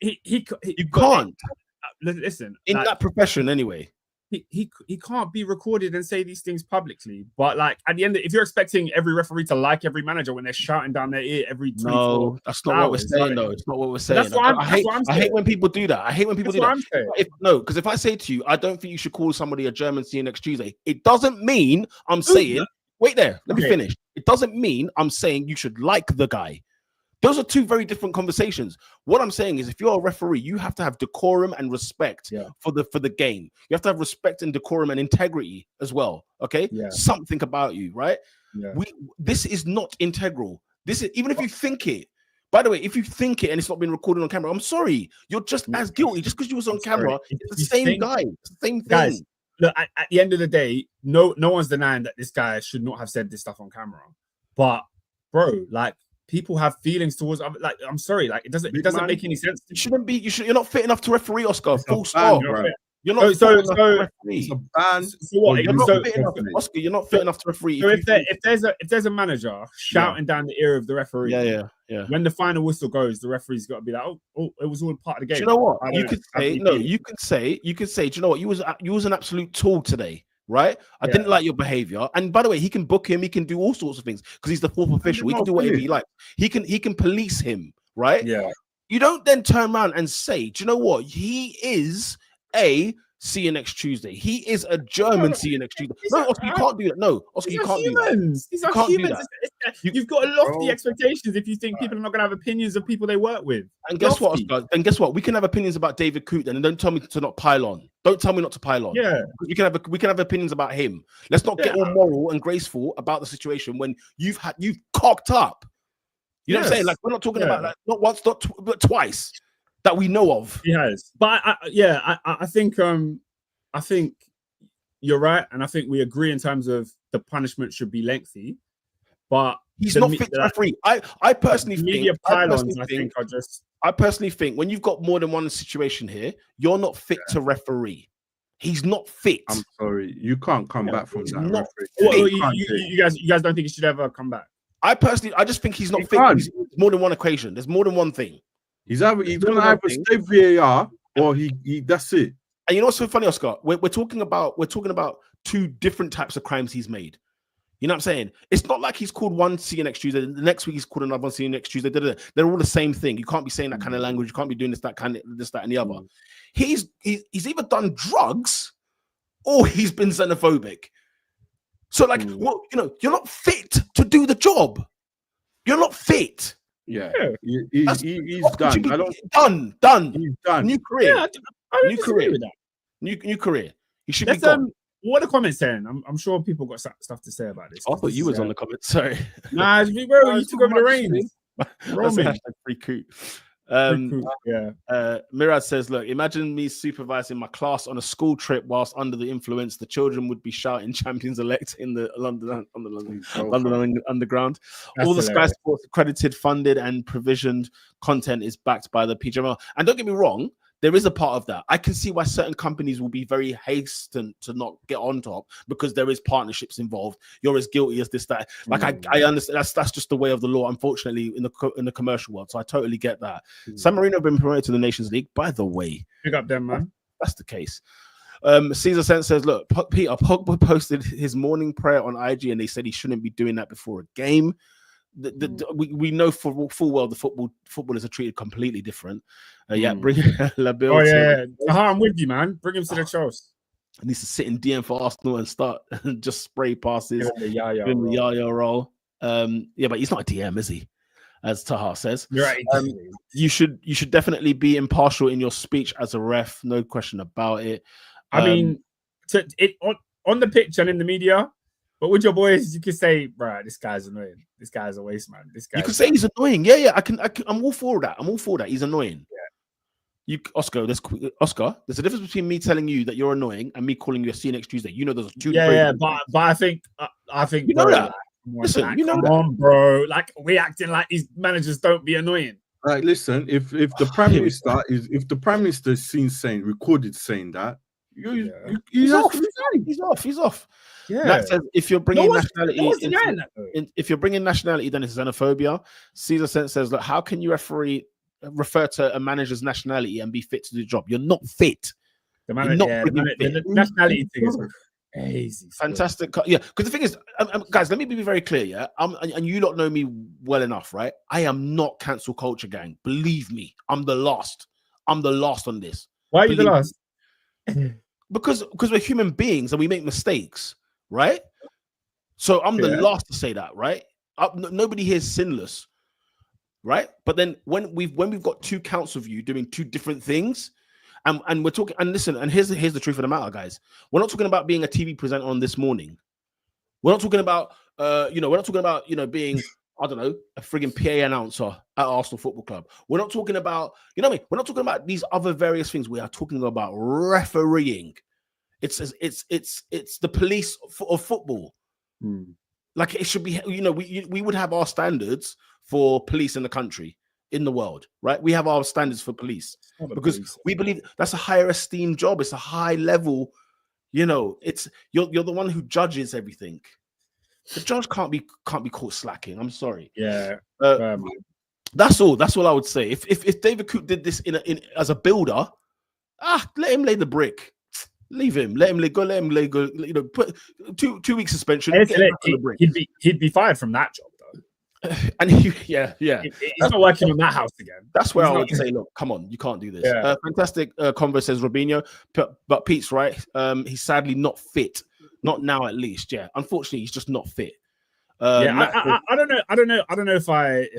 You can't. Listen, in that profession anyway. he can't be recorded and say these things publicly. But like at the end, if you're expecting every referee to like every manager when they're shouting down their ear every 24 no, that's not what we're saying. Though it's not what we're saying. I hate when people do that. I hate when people do that. Because if I say to you, I don't think you should call somebody a German. See you next Tuesday. It doesn't mean I'm saying. Wait there. Let me finish. It doesn't mean I'm saying you should like the guy. Those are two very different conversations. What I'm saying is, if you're a referee, you have to have decorum and respect for the game. You have to have respect and decorum and integrity as well. Okay, something about you, right? Yeah. This is not integral. This is even if you think it. By the way, if you think it and it's not been recorded on camera, I'm sorry, you're just as guilty just because you was on camera. It's the same guy, it's the same thing. Guys, look, at the end of the day, no one's denying that this guy should not have said this stuff on camera. But bro, like. People have feelings towards. Like, I'm sorry, like it doesn't make any sense. You shouldn't be. You're not fit enough to referee, Oscar. Full stop, bro. You're not so fit enough to referee. It's a ban. So what? You're not fit enough, Oscar. You're not fit enough to referee. So if there's a manager shouting down the ear of the referee, yeah. When the final whistle goes, the referee's got to be like, oh, it was all part of the game. Do you know what? You could say. Do you know what? You was an absolute tool today. Right? I didn't like your behavior. And by the way, he can book him, he can do all sorts of things because he's the fourth official. He can do whatever he likes. He can police him, right? Yeah. You don't then turn around and say, do you know what? He is a see you next Tuesday. He is a German see you next Tuesday. No, Oscar, you can't do that. No, Oscar, you can't do that. These are humans. You've got lofty expectations if you think people are not going to have opinions of people they work with. And guess what, Oscar? And guess what? We can have opinions about David Coote then, and don't tell me to not pile on. Don't tell me not to pile on. Yeah. We can have opinions about him. Let's not get all moral and graceful about the situation when you've cocked up. You know what I'm saying? Like we're not talking about like not once, not but twice that we know of. He has. But I think you're right, and I think we agree in terms of the punishment should be lengthy. But he's not fit to referee. I personally think when you've got more than one situation here, you're not fit to referee. He's not fit. I'm sorry, you can't come back from that. You guys don't think he should ever come back? I just think he's not fit. He's more than one occasion. There's more than one thing. He's gonna either stay VAR or he. That's it. And you know what's so funny, Oscar? We're talking about two different types of crimes he's made. You know what I'm saying? It's not like he's called one see you next Tuesday. The next week he's called another one see you next Tuesday. They're all the same thing. You can't be saying that kind of language. You can't be doing this, that, and the other. He's either done drugs or he's been xenophobic. So well, you're not fit to do the job. You're not fit. Yeah, he's done. Done. He's done. New career. Yeah, I new career. With that. New career. He should be gone. What are the comments saying? I'm sure people got stuff to say about this. I thought you was on the comments. Sorry. Nah, bro, you took over the reins. Free Coot. Mirad says, look, imagine me supervising my class on a school trip whilst under the influence. The children would be shouting champions elect in the London Underground. All the Sky Sports accredited, funded, and provisioned content is backed by the PGML. And don't get me wrong, there is a part of that. I can see why certain companies will be very hastened to not get on top because there is partnerships involved. You're as guilty as this, that. Like I understand that's just the way of the law, unfortunately, in the commercial world. So I totally get that. San Marino have been promoted to the Nations League, by the way. Big up them, man. That's the case. Caesar Sense says, look, Peter Pogba posted his morning prayer on IG and they said he shouldn't be doing that before a game. We know full well the footballers are treated completely different. Bring Labil. I'm with you, man. Bring him to the shows. He needs to sit in DM for Arsenal and start just spray passes. The Yaya role. But he's not a DM, is he? As Taha says. You're right. You should definitely be impartial in your speech as a ref. No question about it. I mean, on the pitch and in the media. But with your boys, you can say, "Bro, this guy's annoying. This guy's a waste man. This guy." You can say he's annoying. Yeah. I'm all for that. He's annoying. Yeah. Oscar. There's a difference between me telling you that you're annoying and me calling you a see you next Tuesday. You know, there's two. But I think you know that. Listen, you know come on, bro. Like we acting like these managers don't be annoying. Like, listen, if the prime minister is seen recorded saying that, he's off. Yeah. That says if you're bringing nationality, then it's xenophobia. Caesar Sense says, look, how can you refer to a manager's nationality and be fit to do the job? You're not fit. The nationality thing is crazy. Fantastic. Yeah, because the thing is, guys, let me be very clear. Yeah, and you lot know me well enough, right? I am not cancel culture gang. Believe me, I'm the last. I'm the last on this. Why are you the last? Because we're human beings and we make mistakes, right? So I'm the last to say that, right? Nobody here is sinless, right? But then when we've got two counts of you doing two different things, and we're talking, and listen, and here's the truth of the matter, guys. We're not talking about being a TV presenter on This Morning. We're not talking about we're not talking about being, I don't know, a frigging PA announcer at Arsenal Football Club. We're not talking about, what I mean? We're not talking about these other various things. We are talking about refereeing. It's the police of football. Like it should be, we would have our standards for police in the country, in the world, right? We have our standards for police because we believe that's a higher esteemed job. It's a high level, it's you're the one who judges everything. The judge can't be caught slacking. I'm sorry. Yeah. That's all I would say. If David Coop did this in as a builder, let him lay the brick. Leave him. Let him go. Put 2 weeks suspension. He'd be fired from that job though. And he's not working on that house again. That's where I would say, look, come on, you can't do this. Yeah. Fantastic convo, says Robinho, but Pete's right. He's sadly not fit. Not now, at least. Yeah, unfortunately, he's just not fit. I don't know if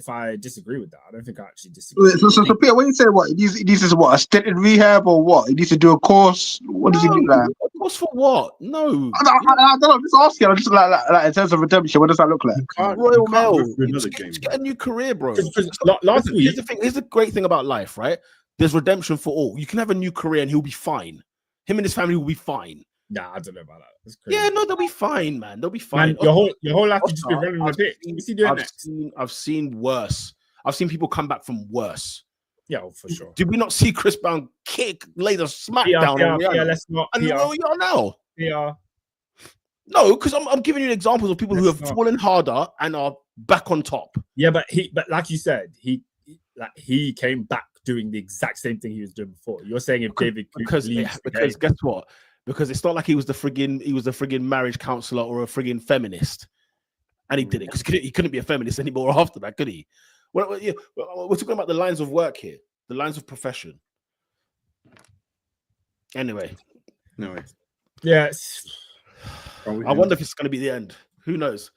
I disagree with that. I don't think I actually disagree. So Peter, when you say what, he needs to what, a stint in rehab or what? He needs to do a course. What does he do? Like? A course for what? No, I don't know. I'm just asking. I'm just like in terms of redemption, what does that look like? Royal Mail. Get a new career, bro. Last week, here's the great thing about life, right? There's redemption for all. You can have a new career and he'll be fine. Him and his family will be fine. Nah, I don't know about that. That's crazy. Yeah, no, they'll be fine, man. They'll be fine. Man, your whole life you just be running a bit. What's he doing next? I've seen worse. I've seen people come back from worse. Yeah, for sure. Did we not see Chris Brown lay the smack down on Rihanna? Yeah, let's not. And where we are now? Yeah. No, because I'm giving you examples of people who have fallen harder and are back on top. Yeah, but like you said, he came back doing the exact same thing he was doing before. You're saying if David because guess what? Because it's not like he was the friggin' marriage counselor or a friggin' feminist, and he did it because he couldn't be a feminist anymore after that, could he? We're talking about the lines of work here, the lines of profession. Anyway, yes. I wonder if it's going to be the end. Who knows?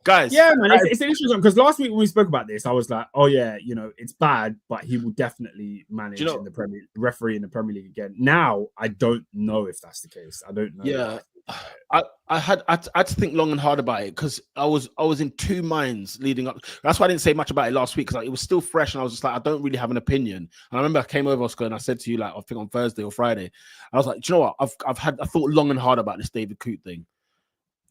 Guys, yeah, man, it's an interesting one because last week when we spoke about this, I was like, "Oh yeah, it's bad, but he will definitely manage in the referee in the Premier League again." Now, I don't know if that's the case. I don't know. Yeah, I had to think long and hard about it because I was in two minds leading up. That's why I didn't say much about it last week because it was still fresh, and I was just like, I don't really have an opinion. And I remember I came over, Oscar, and I said to you, like, I think on Thursday or Friday, I was like, do you know what? I thought long and hard about this David Coop thing.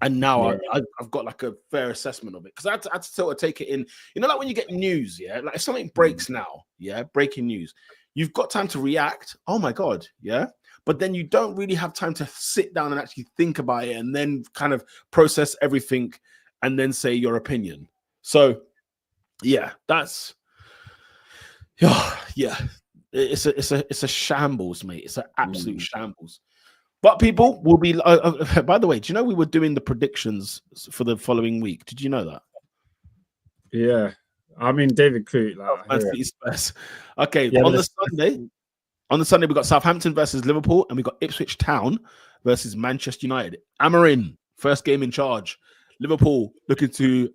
And now I've got like a fair assessment of it because I had to sort of take it in. Like when you get news, like if something breaks now, breaking news, you've got time to react. Oh my God, but then you don't really have time to sit down and actually think about it and then kind of process everything and then say your opinion. So, that's it's a shambles, mate. It's an absolute shambles. But people will be. By the way, do you know we were doing the predictions for the following week? Did you know that? Yeah, I mean David Coop. Okay, on the Sunday we got Southampton versus Liverpool, and we got Ipswich Town versus Manchester United. Amarin, first game in charge. Liverpool looking to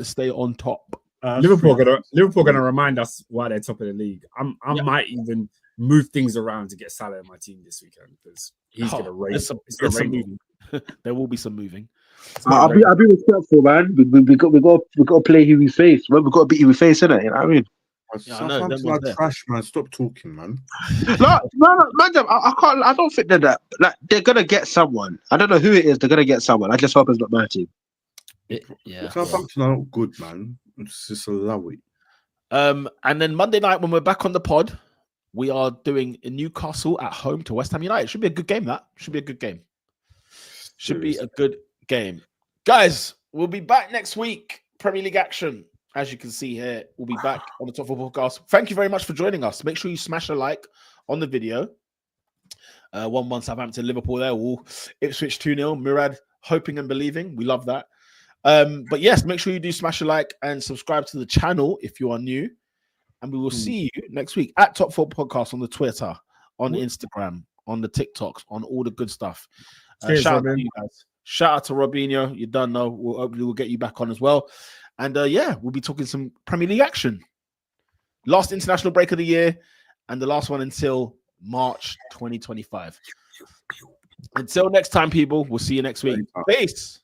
stay on top. Liverpool gonna remind us why they're top of the league. I might even move things around to get Salah in my team this weekend because he's gonna raise. There will be some moving. I'll be respectful, man. We got to play who we face. Well, we got to beat who we face, innit? You know what I mean? Southampton trash, man. Stop talking, man. No, man. I can't. I don't think that. Like, they're gonna get someone. I don't know who it is. They're gonna get someone. I just hope it's not my team. Southampton are not good, man. It's just allow it. And then Monday night when we're back on the pod, we are doing a Newcastle at home to West Ham United. Should be a good game. Should be a good game. Guys, we'll be back next week. Premier League action. As you can see here, we'll be back on the Top 4 Podcast. Thank you very much for joining us. Make sure you smash a like on the video. 1-1 Southampton, Liverpool there. Ooh, Ipswich 2-0. Murad hoping and believing. We love that. But yes, make sure you do smash a like and subscribe to the channel if you are new. And we will see you next week at Top 4 Podcast on the Twitter, on Instagram, on the TikToks, on all the good stuff. Shout out to you guys. Shout out to Robinho. You don't know. We'll get you back on as well. And we'll be talking some Premier League action. Last international break of the year, and the last one until March 2025. Until next time, people. We'll see you next week. Peace.